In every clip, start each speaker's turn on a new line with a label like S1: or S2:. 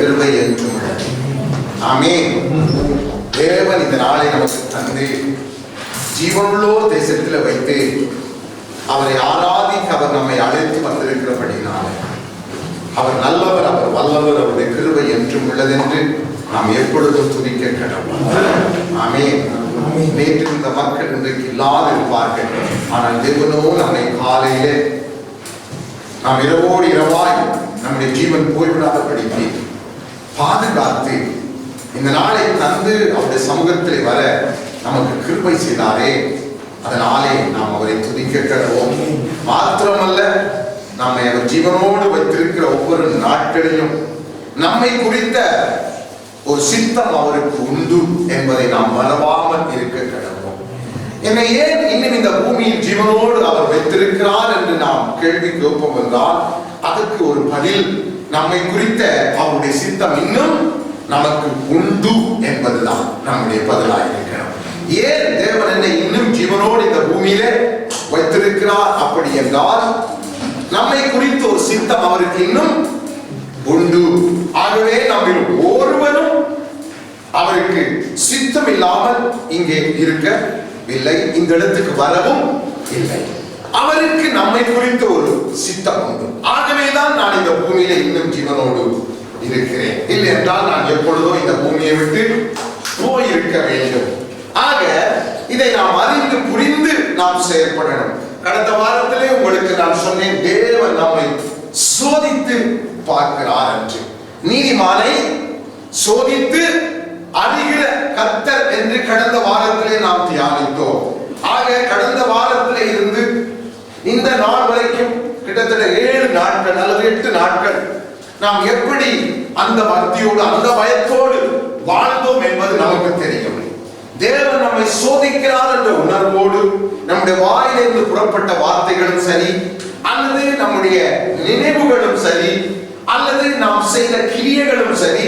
S1: கிருபை என்றும் உள்ளது. ஆமென். தேவன் இந்த நாளை நமக்கு தந்து ஜீவனுள்ளோர் தேசத்தில் வைத்து அவரை ஆராதிக்க அவர் நம்மை அழைத்து வந்திருக்கிறபடினால அவர் நல்லவர், அவர் வல்லவர், அவருடைய கிருபை என்றும் உள்ளது என்று நாம் எப்பொழுதும் துதிக்க கடவுள். ஆமென். நேற்று இந்த மக்கள் இன்றைக்கு இல்லாது இருப்பார்கள். ஆனால் தேவனோ நம்மை காலையிலே நாம் இரவோடு இரவாய் நம்முடைய ஜீவன் போய்விடாதபடிக்கு பாதுகாத்து இந்த நாளை தந்து அவருடைய சமூகத்தில் வர நமக்கு கிருபை செய்தாரே, அதனாலே நாம் அவரை துதிக்க கடவோம். மாத்திரமல்ல, நம்மை அவர் ஜீவனோடு வைத்திருக்கிற ஒவ்வொரு நாட்களிலும் நம்மை குறித்த ஒரு சித்தம் அவருக்கு உண்டு என்பதை நாம் மறவாமல் இருக்க கடவோம். என்னை ஏன் இன்னும் இந்த பூமியில் ஜீவனோடு அவர் வைத்திருக்கிறார் என்று நாம் கேள்வி கேட்போம் என்றால் அதற்கு ஒரு பதில், நம்மை குறித்த அவருடைய சித்தம் இன்னும் நமக்கு உண்டு என்பதுதான் நம்முடைய பதிலாக இருக்கிறோம். ஏன் தேவன் என்னை இன்னும் ஜீவனோடு இந்த பூமியிலே வைத்திருக்கிறார் அப்படி என்றால் நம்மை குறித்த ஒரு சித்தம் அவருக்கு இன்னும் உண்டு. ஆகவே நம்மில் ஒருவனும் அவருக்கு சித்தம் இல்லாமல் இங்கே இருக்கவில்லை, இந்த இடத்துக்கு வரவும் இல்லை. அவருக்கு நம்மை குறித்த ஒரு சித்தம் உண்டு. ஆகவேதான் நான் இந்த பூமியில இன்னும் ஜீவனோடு இருக்கிறேன். இல்லை என்றால் நான் எப்பொழுதோ இந்த பூமியை விட்டு போயிருக்க வேண்டும். ஆக இதை நாம் அறிந்து புரிந்து நாம் செயல்படணும். கடந்த வாரத்திலே உங்களுக்கு நான் சொன்னேன், தேவன் நம்மை சோதித்து பார்க்கிறார் என்று. நீதிமானை சோதித்து அறிகிற கர்த்தர் என்று கடந்த வாரத்திலே நாம் தியானித்தோம். ஆக கடந்த வாரத்திலே இருந்து இந்த நாள் வரைக்கும் கிட்டத்தட்ட 7 நாட்கள் அல்லது 8 நாட்கள் நாம் எப்படி அந்த பக்தியோடு அந்த பயத்தோடு வாழ்ந்தோம் என்பது நமக்கு தெரியும். தேவன் நம்மை சோதிக்கிறார் என்ற உணர்வோடு நம்முடைய வாயிலிருந்து புறப்பட்ட வார்த்தைகளும் சரி, அல்லது நம்முடைய நினைவுகளும் சரி, அல்லது நாம் செய்த கிரியைகளும் சரி,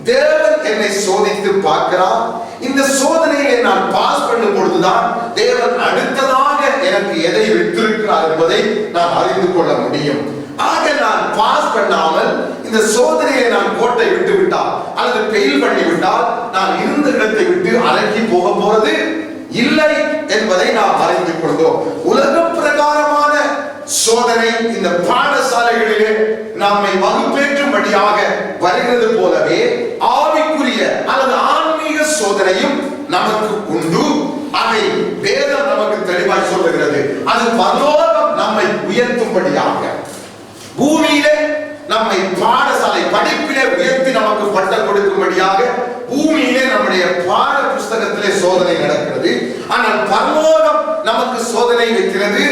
S1: தேவன் என்னை சோதித்து பார்க்கிறார். இந்த சோதனையை நான் பாஸ் பண்ணும் பொழுதுதான் தேவன் அடுத்ததாக எனக்கு எதை வைத்திருக்கிறார் என்பதை நான் அறிந்து கொள்ள முடியும். ஆக நான் பாஸ் பண்ணாமல் இந்த சோதனையை நான் கோட்டை விட்டு விட்டால் அல்லது பெயில் பண்ணி விட்டால் நான் இருந்த இடத்தை விட்டு அலங்கி போக போறது இல்லை என்பதை நாம் அறிந்து கொண்டோம். உலக பிரகாரமான சோதனை இந்த பாடசாலைகளிலே நம்மை வகுப்பேற்றும்படியாக வருகிறது போலவே ஆவிக்குரிய அல்லது ஆன்மீக சோதனையும் நமக்கு உண்டு. அதை வேதம் நமக்கு தெளிவாய் சொல்லுகிறது. அது பரலோகம் நம்மை உயர்த்தும்படியாக, பூமியிலே நம்மை பாடசாலை படிப்பிலே உயர்த்தி நமக்கு பட்டம் கொடுக்கும்படியாக பூமியிலே நம்முடைய பாட புஸ்தகத்திலே சோதனை நடக்கிறது. ஆனால் பரலோகம் நமக்கு சோதனை வைக்கிறது.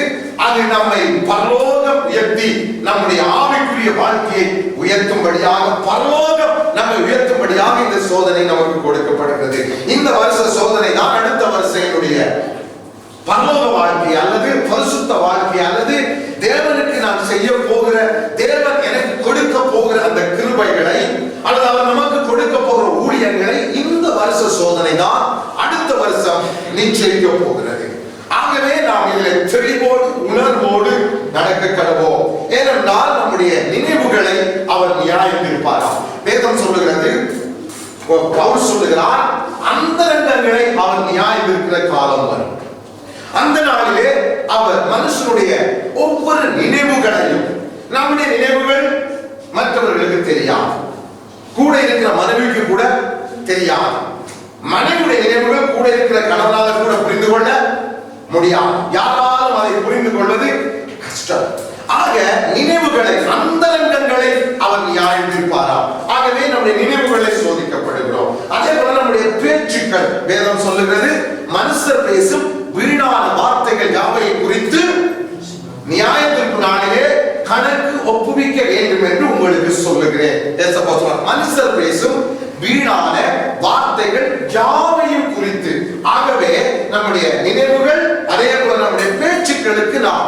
S1: அது நம்மை பரலோகம் உயர்த்தி நம்முடைய ஆவிக்குரிய வாழ்க்கையை உயர்த்தும்படியாக, பரலோகம் நம்மை உயர்த்தும்படியாக இந்த சோதனை நமக்கு கொடுக்கப்படுகிறது. இந்த வருஷ சோதனை தான் அடுத்த வருஷனுடைய பரலோக வாழ்க்கை அல்லது பரிசுத்த வாழ்க்கை அல்லது தேவனுக்கு நான் செய்ய போகிற, தேவன் எனக்கு கொடுக்க போகிற அந்த கிருபைகளை அல்லது அவர் நமக்கு கொடுக்க போகிற ஊழியங்களை இந்த வருஷ சோதனை தான் அடுத்த வருஷம் நிச்சயிக்க போகிறது. ஆகவே நாம் இதில் தெளிவோடு உணர்வோடு நடக்க கடவோம். ஏனென்றால் நம்முடைய நினைவுகளை அவர் நியாயத்திருப்பாராம். வேதம் சொல்லுகிறது, பவுல் சொல்லுகிறார், அந்தரங்கங்களை அவர் நியாயத்திருக்கிற காலம் வரும். அந்த நாளிலே அவர் மனுஷனுடைய ஒவ்வொரு நினைவுகளையும், நம்முடைய நினைவுகள் மற்றவர்களுக்கு தெரியாது, கூட இருக்கிற மனைவிக்கு கூட தெரியாது, மனைவியுடைய நினைவுகள் கூட இருக்கிற கணவனால கூட புரிந்து கொள்ள முடியாது, யாராலும் அதை புரிந்து கொள்வது கஷ்டம். ஆக நினைவுகளை, அந்தரங்கங்களை அவர் நியாயத்திருப்பாராம். ஆகவே நம்முடைய நினைவுகளை சோதிக்கப்படுகிறோம். அதே போல நம்முடைய பேச்சுக்கள், வேதம் சொல்லுகிறது, மனுஷர் பேசும் வீணான வார்த்தைகள் யாவையை குறித்து நியாயத்திற்கு நாளிலே கணக்கு ஒப்புவிக்க வேண்டும் என்று உங்களுக்கு சொல்லுகிறேன். மனுஷர் பேசும் வீணான வார்த்தைகள் யாவையும் குறித்து. ஆகவே நம்முடைய நினைவுகள், அதே போல நம்முடைய பேச்சுக்களுக்கு நாம்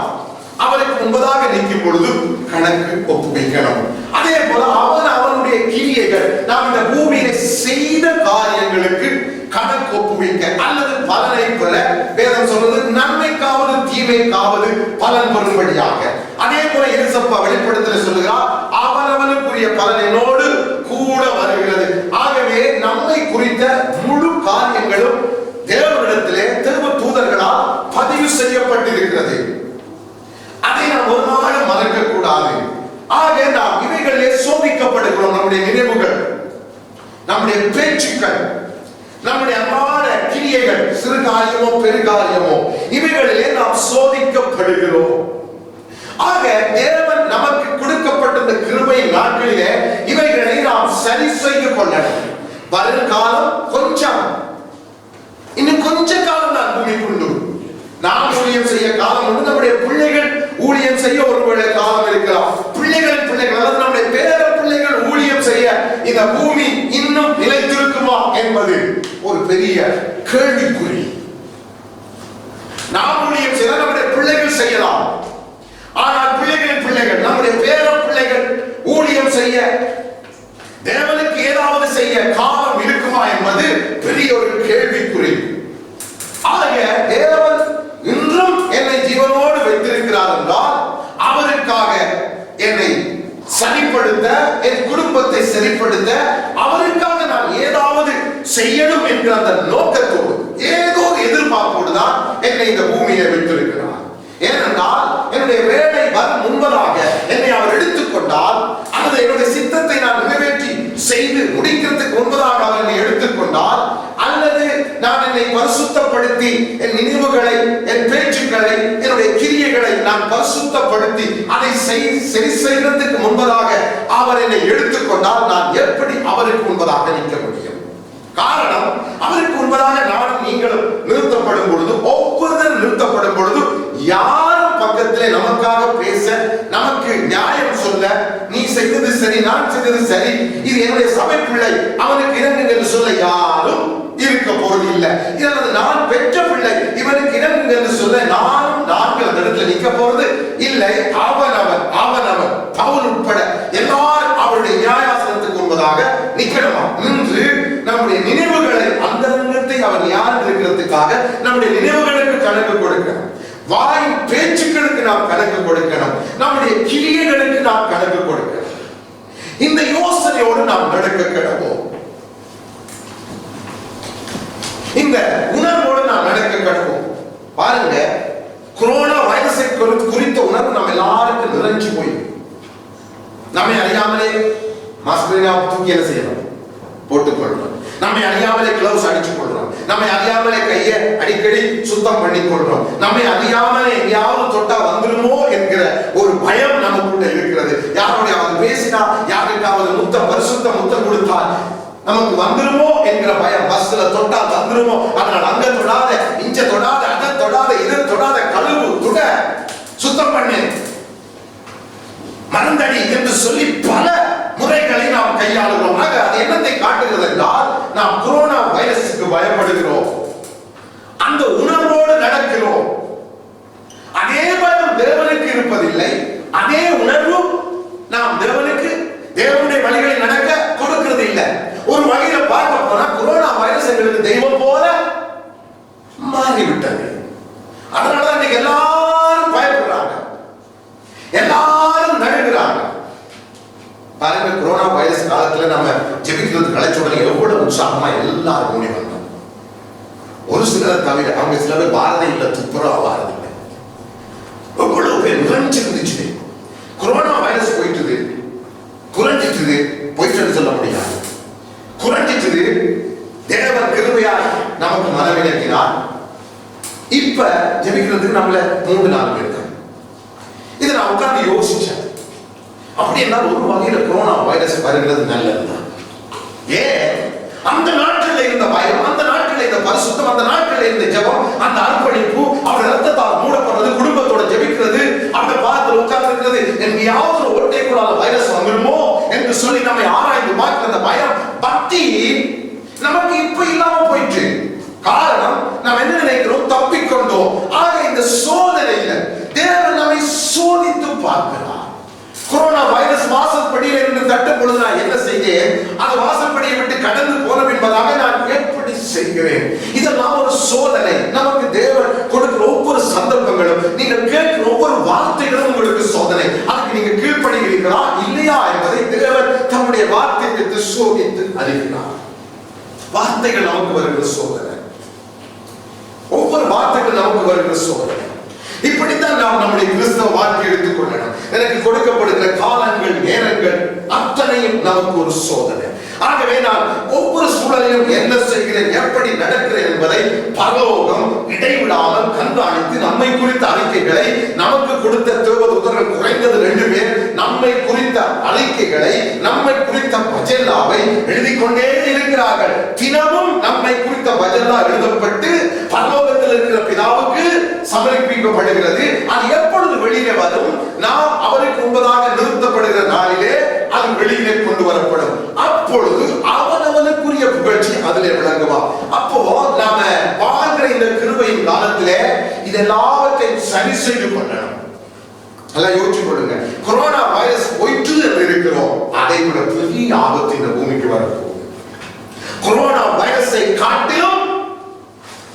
S1: அவருக்கு முன்பதாக நிற்கும் பொழுது கணக்கு ஒப்புவிக்கணும். அதே போல அவனுடைய கிரியைகள், நாம் இந்த பூமியில செய்த காரியங்களுக்கு கணக்கு ஒப்புவிக்க அல்லது பலனை பெற வேதம் சொல்வது நன்மைக்காவது தீமைக்காவது பலன் பெறும்படியாக. அதே போல இயேசுப்பா வெளிப்படுத்தல சொல்லுகிறார், அவனவனுக்குரிய பலன் என்னோடு கூட வர குறித்த முழு காரியங்களும் தேவனிடத்திலே தேவ தூதர்களால் பதிவு செய்யப்பட்டிருக்கிறது. அதை நாம் ஒரு நாளும் மறக்க கூடாது. ஆக நாம் இவைகளிலே சோதிக்கப்படுகிறோம். நம்முடைய நினைவுகள், நம்முடைய பேச்சுக்கள், நம்முடைய அன்றாட கிரியைகள், சிறு காரியமோ பெருகாரியமோ, இவைகளிலே நாம் சோதிக்கப்படுகிறோம். ஆக தேவன் நமக்கு கொடுக்கப்பட்ட இந்த கிருபையின் நாட்களிலே இவைகளை நாம் சரி செய்து கொள்ளணும். வருங்காலம் கொஞ்சம், இன்னும் கொஞ்ச காலம் தான் பூமிக்குண்டு. நாம் ஊழியம் செய்ய காலம் உண்டு. நம்முடைய பிள்ளைகள் ஊழியம் செய்ய ஒருவேளை காலம் இருக்கலாம். பிள்ளைகள் அதாவது நம்முடைய பேர பிள்ளைகள் ஊழியம் செய்ய இந்த பூமி இன்னும் நிலைத்திருக்குமா என்பது ஒரு பெரிய கேள்விக்குறி. நாம் ஊழியம் செய்ய நம்முடைய பிள்ளைகள் செய்யலாம். ஆனால் பிள்ளைகள் நம்முடைய பேர பிள்ளைகள் ஊழியம் செய்ய, தேவனுக்கு ஏதாவது செய்ய காலம் இருக்குமா என்பது பெரிய ஒரு கேள்விக்குறி. ஆக தேவன் இன்றும் என்னை ஜீவனோடு வைத்திருக்கிறார் என்றால் அவருக்காக என்னை சரிப்படுத்த, என் குடும்பத்தை சரிப்படுத்த, அவருக்காக நான் ஏதாவது செய்யணும் என்கிற அந்த நோக்கத்தோடு, ஏதோ எதிர்பார்ப்போடு தான் என்னை இந்த பூமியை வைத்திருக்கிறார். ஏனென்றால் என்னுடைய வேலை வரும் முன்பதாக என்னை அவர் எடுத்துக்கொண்டால், அல்லது என்னுடைய சித்தத்தை நான் நிறைவேற்றி செய்து முடிக்கிறதுக்கு முன்பதாக அவர் என்னை எடுத்துக்கொண்டால், அல்லது நான் என்னை பரிசுத்தப்படுத்தி என் நினைவுகளை, என் பேச்சுக்களை, என்னுடைய கிரியைகளை நான் பரிசுத்தப்படுத்தி அதை சரி செய்வதற்கு முன்பதாக அவர் என்னை எடுத்துக்கொண்டால், நான் எப்படி அவருக்கு முன்பதாக நிற்க முடியும்? காரணம், அவருக்கு முன்பதாக நானும் நீங்களும் நிறுத்தப்படும் பொழுது, ஒவ்வொருத்தரும் நிறுத்தப்படும் பொழுது, யாரும் பக்கத்திலே நமக்காக பேச, நமக்கு நியாயம் சொல்ல, நீ செய்தது சரி, நான் செய்தது சரி, இது என்னுடைய சபை பிள்ளை, அவனுக்கு இறங்குங்க என்று சொல்ல யாரும் இருக்க போறது இல்லை. இதனால நான் பெற்ற பிள்ளை, இவனுக்கு இறங்குங்க என்று சொல்ல நாங்கள் அந்த இடத்துல நிற்க போறது இல்லை. அவன் பவுல் உட்பட எல்லாரும் அவருடைய நியாயாசனத்துக்கு முன்பதாக நிற்கணுமா? நின்று நம்முடைய நினைவுகளை, அந்த ரங்கத்தை அவர் யார் இருக்கிறதுக்காக நம்முடைய நினைவுகளுக்கு கணக்கு கொடுக்கணும். வாயின் பேச்சுக்களுக்கு நாம் கணக்கு கொடுக்கணும். நம்முடைய கிரியைகளுக்கு நாம் கணக்கு கொடுக்கணும். இந்த யோசனையோடு நாம் நடக்க கிடவோம். இந்த உணர்வோடு நாம் நடக்க கிடவோம். பாருங்க, கொரோனா வைரஸை குறித்த உணர்வு நம்ம எல்லாருக்கும் நிறைஞ்சு போய், நம்மை அறியாமலே மாஸ்க் தூக்கி என்ன செய்யணும்? போட்டுக்கொள்றோம். நம்மை அறியாமலே கிளவுஸ் அடிச்சு கொள்றோம். நம்மை அறியாமலே கையை அடிக்கடி சுத்தம் பண்ணி கொள்றோம். நம்மை அறியாமலே எங்கேயாவது தொட்டா வந்துருமோ என்கிற ஒரு பயம் நமக்குள்ள இருக்கிறது. யாரோடையாவது பேசினா, யாருக்காவது பரிசுத்த முத்தம் கொடுத்தால் நமக்கு வந்துருமோ என்கிற பயம். பஸ்ல தொட்டா வந்துருமோ, அதனால் அங்க தொடாத, இஞ்ச தொடாத, அதை தொடாத, இதை தொடாத, கழுவு, துட, சுத்தம் பண்ணு, மருந்தடி என்று சொல்லி பல முறைகளை நாம் கையாளுகிறோம். ஆக அது என்னத்தை காட்டுகிறது என்றால், நாம் கொரோனா வைரஸுக்கு பயப்படுகிறோம். அந்த உணர்வோடு நடக்கிறோம். அதே பயம் தேவனுக்கு இருப்பதில்லை. அதே உணர்வு நாம் தேவனுடைய வழிகளை நடக்க கொடுக்கிறது இல்லை. ஒரு வகையில பார்க்க போனா கொரோனா வைரஸ் எங்களுக்கு தெய்வம் போல மாறிவிட்டது. அதனாலதான் இன்னைக்கு எல்லாரும் பயப்படுறாங்க, எல்லாரும் நடுகிறாங்க. பாருங்க, கொரோனா வைரஸ் காலத்துல நம்ம ஜெபிக்கிறது கலைச்சோடல எவ்வளவு உற்சாகமா எல்லாரும் ஓடி வந்தோம். ஒரு சிலர் தவிர, அவங்க சில பேர் வாரதே இல்லை, துப்புரவா வாரது இல்லை. எவ்வளவு பேர் நிறைஞ்சிருந்துச்சு. கொரோனா வைரஸ் போயிட்டுது, குறைஞ்சிட்டுது, போயிட்டு சொல்ல முடியாது, குறைஞ்சிட்டுது. தேவன் கிருபையாய் நமக்கு மனவிலக்கினார். இப்ப ஜெபிக்கிறதுக்கு நம்மள 3-4 பேர் தான். இதை நான் உட்கார்ந்து யோசிச்சேன். அப்படி என்றால் ஒரு வகையில கொரோனா வைரஸ் வருகிறது நல்லதுதான். ஏன்? அந்த நாட்களில் இருந்த பயம், அந்த நாட்களில் இருந்த பரிசுத்தம், அந்த நாட்களில் இருந்த ஜெபம், அந்த அர்ப்பணிப்பு, அவர் ரத்தத்தால் மூடப்படுறது, குடும்பத்தோட ஜெபிக்கிறது, அந்த பாதத்தில் உட்கார்ந்து இருக்கிறது, எங்கேயாவது ஒரு ஓட்டை கூட வைரஸ் வந்துடுமோ என்று சொல்லி நம்மை ஆராய்ந்து பார்க்கிற அந்த பயம், பக்தி நமக்கு இப்ப இல்லாம போயிட்டு. காரணம், நாம் என்ன நினைக்கிறோம்? தப்பிக்கொண்டோம். ஆக இந்த சோதனையில தேவன் நம்மை சோதித்து பார்க்கிறார். கொரோனா வைரஸ் வாசற்படியில் இருந்து தட்டும் பொழுது நான் என்ன செய்தேன்? அந்த வாசற்படியை விட்டு கடந்து போன என்பதாக நான் எப்படி செய்கிறேன்? இதெல்லாம் ஒரு சோதனை. நமக்கு தேவன் கொடுக்கிற ஒவ்வொரு சந்தர்ப்பங்களும், நீங்கள் கேட்கிற ஒவ்வொரு வார்த்தைகளும் உங்களுக்கு சோதனை. அதுக்கு நீங்க கீழ்ப்படுகிறீர்களா இல்லையா என்பதை தேவன் தம்முடைய வார்த்தைக்கு சோதித்து அறிகிறார். வார்த்தைகள் நமக்கு வருகிற சோதனை, ஒவ்வொரு வார்த்தைகள் நமக்கு வருகிற சோதனை. இப்படித்தான் நாம் நம்முடைய கிறிஸ்தவ வாழ்க்கை எடுத்துக்கொள்ளணும். எனக்கு கொடுக்கப்படுகிற காலங்கள், நேரங்கள் அத்தனையும் நமக்கு ஒரு சோதனை. ஆகவே நான் ஒவ்வொரு சூழலிலும் என்ன செய்கிறேன், எப்படி நடக்கிறேன் என்பதை பரலோகம் இடைவிடாமல் கண்காணித்து நம்மை குறித்த அறிக்கைகளை நமக்கு கொடுத்த தேவதூதர்கள் குறைந்தது 2 பேர் நம்மை குறித்த அறிக்கைகளை, நம்மை குறித்த பஜல்லாவை எழுதி கொண்டே இருக்கிறார்கள். தினமும் நம்மை குறித்த பஜல்லா எழுதப்பட்டு பரலோகத்தில் இருக்கிற பிதாவுக்கு சமர்ப்பிக்கப்படுகிறது. அது எப்பொழுது வெளியிலே வரும்? நாம் அவருக்கு முன்பதாக நிறுத்தப்படுகிற நாளிலே அது வெளியிலே கொண்டு வரப்படும். அப்பொழுது அவனவனுக்குரிய புகழ்ச்சி அதிலே விளங்குவா. அப்போ நாம வாழ்கிற இந்த கிருபையின் காலத்திலே இதெல்லாவற்றையும் சரி செய்து கொள்ளணும். எல்லாம் யோசிச்சு கொள்ளுங்க. கொரோனா வைரஸ் போயிட்டு இருக்கிறோம், அதை விட பெரிய ஆபத்து இந்த பூமிக்கு வரப்போகுது. கொரோனா வைரஸை காட்டிலும்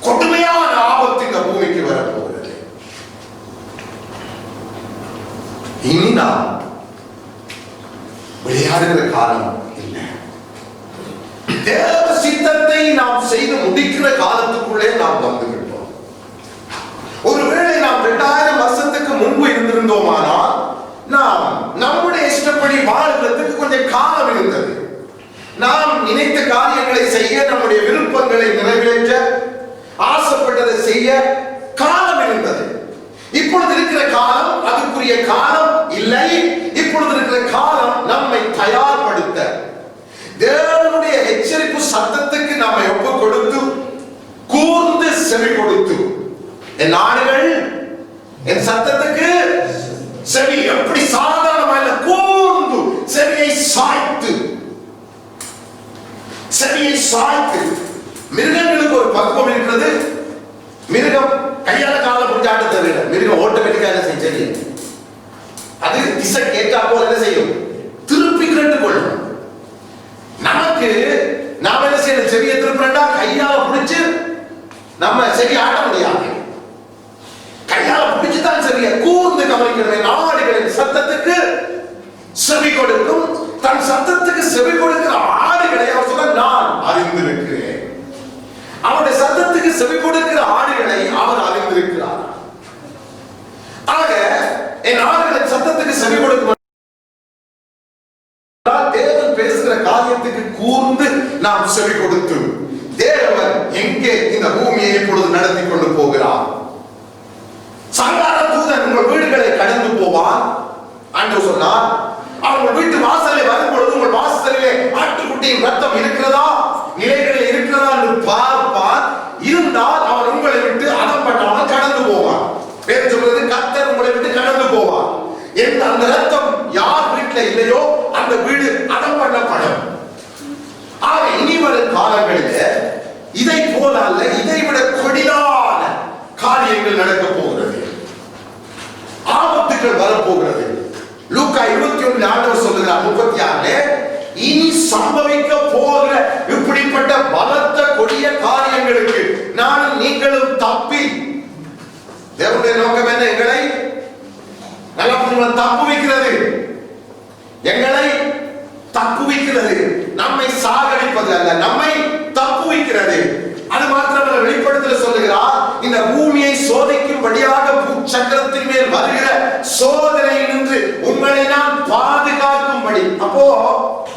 S1: கொடுமையான ஆபத்து இந்த பூமிக்கு வரப்போகிறது. இனி நாம் விளையாடுகிற காலம் இல்லை. தேவ சித்தத்தை நாம் செய்து முடிக்கிற காலத்துக்குள்ளே நாம் வந்துவிட்டோம். ஒருவேளை நாம் 2000 வருஷத்துக்கு முன்பு இருந்திருந்தோமானால் நாம் நம்முடைய இஷ்டப்படி வாழ்கிறதுக்கு கொஞ்சம் காலம் இருந்தது. நாம் நினைத்த காரியங்களை செய்ய, நம்முடைய விருப்பங்களை நிறைவேற்ற, ஆசைப்பட்டதை செய்ய காலம் இருந்தது. இப்பொழுது இருக்கிற காலம் அதுக்குரிய காலம் இல்லை. இப்பொழுது இருக்கிற காலம் நம்மை தயார்படுத்த, தேவனுடைய எச்சரிப்பு சத்தத்துக்கு நம்மை ஒப்பு கொடுத்து, கூர்ந்து செவி கொடுத்து, என் ஆடுகள் என் சத்தத்துக்கு செவி, எப்படி சாதாரணமாக கூர்ந்து செவியை சாய்த்து, செவியை சாய்த்து. மிருகங்களுக்கு ஒரு பக்குவம் இருக்கிறது. மிருகம் கையால கால புடிச்சு ஆட்ட தேவையில்லை. மிருகம் ஆட்டோமேட்டிக்கா செஞ்சு அது திசை கேட்டா போல என்ன செய்யும், திருப்பி கேட்டு கொள்ளும். நமக்கு நாம என்ன செய்யணும், செவியை திருப்பினா கையால பிடிச்சு நம்ம செவி ஆட்ட முடியாது. கையால பிடிச்சுதான் செவியை கூர்ந்து கவனிக்கணும். ஆடுகளின் சத்தத்துக்கு செவி கொடுக்கும். தன் சத்தத்துக்கு செவி கொடுக்கிற ஆடுகளை அவர் சொல்ல, நான் அறிந்திருக்கிறேன். அவருடைய சத்தத்துக்கு செவி கொடுக்கிற ஆடுகளை அவர் அறிந்திருக்கிறார். ஆக என் ஆடுகளின் சத்தத்துக்கு செவி கொடுக்கும். தேவன் பேசுகிற காரியத்துக்கு கூர்ந்து நாம் செவி கொடுத்து, தேவன் எங்கே இந்த பூமியை இப்பொழுது நடத்தி கொண்டு போகிறார். சங்கார தூதன் உங்கள் வீடுகளை கடந்து போவான். ஆண்டவர் சொன்னார், அவர்கள் வீட்டு வாசலை வரும்பொழுது உங்கள் வாசலிலே ஆட்டுக்குட்டியின் ரத்தம் இருக்கிறதா, நிலைகளில் இருக்கிறதா என்று பார்ப்பான். இருந்தால் அவன் உங்களை விட்டு அதம் பண்ணாமல் கடந்து போவான். பேர் சொல்றது, கர்த்தர் உங்களை விட்டு கடந்து போவான். அந்த ரத்தம் யார் வீட்டுல இல்லையோ அந்த வீடு அதம் பண்ணப்படும். ஆக இனி வரும் காலங்களில் இதை போல அல்ல, இதை விட கொடிதான காரியங்கள் நடக்க போகிறது. ஆபத்துகள் வரப்போகிறது. லூக்கா 21 ஆண்டவர் சொல்லுகிறார் 36, இனி சம்பவிக்க போகிற இப்படிப்பட்ட பலத்த கொடிய காரியங்களுக்கு நானும் நீங்களும் தப்பி, தேவனுடைய நோக்கம் என்ன, எங்களை தப்புவிக்கிறது, எங்களை தப்புவிக்கிறது. நம்மை சாகடிப்பது அல்ல, நம்மை தப்புவிக்கிறது. அது மாத்திரமல்ல, வெளிப்படுத்தல சொல்லுகிறார், இந்த பூமியை சோதிக்கும்படியாக பூச்சக்கரத்தின் மேல் வருகிற சோதனையிலிருந்து உங்களை நான் பாதுகாக்கும்படி. அப்போ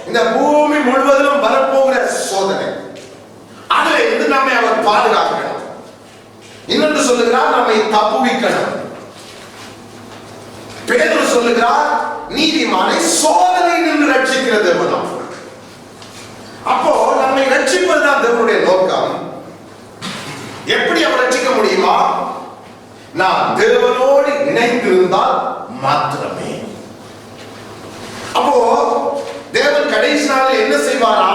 S1: இந்த பூமி முழுவதிலும் வரப்போகிற சோதனை, அதுல இருந்து நம்மை அவர் பாதுகாக்கணும். இன்னொன்று சொல்லுகிறார், நம்மை தப்புவிக்கணும். பேதுரு சொல்லுகிறார், நீதிமானை சோதனை நின்று ரட்சிக்கிற தேவன். அப்போ நம்மை ரட்சிப்பதுதான் தேவனுடைய நோக்கம். எப்படி அவர் ரட்சிக்க முடியுமா? நான் தேவனோடு இணைந்திருந்தால் மாத்திரமே. அப்போ தேவன் கடைசி நாளில் என்ன செய்வாரா?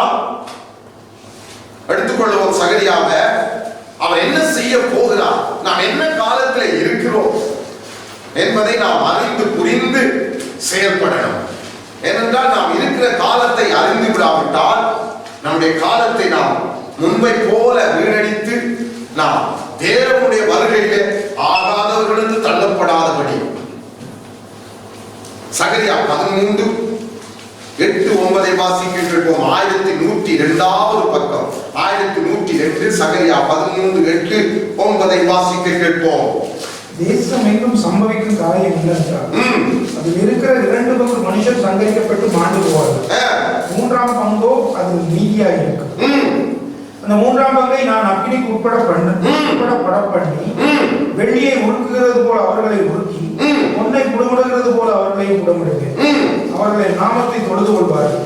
S1: எடுத்துக்கொள்வோம் சகதியாக, அவர் என்ன செய்ய போகிறார், நாம் என்ன காலத்தில் இருக்கிறோம் என்பதை நாம் அறிந்து புரிந்து செயல்படணும். ஏனென்றால் நாம் இருக்கிற காலத்தை அறிந்து விடாவிட்டால் நம்முடைய காலத்தை நாம் முன்பை போல வீணடித்து நாம் தேவனுடைய வருகையிலே ஆகாதவர்களுக்கு தள்ளப்படாதபடி. சகரியா 13:8-9 வாசிக்கின்றோம். 1102 பக்கம், என்று சகரியா 13:8-9 வாசிக்க கேட்போம்.
S2: தேசம் எங்கும் சம்பவிக்கும் காரியம் என்னென்றால், அதில் இருக்கிற 2 பங்கு மனுஷர் சங்கரிக்கப்பட்டு மாண்டு போவார்கள். 3ஆம் பங்கோ அது மீதியாக இருக்கும். அந்த 3ஆம் பங்கை நான் அக்கினிக்கு உட்பட பண்ணி வெள்ளியை உருக்குகிறது போல அவர்களை உருக்கி பொன்னை புடமிடுகிறது போல அவர்களை புடமிடுவேன். அவர்களை நாமத்தை தொழுது கொள்வார்கள்.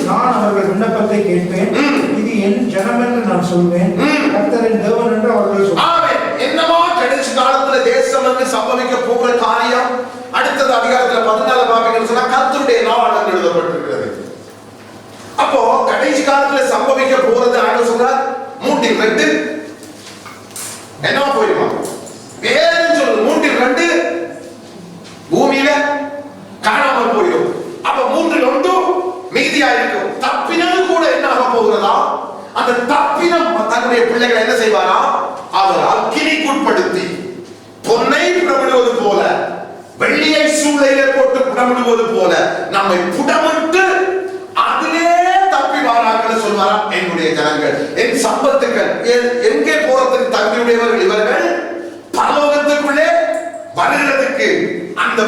S2: நான் அவர்கள் விண்ணப்பத்தை கேட்பேன். இது என் ஜனம் என்று நான் சொல்வேன். கர்த்தரின் தேவன் என்று அவர்கள் சொல்வார்கள்.
S1: என்னவா கடைசி காலத்துல தேசம் வந்து சம்பவிக்க போகிற காரியம் அடுத்தது அதிகாரத்துல 14 பாப்பீங்கன்னு சொன்னா கர்த்தருடைய நாள் என்று எழுதப்பட்டிருக்கிறது. அப்போ கடைசி காலத்துல சம்பவிக்க போறது ஆண்டு சொல்றார் 3:2 என்னவா போயிடுமா வேறு சொல்லு 3:2 பூமியில காணாமல் போயிடும். அப்ப 3:1 மீதியா இருக்கும். தப்பினது கூட என்ன ஆக போகிறதா? அந்த தப்பினம் தன்னுடைய பிள்ளைகளை என்ன செய்வாரா? அவர் அக்கினிக்குட்படுத்தி பொன்னை புடமிடுவது போல வெள்ளியை சூளையிலே போட்டு புடமிடுவது போல நம்மை புடமிட்டு அதிலே தப்பி வாராக்கள் சொல்வாரா? என்னுடைய ஜனங்கள், என் சம்பத்துக்கள் எங்கே போறதுக்கு தகுதியுடையவர்கள் இவர்கள் பரலோகத்துக்குள்ளே வருகிறதுக்கு அந்த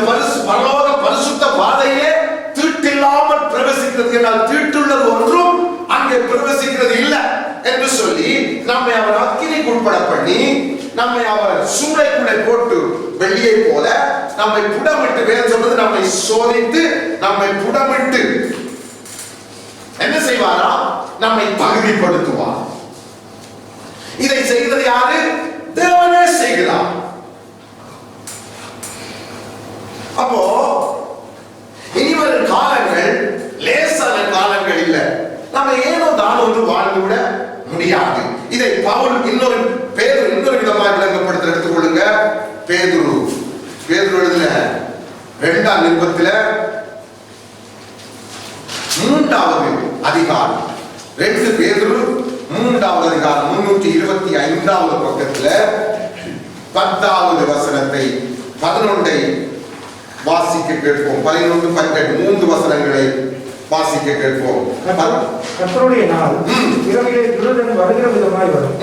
S1: பரலோக பரிசுத்த பாதையிலே தீட்டில்லாமல் பிரவேசிக்கிறது. என்னால் தீட்டுள்ளது ஒன்றும் அங்கே பிரவேசிக்கிறது இல்லை என்று சொல்லி நம்மை அவர் அக்கினிக்கு உட்பட பண்ணி நம்மை அவர் சூளைக்குள்ளே போட்டு வெள்ளியை போல நம்மை புடமிட்டு, வேறு சொல்றது நம்மை சோதித்து நம்மை புடமிட்டு என்ன செய்வாரா? நம்மை தகுதிப்படுத்துவார். இதை செய்தது யாரு? தேவனே செய்கிறார். அப்போ இனிவரும் காலங்கள் லேசான காலங்கள் இல்லை. நம்ம ஏனோ தான் ஒன்று வாழ்ந்து விட முடியாது. இதை பவுல் இன்னொரு விதமாக விளங்கப்படுத்த எடுத்துக்கொள்ளுங்க. பேதுரு எழுதின 2ஆம் நிருபத்தில 3வது அதிகாரம் 2 பேதுரு 3வது அதிகாரம் 325வது பக்கத்துல 10வது வசனத்தை 11 வாசிக்க கேட்போம். 11, 12 3 வசனங்களை வாசிக்க கேட்போம்.
S2: கர்த்தருடைய நாள் இரவிலே திருடன் வருகிற விதமாய் வரும்.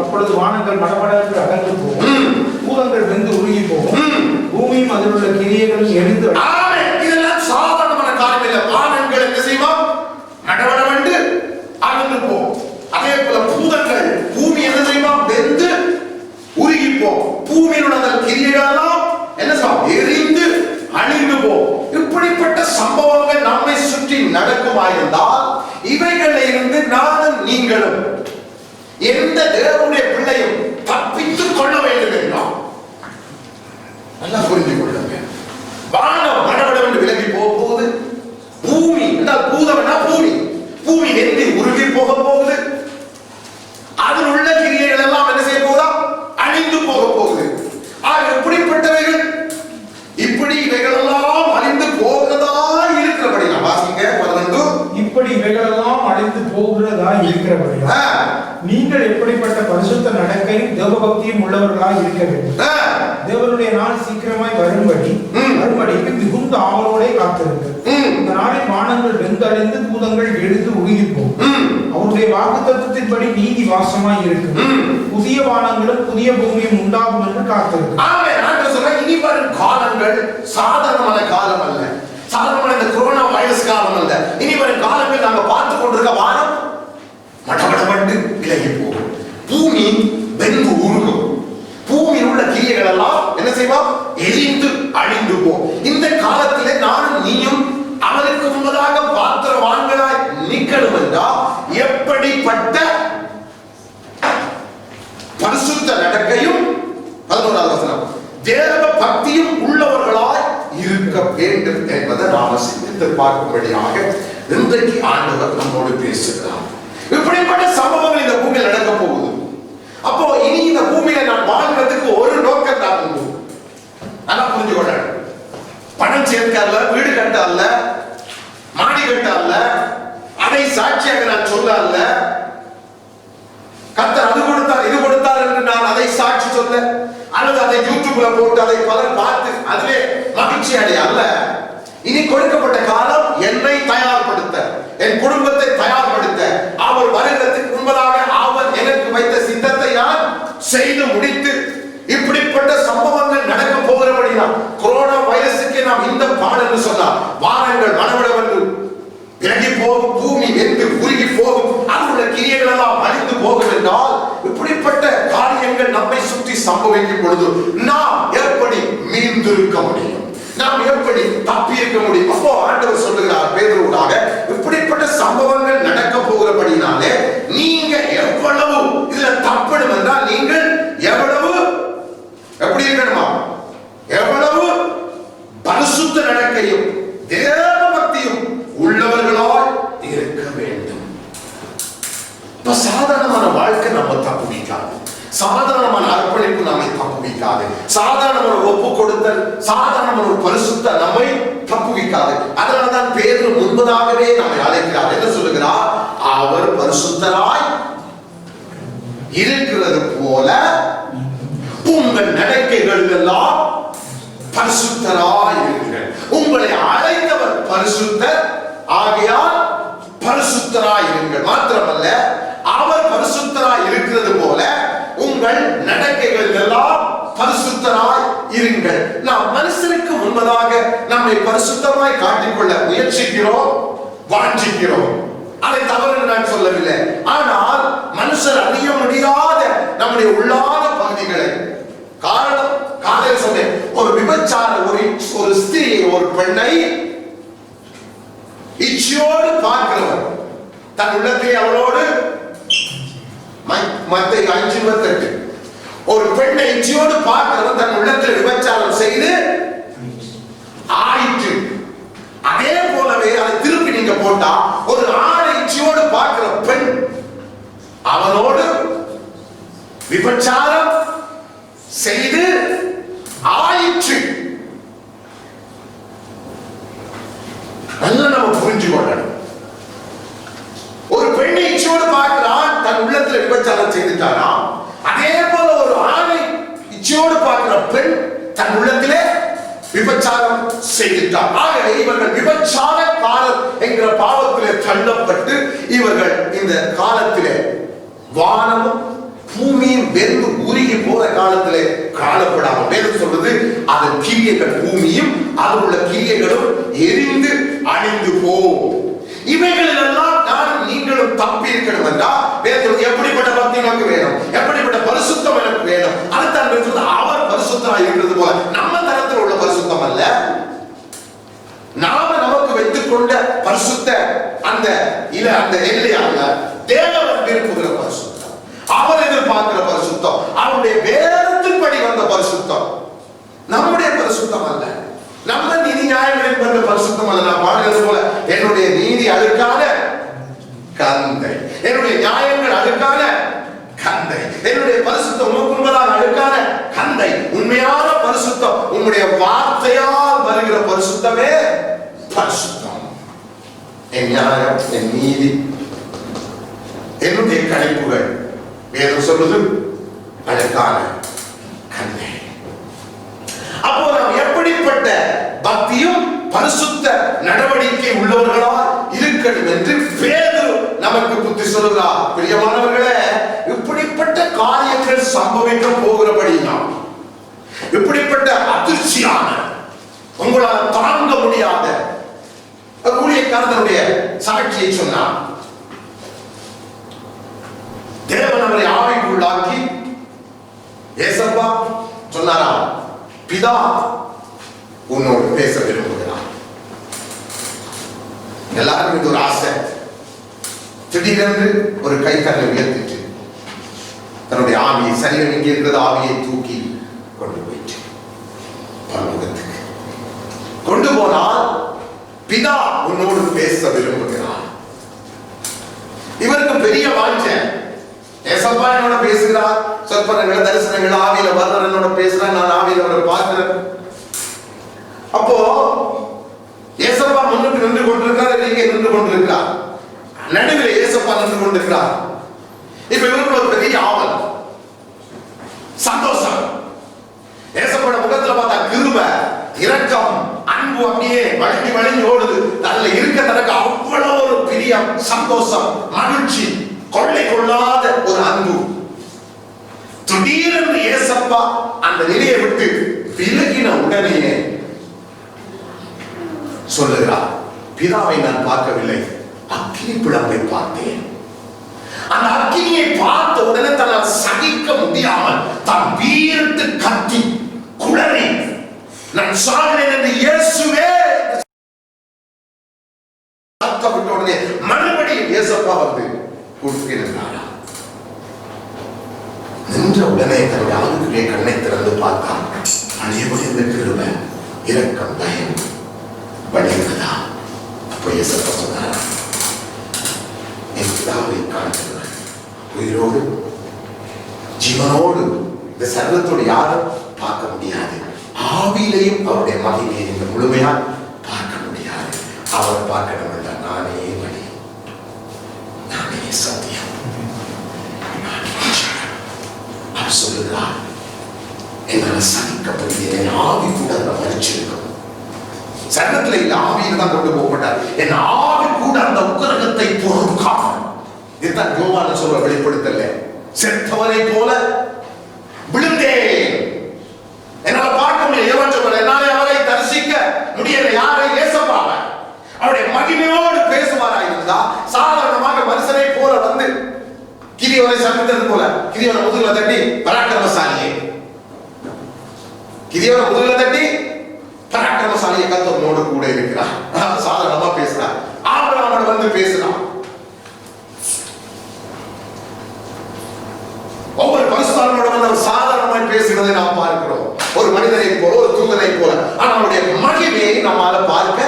S2: அப்பொழுது வானங்கள் மடமட என்று அகன்று போகும், பூதங்கள் வெந்து உருகி போகும், பூமியும் அதில் உள்ள கிரியைகளும் எரிந்து.
S1: இதெல்லாம் சாதாரணமான காரியம் இல்லை. வானங்கள் என்ன செய்வோம்? மடமடவென்று அகன்று போகும். அதே போல பூதங்கள் பூமி என்ன செய்வோம்? வெந்து உருகி போகும். பூமியினுடைய கிரியைகளெல்லாம் என்ன செய்வோம்? எரிந்து அழிந்து போகும். இப்படிப்பட்ட சம்பவங்கள் நம்மை சுற்றி நடக்குமாயிருந்தால் இவைகளில் இருந்து நானும் நீங்களும் எந்த தேவனுடைய பிள்ளையும் தப்பித்துக் கொள்ள வேண்டும் என்றால் நல்லா புரிந்து கொள்ளுங்க. வானம் மடமடவென்று விலகி போகுது. பூமி என்றால் பூதம்னா பூமி வெந்து உருகி போக போகுது. அதில் உள்ள கிரியைகள் எல்லாம் என்ன செய்ய போகுதா? அழிந்து போக போகுது. எப்படிப்பட்டவைகள்? இப்படி இவைகளெல்லாம் அழிந்து போகிறதா இருக்கிறபடி வாசிங்க 11.
S2: இப்படி இவைகளெல்லாம் அழிந்து போகிறதா இருக்கிறபடியா நீங்கள் எப்படிப்பட்ட பரிசுத்த நடக்கையும் தேவபக்தியும் உள்ளவர்களாக இருக்க வேண்டும். தேவனுடைய நாள் சீக்கிரமாய் வரும்படிக்கு மிகுந்த ஆவலோட காத்திருக்கு. இந்த நாளில் வானங்கள் வெந்தழிந்து பூதங்கள் எழுந்து உருகி போகும். அவருடைய வாக்குத்தத்தத்தின்படி நீதி வாசமாய் இருக்கும். புதிய வானங்களும் புதிய பூமியும் உண்டாகும் என்று காத்திருக்கு.
S1: இனி வரும் காலங்கள் சாதாரணமான காலம் அல்ல. சாதாரணமான இந்த கொரோனா வைரஸ் காலம் அல்ல. இனி வரும் காலங்கள் நாங்க பார்த்து கொண்டிருக்க வானம் மடமடமண்டு விலகி போகும். பூமி வெந்து உருகும். பூமியில் உள்ள கிரியைகள் எல்லாம் என்ன செய்வோம்? எரிந்து அழிந்து போகும். இந்த காலத்திலே நானும் நீயும் அவனுக்கு முன்பதாக பாத்திரவான்களாய் நிற்கணும் என்றால் எப்படிப்பட்ட பரிசுத்த நடக்கையும் 11வது வசனம் தேவ பக்தியும் உள்ளவர்களாய் இருக்க வேண்டும் என்பதை நாம சிந்தித்து பார்க்கும்படியாக இன்றைக்கு ஆண்டவர் நம்மோடு பேசுகிறார். இப்படிப்பட்ட சம்பவங்கள் இந்த பூமியில் நடக்க போகுது. அப்போ இனி இந்த பூமியில நான் வாழ்கிறதுக்கு ஒரு நோக்கம் தான் உண்டு. நல்லா புரிஞ்சுக்கொள்ள, பணம் சேர்க்க அல்ல, வீடு கட்ட அல்ல, மாடி கட்ட அல்ல, அதை சாட்சியாக நான் சொல்ல அல்ல, கர்த்தர் அது கொடுத்தார் இது கொடுத்தார் என்று நான் அதை சாட்சி சொல்ல அல்லது அதை யூடியூப்ல போட்டு அதை பலர் பார்த்து அதிலே மகிழ்ச்சி அடைய அல்ல. இனி கொடுக்கப்பட்ட காலம் என்னை தயார்படுத்த, என் குடும்பத்தை தயார்படுத்த, அவர் வருகிறதுக்கு முன்பதாக அவர் எனக்கு வைத்த பூமி வெந்து உருகி போகும், அதுள்ள கிரியைகள் எல்லாம் அழிந்து போகும் என்றால் இப்படிப்பட்ட காரியங்கள் நம்மை சுற்றி சம்பவிக்கும் பொழுது நாம் எப்படி மீந்திருக்க முடியும்? நாம் எப்படி தப்பி இருக்க முடியும்? அப்போ ஆண்டவர் சொல்லுகிறார் பேதுருவாக, இப்படிப்பட்ட சம்பவங்கள் நடக்க போகிறபடினாலே நீங்க எவ்வளவு இதுல தப்பணும் என்றால் நீங்கள் எவ்வளவு எப்படி இருக்கணுமா, எவ்வளவு பரிசுத்த நடக்கையும் தேவ பக்தியும் உள்ளவர்களால் இருக்க வேண்டும். இப்ப சாதாரணமான வாழ்க்கை நம்ம தப்புவிக்காது, சாதாரணமான அர்ப்பணிப்பு நம்மை தப்புவிக்காது, சாதாரணமான ஒப்பு கொடுத்தல், சாதாரணமான ஒரு பரிசுத்த நம்மை தப்புவிக்காது. அதனாலதான் பேதுரு முன்பதாகவே நம்மை அழைக்கிறார். என்ன சொல்லுகிறார்? அவர் பரிசுத்தராய் இருக்கிறது போல உங்கள் நடக்கைகள் எல்லாம் பரிசுத்தராய் இருங்கள். உங்களை அழைத்தவர் பரிசுத்தர், ஆகையால் பரிசுத்தராய் இருங்கள். மாத்திரமல்ல, அவர் பரிசுத்தராய் இருக்கிறது போல உங்கள் நடக்கைகள் எல்லாம் பரிசுத்தராய் இருங்கள். நாம் மனுஷனுக்கு முன்பதாக நம்மை பரிசுத்தமாய் காட்டிக்கொள்ள முயற்சிக்கிறோம், வாஞ்சிக்கிறோம். அதை தவறு நான் சொல்லவில்லை. ஆனால் மனுஷர் அறிய முடியாத நம்முடைய உள்ளாத பகுதிகளை, காரணம் காலையில் சொன்னேன், ஒரு விபச்சார ஒரு ஸ்திரீயை, ஒரு பெண்ணை இச்சையோடு பார்க்கிறவர் தன் உள்ளத்தை அவளோடு மத்தேயு 5:28 ஒரு பெண்ணை இச்சையோடு பார்க்கிறவர் தன் உள்ளத்தில் விபச்சாரம் செய்து ஆயிற்று. அதே போலவே அதை திருப்பி நீங்க போட்டா, ஒரு ஆணை இச்சையோடு பார்க்கிற பெண் அவனோடு விபச்சாரம் செய்து ஆயிற்று. நல்லா நம்ம புரிஞ்சு கொள்ளணும். ஒரு பெண்ணை இச்சையோடு பார்க்கிறான், தன் உள்ளத்துல விபச்சாரம் செய்துட்டானா, அதே போல ஒரு ஆணை இச்சையோடு பார்க்கிற பெண் தன் உள்ளத்திலே விபச்சாரம் செய்துட்டார். ஆகவே இவர்கள் விபச்சாரக்காரர் என்கிற பாவத்திலே தள்ளப்பட்டு இவர்கள் இந்த காலத்திலே வானமும் பூமியும் வெந்து உருகி போற காலத்திலே காணப்படாமல், வேதம் சொல்றது அதன் கிரியைகள், பூமியும் அதில் உள்ள கிரியைகளும் எரிந்து அழிந்து போகும். இவைகளில் எல்லாம் நான் நீங்களும் தப்பி இருக்கணும் என்றால் வேதம் எப்படிப்பட்ட பக்தி நமக்கு வேணும், எப்படிப்பட்ட பரிசுத்தம் எனக்கு வேணும். அதுதான் அவர் பரிசுத்தமாக இருக்கிறது போல நம்ம தரத்தில் உள்ள பரிசுத்தம் அல்ல, நாம நமக்கு வைத்துக் கொண்ட பரிசுத்த அந்த எல்லையாக தேவன் விரும்புகிற பரிசுத்தம், அவர் எதிர்பார்க்கிற பரிசுத்தம், அவருடைய வேதத்தின்படி வந்த பரிசுத்தம், நம்முடைய பரிசுத்தம் அல்ல. நம்ம நீதி நியாயங்களில் வந்த பரிசுத்தம் அல்ல. நான் பாடுகிறது போல, என்னுடைய நீதி அழுக்கான கந்தை, என்னுடைய நியாயங்கள் அழுக்கான கந்தை, என்னுடைய பரிசுத்தம் உமக்கும்பதான அழுக்கான கந்தை. உண்மையான பரிசுத்தம் உம்முடைய வார்த்தையால் வருகிற பரிசுத்தமே பரிசுத்தம். என் நியாயம், என் நீதி, என்னுடைய கணிப்புகள், வேதம் சொல்வது அழுக்கான கந்தை. அப்போ நாம் எப்படிப்பட்ட பக்தியும் பரிசுத்த நடவடிக்கை உள்ளவர்களால் இருக்கணும் என்று பேதுரு நமக்கு புத்தி சொல்லுகிறார். பிரியமானவர்களே, இப்படிப்பட்ட காரியங்கள் சம்பவிக்க போகிறபடினால், இப்படிப்பட்ட அதிர்ச்சியான, உங்களால் தாங்க முடியாத ஊழியக்காரனுடைய சாட்சியை சொன்னார். தேவன் அவரை ஆவிக்குள்ளாக்கி ஏசப்பா சொன்னாரா, பிதா உன்னோடு பேச விரும்புகிறார். எல்லாருக்கும் இது ஒரு ஆசை. திடீரென்று ஒரு கை தன்னை உயர்த்திட்டு தன்னுடைய ஆவியை, சரீரம் இங்கே இருக்கிறது, ஆவியை தூக்கி கொண்டு போயிட்டு பரலோகத்துக்கு கொண்டு போனால் பிதா உன்னோடு பேச விரும்புகிறார். இவருக்கு பெரிய வாஞ்சை, ஏசப்பா என்னோட பேசுகிறார், சொற்பனங்கள் தரிசனங்கள் ஆவியில வர்ற என்னோட பேசுறேன், நான் ஆவியில அவரை பார்க்கிறேன். அப்போ ஏசப்பா முன்னுக்கு நின்று கொண்டிருக்கிறார், நீங்க நின்று கொண்டிருக்கிறார், நடுவில் ஏசப்பா நின்று கொண்டிருக்கிறார். இப்ப இவருக்கு ஒரு பெரிய ஆவல், சந்தோஷம். ஏசப்போட முகத்துல பார்த்தா கிருபை, இரக்கம், அன்பு அப்படியே வளைஞ்சு வளைஞ்சு ஓடுது. அதுல இருக்க தனக்கு அவ்வளவு ஒரு பிரியம், சந்தோஷம், மகிழ்ச்சி, கொள்ளை கொள்ளாத ஒரு அன்பு. திடீரென்று ஏசப்பா அந்த நிலையை விட்டு விலகின உடனே சொல்லுகிறார், பிதாவை நான் பார்க்கவில்லை, அக்கினி பிழம்பை பார்த்தேன். அந்த அக்கினியை பார்த்த உடனே தன்னால் சகிக்க முடியாமல் தான் வீரிட்டு கத்தி குளறி, நான் சாகிறேன் என்று இயேசுவே சத்தமிட்ட உடனே மறுபடியும் இயேசப்பா வந்து கொடுத்திருந்தாரா. நின்ற உடனே தன் யாருக்குள்ளே கண்ணை திறந்து பார்த்தான். அனைவரும் இந்த கிருபை, இரக்கம், பயம் வழிகிறதா. அப்ப இயேசப்பா சொன்னாரா, என் பிதாவை காண்கிறவர் உயிரோடு ஜீவனோடு இந்த சர்வத்தோடு யாரும் பார்க்க முடியாது. ஆவியிலையும் அவருடைய மகிமையை இந்த முழுமையா பார்க்க முடியாது. அவரை பார்க்கணும் என்றால் நானே வழி, நானே சத்தியம், அவர் சொல்லுகிறார். என்னால் சகிக்க முடியாது. என் ஆவி கூட அந்த மறிச்சிருக்கும். சர்வத்தில் இல்ல, ஆவியில் தான் கொண்டு போகப்பட்டார். என் ஆவி கூட அந்த உக்கிரகத்தை பொறுக்காம, இதுதான் யோவான் சொல்ற வெளிப்படுத்தல. செத்தவரை போல விழுந்தேன், என்னால பார்க்க முடியல. யோவான் சொல்ற என்னால அவரை தரிசிக்க முடியல. யாரை? இயேசுவாவை. அவருடைய மகிமையோடு பேசுவாரா இருந்தா சாதாரணமாக மனுஷனை போல வந்து கிரியோனை சந்தித்தது போல கிரியோனை முதுகுல தட்டி பராக்கிரமசாலியே, கிரியோனை முதுகுல தட்டி பராக்கிரமசாலியை கர்த்தரோடு கூட இருக்கிறார். சாதாரணமா பேசுறார். ஆபிரகாமோட வந்து பேசுறான். ஒவ்வொரு பரிசுத்தவானோட வந்து அவர் சாதாரணமாய் பேசுகிறதை நாம் பார்க்கிறோம். ஒரு மனிதனை போல, ஒரு தூதனை போல. ஆனால் அவருடைய மகிமையை நம்மால பார்க்க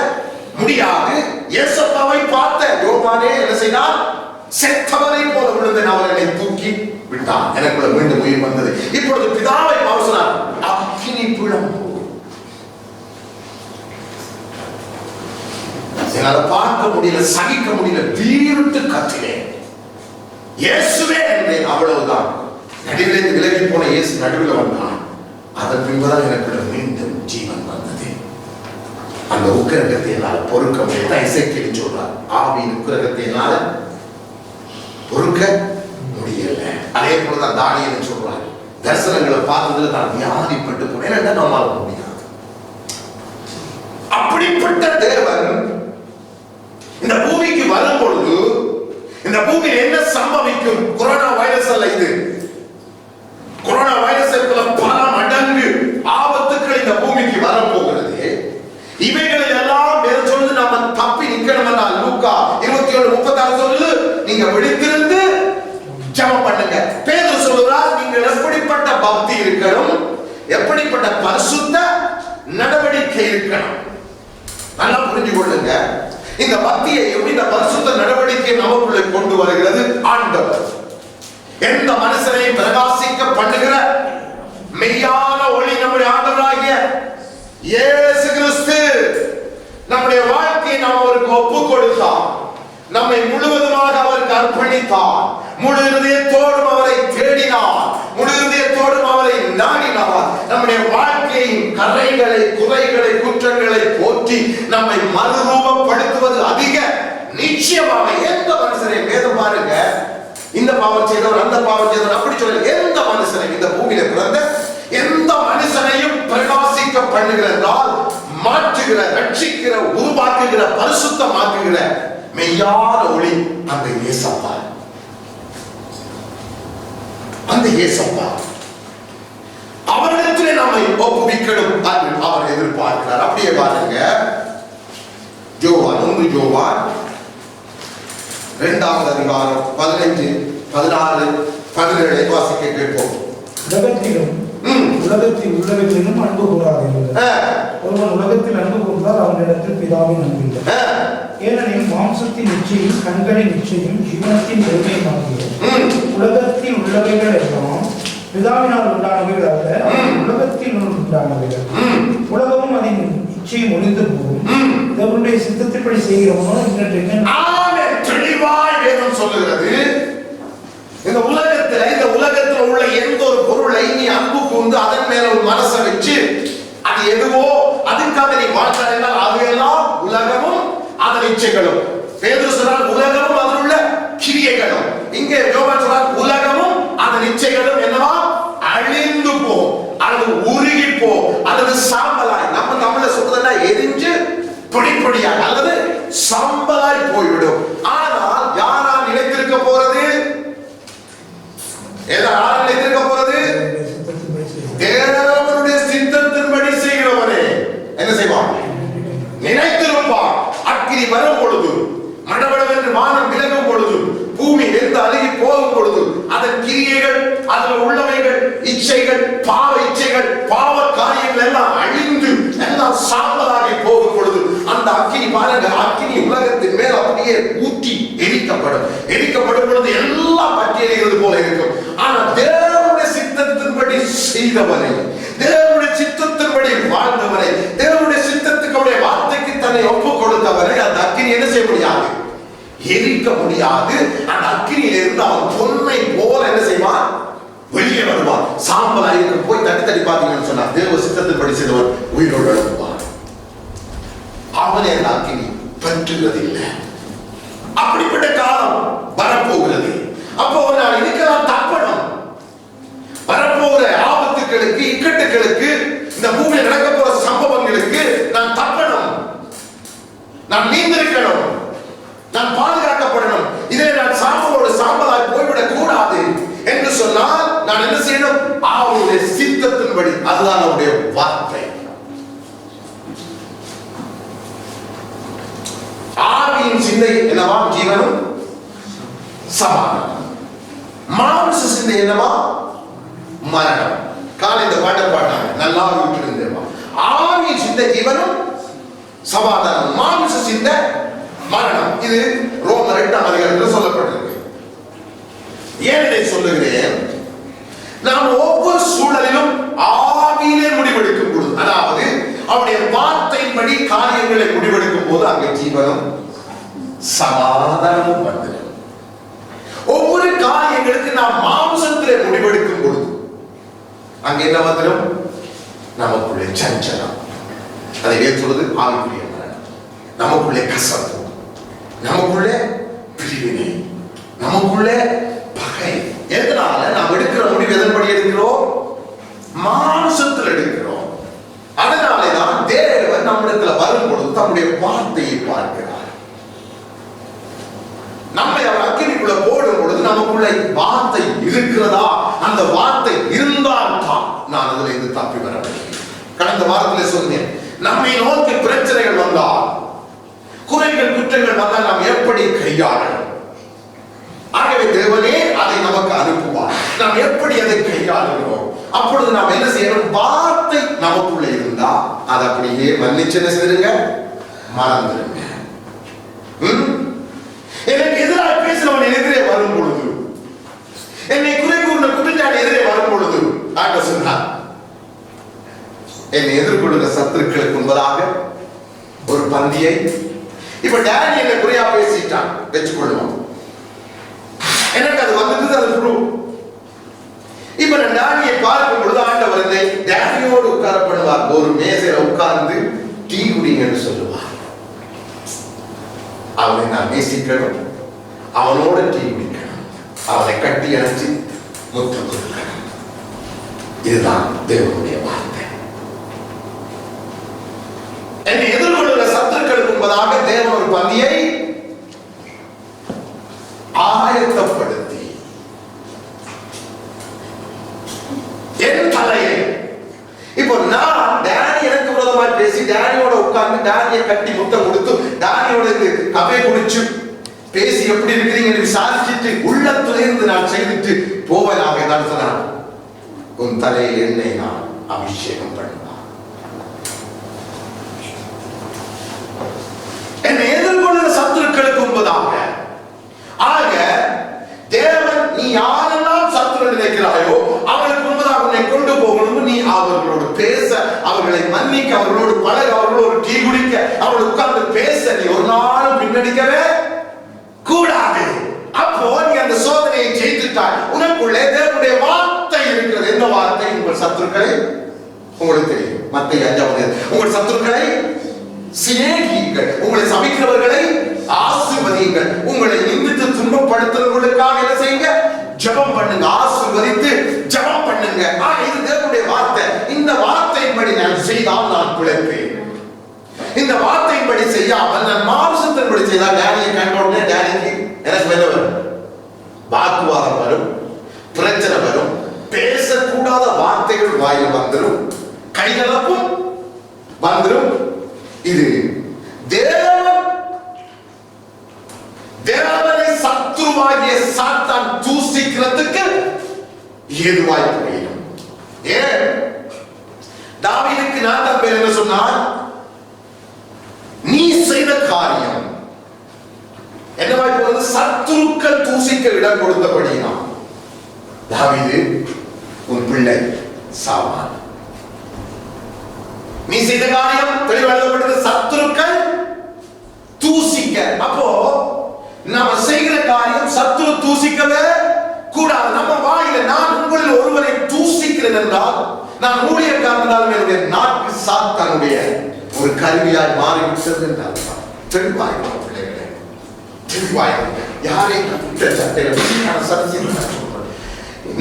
S1: முடியாது. இயேசுவை பார்த்த யோவானே என்ன செய்தார்? செத்தவரை போல விழுந்து அவர்களை தூக்கி விட்டான். எனக்குள்ள மீண்டும் உயிர் வந்தது. இப்பொழுது பிதாவை அவர் சொன்னார், அக்கினி பிழம்பு. என்னால பார்க்க முடியல, சகிக்க முடியல, வீரிட்டு கத்தினேன், இயேசுவே என்றேன். அவ்வளவுதான். நடுவிலிருந்து விலகி போன இயேசு நடுவில் வந்தான். அதன் பின்புதான் எனக்கு மீண்டும் ஜீவன் வந்தது. அந்த உக்கிரகத்தை என்னால் பொறுக்க முடியல. இசைக்கேல் சொல்றார், ஆவியின் உக்கிரகத்தை என்னால் பொறுக்க முடியல. அதே போலதான் தானியேல் சொல்றார், தரிசனங்களை பார்த்ததுல நான் வியாதிப்பட்டு போனேன், நம்மால முடியாது. அப்படிப்பட்ட தேவன் இந்த பூமிக்கு வரும் பொழுது இந்த பூமியில் என்ன சம்பவிக்கும்? கொரோனா வைரஸ் அல்ல இது. கொரோனா வைரஸ் பல மடங்கு ஆபத்துக்கள் இந்த பூமிக்கு வரப்போகிறது. இவைகளை எல்லாம் வேற சொல்லுது நாம தப்பி நிக்கணும் என்றால் லூக்கா 27:36 சொல்லுது, நீங்க விழித்திருந்து ஜெபம் பண்ணுங்க. பேதுரு சொல்றார், நீங்கள் எப்படிப்பட்ட பக்தி இருக்கணும், எப்படிப்பட்ட பரிசுத்த நடவடிக்கை இருக்கணும். நல்லா புரிஞ்சு கொள்ளுங்க. இந்த பக்தியையும் இந்த பரிசுத்த நடவடிக்கை நமக்குள்ளே கொண்டு வருகிறது ஆண்டவர். எந்த மனுஷனையும் பிரகாசிக்க பண்ணுகிற மெய்யான ஒளி நம்முடைய ஆண்டவராகிய இயேசு கிறிஸ்து. நம்முடைய வாழ்க்கையை நாம் அவருக்கு ஒப்பு கொடுத்தார். நம்மை முழுவதுமாக அவருக்கு அர்ப்பணித்தார். முழு இதயத்தோடும் அவரை தேடினார். முழு இதயத்தோடும் அவரை நாடினார். நம்முடைய வாழ்க்கையின் கரைகளை, குறைகளை, குற்றங்களை போற்றி நம்மை மறுரூபப்படுத்துவது அதிக நிச்சயமாக. எந்த மனுஷனை வேதம் பாருங்க, இந்த பாவம் செய்தவர், அந்த பாவம் செய்தவர் அப்படி சொல்ல, எந்த மனுஷனை இந்த பூமியில பிறந்த எந்த மனுஷனையும் பிரகாசிக்க பண்ணுகிறால் மாற்றுகிற, ரட்சிக்கிற, உருவாக்குகிற, பரிசுத்தமாக்குகிற மெய்யான ஒளி அந்த இயேசப்பா. அந்த இயேசப்பா அவரிடத்திலே நம்மை ஒப்புவிக்கணும் அவர் எதிர்பார்க்கிறார். அப்படியே பாருங்க, யோவான் 1 யோவான் 2ஆம் அதிகாரம் 15, 16, 17 வாசிக்க கேட்போம்.
S2: உலகத்திலும் உலகத்தில் உள்ளவற்றிலும் அன்பு கூறாதீர்கள். ஒருவன் உலகத்தில் அன்பு கூர்ந்தால் அவனிடத்தில் பிதாவின் அன்பு இல்லை. ஏனெனில் மாம்சத்தின் நிச்சயம், கண்களின் நிச்சயம், ஜீவனத்தின் பெருமையாகிய உலகத்தில் உள்ளவைகள் எல்லாம் பிதாவினால் உண்டானவைகள் அல்ல, உலகத்தில் உண்டானவைகள். உலகமும் அதன் நிச்சயம் ஒளிந்து போகும். தேவனுடைய சித்தத்தின்படி செய்கிறவனோ இன்றைக்கு
S1: தெளிவாய் வேதம் சொல்லுகிறது. இந்த உலகத்தில் உள்ள எந்த ஒரு பொருளை நீ அன்பு கூர்ந்து அதன் மேல ஒரு மனசை வச்சு அது எதுவோ அதுக்காக நீ வாழ்ந்தால் என்றால் அது எல்லாம் உலகமும் அதன் இச்சைகளும். பேதுரு சொன்னார் உலகமும் அதில் உள்ள கிரியைகளும். இங்கே யோவான் சொன்னார் உலகமும் அதன் இச்சைகளும் என்னவா அழிந்து போ, அல்லது உருகி போ, அல்லது சாம்பலாய், நம்ம தமிழ்ல சொல்றதுன்னா எரிஞ்சு பொடி பொடியாக அல்லது சாம்பலாய் போய்விடும். உலகத்தின் மேல் அப்படியே ஊற்றி எரிக்கப்படும் பொழுது எல்லாம் பற்றி எரிகிறது போல இருக்கும். ஆனா தேவனுடைய சித்தத்தின்படி செய்தவரை, தேவனுடைய சித்தத்தின்படி வாழ்ந்தவரை, தேவனுடைய சித்தத்துக்கு அவருடைய வார்த்தைக்கு தன்னை ஒப்புக் கொடுத்தவரை அந்த அக்கினி என்ன செய்ய முடியாது? எரிக்க முடியாது. அந்த அக்கினியில இருந்து அவன் பொன்னை போல என்ன செய்வான்? வெளியே வருவான். சாம்பல் இருக்க போய் தட்டி பார்த்தீங்கன்னு சொன்னா தேவ சித்தத்தின்படி செய்தவர் உயிரோடு எழுப்புவான். அவனை அந்த அக்கினி பற்றுவதில்லை. அப்படிப்பட்ட காலம் வரப்போகிறது. அப்போ நான் இதுக்கெல்லாம் தப்பணும். வரப்போகிற ஆபத்துகளுக்கு, இக்கட்டுகளுக்கு, இந்த பூமியில் நடக்க போற சம்பவங்களுக்கு நான் தப்பணும், நான் நீந்திருக்கணும், நான் பாதுகாக்கப்படணும். இதை நான் சாம்பலாய் போய்விடக் கூடாது என்று சொன்னால் நான் என்ன செய்யணும்? அவருடைய சித்தத்தின்படி, அதுதான் அவருடைய வார்த்தை. ஆவியின் சிந்தை என்னவா? ஜீவனும் சமாதானம். மாம்ச சிந்தை என்னவா? மரணம். காலை இந்த பாட்டை பாட்டாங்க, நல்லா விட்டுருந்தேன். ஆவியின் சிந்தை ஜீவனும் சமாதானம், மாம்ச சிந்தை மரணம். இது ரோமர் 8ஆம் அதிகாரத்தில் சொல்லப்பட்டிருக்கு. ஏன் இதை சொல்லுகிறேன்? நாம் ஒவ்வொரு சூழலிலும் ஆவியிலே முடிவெடுக்கும் பொழுது, அதாவது அவருடைய வார்த்தையின்படி காரியங்களை முடிவெடுக்கும் போது அங்கே ஜீவனும் சமாதானமும் வந்துடும். ஒவ்வொரு காரியங்களுக்கு நாம் மாம்சத்திலே முடிவெடுக்கும் பொழுது அங்கே என்ன வந்துடும்? நமக்குள்ளே சஞ்சலம், அதை ஏற்றுவது ஆவிக்குரிய மரணம், நமக்குள்ளே கசப்பு, நமக்குள்ளே பிரிவினை, நமக்குள்ளே பகை. எதனால நாம் எடுக்கிற முடிவு எதன்படி எடுக்கிறோம்? மாம்சத்தில் எடுக்கிறோம். அதனாலேதான் தேவன் நம்மிடத்துல வரும் பொழுது தம்முடைய வார்த்தையை பார்க்கிறார். நம்மை அவர் அக்கினிக்குள்ள போடும் பொழுது நமக்குள்ள வார்த்தை இருக்கிறதா? அந்த வார்த்தை இருந்தால் தான் நான் அதுல இருந்து தப்பி வர முடியும். கடந்த வாரத்தில் சொன்னேன், நம்மை நோக்கி பிரச்சனைகள் வந்தால், குறைகள் குற்றங்கள் வந்தால் நாம் எப்படி கையாளணும்? ஆகவே தேவனே அதை நமக்கு அனுப்புவார். நாம் எப்படி அதை கையாளுகிறோம்? அப்பொழுது நாம் என்ன செய்யணும்? வார்த்தை நமக்குள்ள இருந்தா அதை அப்படியே மன்னிச்சு என்ன செய்யுங்க? மறந்துடுங்க. எனக்கு எதிராக பேசினவன் எதிரே வரும் பொழுது, என்னை குறை கூறின குற்றச்சாட்டு எதிரே வரும் பொழுது ஆண்டவர் சொன்னார், என்னை எதிர்கொள்கிற சத்துருக்களுக்கு முன்பதாக ஒரு பந்தியை. இப்ப டேனி என்ன குறையா பேசிட்டான் வச்சுக்கொள்ளுவோம், எனக்கு அது வந்துட்டு அது ப்ரூவ். இப்ப நான் டேனியை பார்க்கும் பொழுது ஆண்டவர் என்னை டேனியோடு உட்கார பண்ணுவார். ஒரு மேசையில உட்கார்ந்து டீ குடிங்கன்னு சொல்லுவார். அவனை நான் நேசிக்கணும், அவனோட டீ குடிக்கணும், அவனை கட்டி அணைச்சு முத்தம் கொடுக்கணும். இதுதான் தேவனுடைய வார்த்தை. என்னை எதிர்கொள்கிற சத்துருக்களுக்கு முன்பதாக தேவன் ஒரு பந்தியை ஆயத்தப்படுத்தி என் தலையை, இப்போ நான் டேனி எனக்கு விரோதமாக பேசி டேனியோட உட்கார்ந்து டேனியை கட்டி முத்தம் கொடுத்து டேனியோட கபை குடிச்சு பேசி எப்படி இருக்கிறீங்க விசாரிச்சுட்டு உள்ளத்திலிருந்து நான் செய்துட்டு போவதாக தான் சொன்னான், உன் தலையில் என்னை நான் அபிஷேகம் பண்ணுவான். என்னை எதிர்கொள்கிற சத்துருக்களுக்கு முன்பதாக. ஆக தேவன் நீ யாரெல்லாம் சத்துரு நினைக்கிறாயோ அவர்களுக்கு முன்பதாக உன்னை கொண்டு போகணும். நீ அவர்களோடு பேச, அவர்களை மன்னிக்க, அவர்களோடு பழக, அவர்களோடு டீ குடிக்க, அவர்கள் உட்கார்ந்து பேச நீ ஒரு நாளும் பின்னடிக்கவே கூடாது. அப்போ நீ அந்த சோதனையை ஜெயித்துட்டாய். உனக்குள்ளே தேவனுடைய வார்த்தை இருக்கிறது. என்ன வார்த்தை? உங்கள் சத்துருக்களை, உங்களுக்கு தெரியும் மத்தேயு 5 உங்கள் சத்துருக்களை சிநேகியுங்கள், உங்களை சபிக்கிறவர்களை ஆசீர்வதியுங்கள், உங்களை நிந்தித்து துன்பப்படுத்துறவர்களுக்காக என்ன செய்யுங்க? ஜெபம் பண்ணுங்க, ஆசீர்வதித்து ஜெபம் பண்ணுங்க. இது தேவனுடைய வார்த்தை. இந்த வார்த்தையின்படி நான் செய்தால் நான் பிழைப்பேன். இந்த வார்த்தையின்படி செய்யாமல் நான் மாம்சத்தின்படி செய்தால் டேனியை கண்டோடனே டேனிக்கு எனக்கு மேல வரும், வாக்குவாதம் வரும், பிரச்சனை வரும், பேசக்கூடாத வார்த்தைகள் வாயில் வந்துடும், கைகலப்பும் வந்துடும். இது தேவனை சத்துருவாகிய சாத்தான் தூசிக்கிறதுக்கு ஏதுவாய் போயிடும். ஏன் தாவீதுக்கு நாத்தான் பேர் என்ன சொன்னார்? நீ செய்த காரியம் என்னவாய் போனது? சத்துருக்கள் தூசிக்க இடம் கொடுத்தபடியினான். தாவீது உன் பிள்ளை சாவான். நீ செய்த காரியம் தெளிவாக்கப்பட்டது. சத்துருக்கள் தூசிக்க. அப்போ நாம செய்கிற காரியம் சத்துரு தூசிக்கவே கூடாது. நம்ம வாயில நான் உங்களில் ஒருவரை தூசிக்கிறேன் என்றால், நான் ஊழியக்காரனாலும் என்னுடைய நாக்கு சாத்தானுடைய ஒரு கருவியாய் மாறிவிட்டது என்றால் தெளிவாயிருக்கும் பிள்ளைகளே, தெளிவாயிருக்கும். யாரை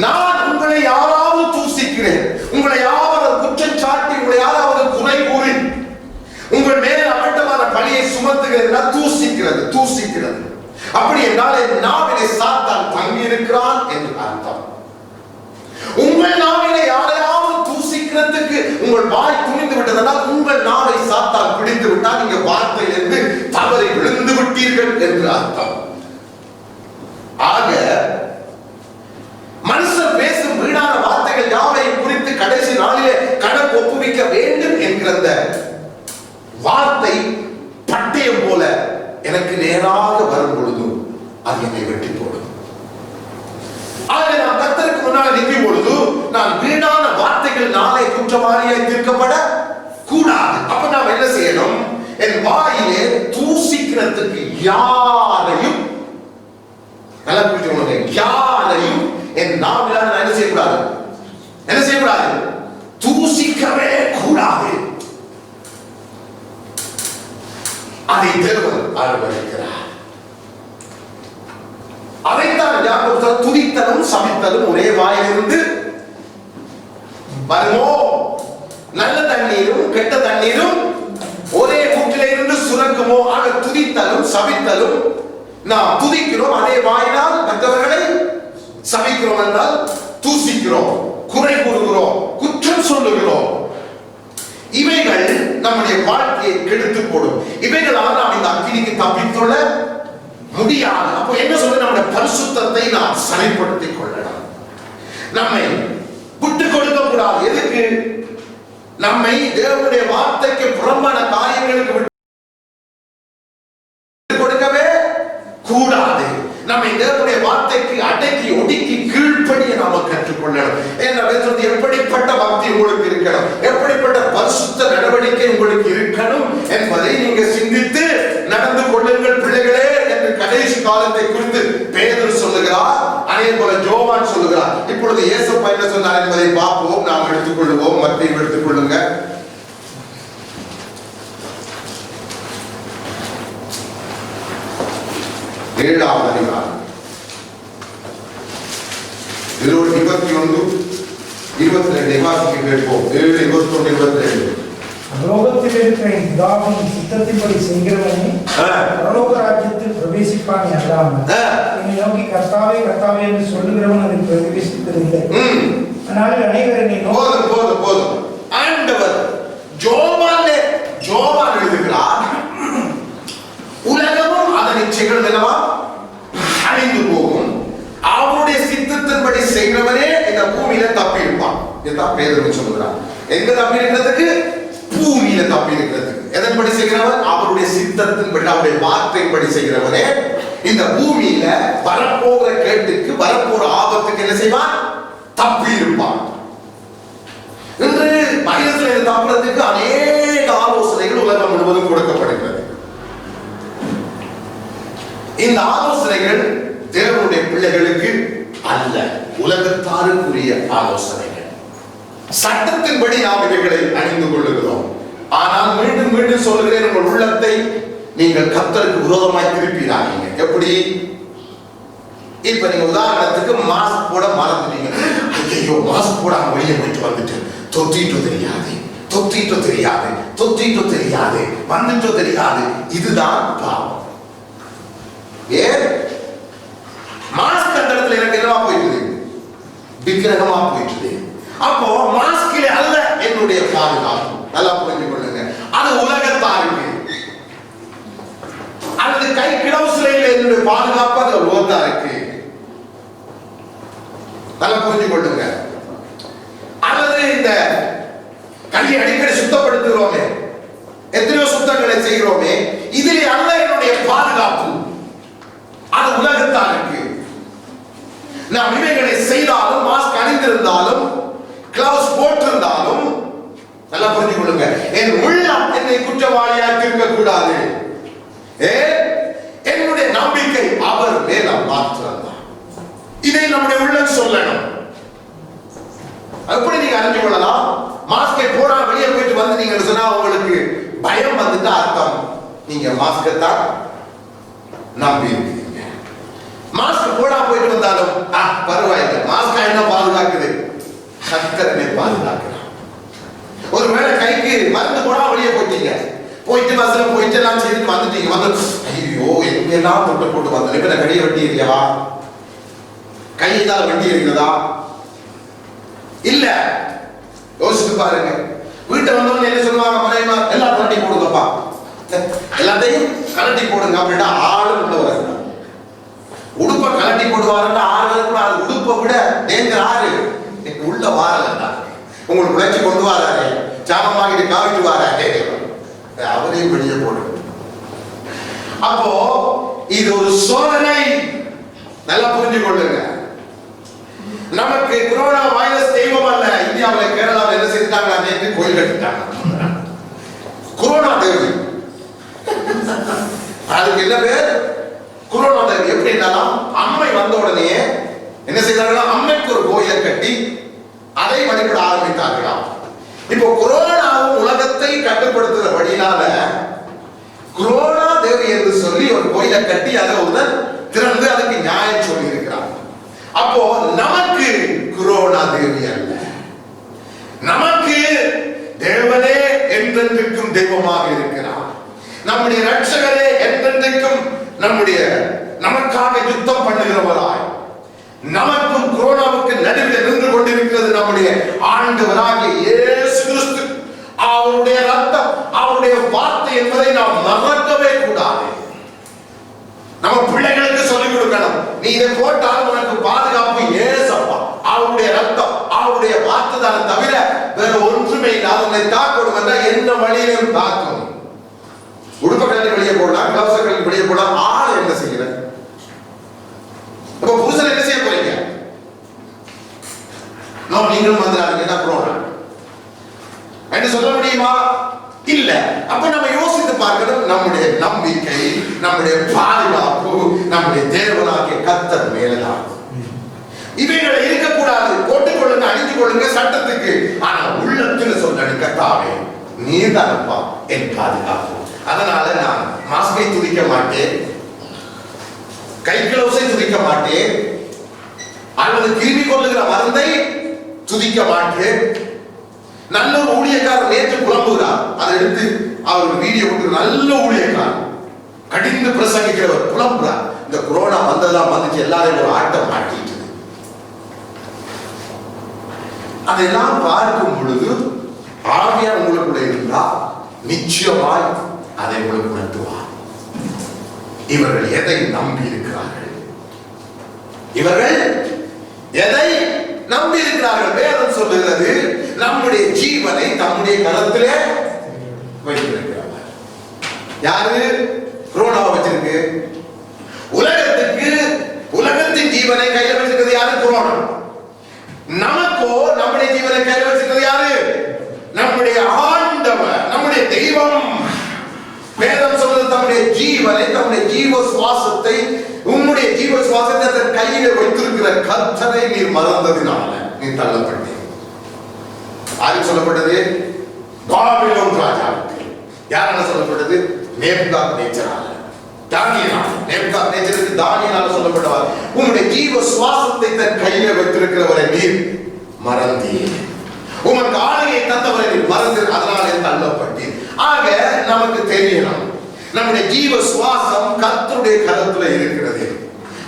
S1: நான் உங்களை யாராவது தூசிக்கிறேன், உங்களை யாராவது குற்றம் சாட்டி, உங்களை யாராவது குறை கூறி உங்கள் மேல் அமட்டமான பழியை சுமத்துகிறது, தூசிக்கிறது தூசிக்கிறது. அப்படி என்றால் என் நாவிலே சாத்தான் தங்கி இருக்கிறான் என்று அர்த்தம். உங்கள் நாவிலே யாரையாவது தூசிக்கிறதுக்கு உங்கள் வாய் துணிந்து விட்டதனால் உங்கள் நாவை சாத்தான் பிடித்து விட்டால் நீங்க வார்த்தையிலிருந்து தவறி விழுந்து விட்டீர்கள் என்று அர்த்தம். ஆக மனுஷன் பேசும் வீணான வார்த்தைகள் யாவை குறித்து கடைசி நாளிலே கணக்கு ஒப்புவிக்க வேண்டும் என்கிற வார்த்தை பட்டயம் போல எனக்கு நேராக வரும் பொழுது அது என்னை வெட்டி போடும். ஆக நான் கர்த்தருக்கு முன்னால் நிற்கும் பொழுது நான் வீணான வார்த்தைகள் நாளை குற்றவாளியாய் தீர்க்கப்பட கூடாது. அப்ப நாம் என்ன செய்யணும்? என் வாயிலே தூசிக்கிறதுக்கு யாரையும் யாரையும் என் நாவில நான் என்ன செய்யக்கூடாது? என்ன செய்யக்கூடாது? தூசிக்கவே கூடாது. அதை தேவன் அனுமதிக்கிறார். அதைத்தான் யாக்கோபு துதித்தலும் சபித்தலும் ஒரே வாயிலிருந்து வருமோ? நல்ல தண்ணீரும் கெட்ட தண்ணீரும் ஒரே கூட்டிலே இருந்து சுரக்குமோ? ஆக துதித்தலும் சபித்தலும், நாம் துதிக்கிறோம் அதே வாயினால் மற்றவர்களை சபிக்கிறோம் என்றால் தூசிக்கிறோம், குறை கூறுகிறோம், குற்றம் சொல்லுகிறோம். இவைகள் நம்முடைய வாழ்க்கையை கெடுத்து போடும். இவைகளால் நாம் இந்த அக்கினிக்கு தப்பித்துள்ள முடியாது. அப்போ என்ன சொல்ல? நம்முடைய பரிசுத்தத்தை நாம் சரிப்படுத்திக் கொள்ளலாம். நம்மை விட்டு கொடுக்க கூடாது. எதுக்கு? நம்மை தேவனுடைய வார்த்தைக்கு புறம்பான காரியங்களுக்கு விட்டு கொடுக்கவே கூடாது. நம்மை தேவனுடைய வார்த்தைக்கு அடக்கி ஒடுக்கி கீழ்ப்படிய நாம கற்றுக்கொள்ளணும். எப்படிப்பட்ட பக்தி உங்களுக்கு இருக்கணும், எப்படிப்பட்ட பரிசுத்த நடவடிக்கை உங்களுக்கு இருக்கணும் என்பதை நீங்க சிந்தித்து நடந்து கொள்ளுங்கள் பிள்ளைகளே என்று கடைசி காலத்தை குறித்து பேதுரு சொல்லுகிறார். அதே போல யோவான் சொல்லுகிறார். இப்பொழுது இயேசு என்ன சொன்னார் என்பதை பார்ப்போம். நாம் எடுத்துக்கொள்வோம். மத்தையும் எடுத்துக்கொள்ளுங்க. 7ஆம் அதிகாரம் 21-22 வாசிக்க கேட்போம். 7:21-22.
S2: பரலோகத்தில் இருக்கிற பிதாவின் சித்தத்தின்படி செய்கிறவனே பரலோக ராஜ்யத்தில் பிரவேசிப்பான் அல்லாமல் என்னை நோக்கி கர்த்தாவே கர்த்தாவே என்று சொல்லுகிறவன் அதை பிரவேசிப்பதில்லை. ஆனால் அனைவரும் என்னை
S1: போதும். ஆண்டவர் யோவான் எழுதுகிறார், உலகமும் அதன் இச்சைகள் என்னவா அழிந்து போகும், அவருடைய சித்தத்தின்படி செய்கிறவனே இந்த பூமியில தப்பி இருப்பான். இதுதான் பேதுரு சொல்லுகிறார். எங்க தப்பி இருக்கிறதுக்கு? பூமியில தப்பி இருக்கிறதுக்கு. எதன்படி செய்கிறவன்? அவருடைய சித்தத்தின்படி, அவருடைய வார்த்தையின்படி செய்கிறவனே இந்த பூமியில வரப்போகிற கேட்டுக்கு, வரப்போற ஆபத்துக்கு என்ன செய்வான்? தப்பி இருப்பான். இன்று வைரஸ்ல தப்புறதுக்கு அநேக ஆலோசனைகள் உலகம் முழுவதும் கொடுக்கப்படுகிறது. இந்த ஆலோசனைகள் தேவனுடைய பிள்ளைகளுக்கு அல்ல, உலகத்தாருக்குரிய ஆலோசனைகள். சட்டத்தின்படி நாம் இவைகளை அணிந்து கொள்ளுகிறோம். ஆனால் மீண்டும் மீண்டும் சொல்லுகிறேன், உங்கள் உள்ளத்தை நீங்கள் கர்த்தருக்கு விரோதமாய் திருப்பிடாதீங்க. எப்படி? இப்ப நீங்க உதாரணத்துக்கு மாஸ்க் போட மறந்துட்டீங்க. ஐயோ, மாஸ்க் போடாம வெளியே போயிட்டு வந்துட்டு தொத்திட்டு தெரியாது, வந்துட்டு தெரியாது. இதுதான் பாவம். ஏன்? மாஸ்க் அந்த இடத்துல எனக்கு என்னவா போயிட்டு விக்கிரகமா போயிட்டு. அப்போ மாஸ்கிலே அல்ல என்னுடைய பாதுகாப்பு. நல்லா புரிஞ்சு கொள்ளுங்க. அது உலகத்தாருக்கு. அல்லது கை கிடவுசில என்னுடைய பாதுகாப்பு அது உலகத்தாருக்கு. நல்லா புரிஞ்சு கொள்ளுங்க. அல்லது இந்த கையை அடிக்கடி சுத்தப்படுத்துகிறோமே, எத்தனையோ சுத்தங்களை செய்கிறோமே, இதிலே அல்ல என்னுடைய பாதுகாப்பு. அது உலகத்தாருக்கு. நாம் இவைகளை செய்தாலும், மாஸ்க் அணிந்திருந்தாலும், கிளவுஸ் போட்டிருந்தாலும், நல்லா புரிஞ்சு கொள்ளுங்க, என் உள்ளம் என்னை குற்றவாளியாக இருக்க கூடாது. என்னுடைய நம்பிக்கை அவர் மேல மாத்திரம்தான். இதை நம்முடைய உள்ளம் சொல்லணும். எப்படி நீங்க அறிஞ்சு கொள்ளலாம்? மாஸ்கை போடா வெளியே போயிட்டு வந்து நீங்க சொன்னா உங்களுக்கு பயம் வந்துட்டா அர்த்தம் நீங்க மாஸ்கை தான் நம்பி இருக்கீங்க. மாஸ்க் போடா போயிட்டு வந்தாலும் பரவாயில்லை, மாஸ்க் என்ன பாதுகாக்குது? கர்த்தரே பாதுகாக்கிறார். ஒருவேளை கைக்கு மருந்து போடா வெளியே போயிட்டீங்க, போயிட்டு பஸ்ல போயிட்டு எல்லாம் செய்துட்டு வந்துட்டீங்க, வந்து ஐயோ எங்கெல்லாம் தொட்டு போட்டு வந்தோம், இப்ப கையை வெட்டி இருக்கவா? கையால வெட்டி இருக்கிறதா? இல்ல, யோசிச்சு பாருங்க. வீட்டை வந்தவங்க என்ன சொல்லுவாங்க? மனைவிமா எல்லாம் கலட்டி போடுங்கப்பா, எல்லாத்தையும் கலட்டி போடுங்க அப்படின்னா ஆளு உள்ளவர். உடுப்பை கலட்டி போடுவாருன்னா ஆளு கூட, அது உடுப்பை விட டேஞ்சர் ஆறு உள்ள வாரல. உங்களுக்கு உழைச்சி கொண்டு வராரு, சாபம் வாங்கிட்டு காவிட்டு வராரு, அவரையும் வெளியே போடு. அப்போ இது ஒரு சோதனை. நல்லா புரிஞ்சு கொள்ளுங்க. நமக்கு கொரோனா வைரஸ் தெய்வம் அல்ல. இந்தியாவில் கேரளாவில் என்ன செஞ்சாங்க? நேற்று கோயில் கட்டிட்டாங்க. கொரோனா தேவி, அதுக்கு என்ன பேர்? கொரோனா தேவி. எப்படின்னா அம்மை வந்த உடனே என்ன செய்தார்களா? அம்மைக்கு ஒரு கோயிலை கட்டி அதை வழிபட ஆரம்பித்தார்களாம். இப்போ கொரோனாவும் உலகத்தை கட்டுப்படுத்துறபடினால கொரோனா தேவி என்று சொல்லி ஒரு கோயிலை கட்டி அதை உடன் திறந்து அதுக்கு நியாயம் சொல்லி இருக்கிறார். அப்போ நமக்கு கொரோனா தேவி அல்ல, நமக்கு தேவனே என்றென்றைக்கும் தெய்வமாக இருக்கிறார். நம்முடைய ரட்சகரே என்றென்றைக்கும் நமக்காக யுத்தம் பண்ணுகிறவராய், நமக்கும் கொரோனாவுக்கு நடுவில் நின்று கொண்டிருக்கிறது நம்முடைய ஆண்டவராகிய இயேசு கிறிஸ்து. அவருடைய ரத்தம், அவருடைய வார்த்தை என்பதை நாம் மறக்கவே கூடாது. நம்ம பிள்ளைகளுக்கு சொல்லிக் கொடுக்கணும், நீ இதை போட்டால் உனக்கு பாதுகாப்பு ஏசப்பா, அவருடைய ரத்தம், அவருடைய வார்த்தை தான் தவிர வேற ஒன்றுமே இல்லை. உன்னை தாக்கணும் என்றால் என்ன வழியிலும் தாக்கும். உடுப்பக்கல்வி வெளியே போடலாம், கவசக்கல்வி வெளியே போடலாம். ஆள் என்ன செய்யற? இப்ப புருஷன் என்ன செய்ய போறீங்க? நீங்களும் வந்துடாதீங்க கொரோனா என்று சொல்ல முடியுமா? இல்ல. அப்ப நம்ம யோசித்து பார்க்கணும், நம்முடைய நம்பிக்கை, நம்முடைய பாதுகாப்பு நம்முடைய தேவனாகிய கர்த்தர் மேலதான். இவைகளை இருக்கக்கூடாது. போட்டுக்கொள்ளுங்க, அணிந்து கொள்ளுங்க சட்டத்துக்கு. ஆனா உள்ளத்தில் சொல்ல கர்த்தாவே நீதானப்பா என் பாதுகாப்பு. அதனால நான் மாஸ்கை துதிக்க மாட்டேன், கை கிளவுஸை துதிக்க மாட்டேன், அல்லது கிருமி கொள்ளுகிற மருந்தை துதிக்க மாட்டேன். நல்ல ஒரு ஊழியக்காரர் நேற்று புலம்புகிறார், அதை எடுத்து அவர் வீடியோ கொடுத்து, நல்ல ஊழியக்காரர் கடிந்து பிரசங்கிக்கிறவர் புலம்புகிறார். இந்த கொரோனா வந்ததெல்லாம் வந்துச்சு, எல்லாரையும் ஒரு ஆட்டம் மாட்டிட்டு. அதெல்லாம் பார்க்கும் பொழுது ஆவியார் உங்களுக்குள்ள இருந்தா நிச்சயமாய் அதை உங்களுக்கு உணர்த்துவார். இவர்கள் எதை நம்பி இருக்கிறார்கள்? இவர்கள் எதை நம்பி இருக்கிறார்கள்? வேதம் சொல்லுகிறது, நம்முடைய ஜீவனை தம்முடைய கரத்திலே வைத்திருக்கிறார். யாரு கொரோனாவை வச்சிருக்கு? உலகத்துக்கு, உலகத்தின் ஜீவனை கையில் வச்சிருக்கிறது யாரு? கொரோனா. நமக்கோ நம்முடைய ஜீவனை கையில் வச்சிருக்கிறது யாரு? நம்முடைய ஆண்டவர், நம்முடைய தெய்வம். வேதம் சொல்றது தம்முடைய ஜீவனை, தம்முடைய ஜீவ சுவாசத்தை, உன்னுடைய ஜீவ சுவாசத்தை தன் கையில வைத்திருக்கிற கர்த்தரை நீர் மறந்ததினால நீ தள்ளப்பட்டீங்க. யாருக்கு சொல்லப்பட்டது? பாபிலோன் ராஜாவுக்கு. யாரால சொல்லப்பட்டது? நேபுகாத்நேச்சரால. தானியேலால. நேபுகாத்நேச்சருக்கு தானியேலால சொல்லப்பட்டவர். உன்னுடைய ஜீவ சுவாசத்தை தன் கையில வைத்திருக்கிறவரை நீர் மறந்தீர். உமக்கு ஆளுகை தந்தவரை நீர் மறந்து, அதனாலே தள்ளப்பட்டீர். ஆக நமக்கு தெரியணும், நம்முடைய ஜீவ சுவாசம் கர்த்தருடைய கரத்துல இருக்கிறது.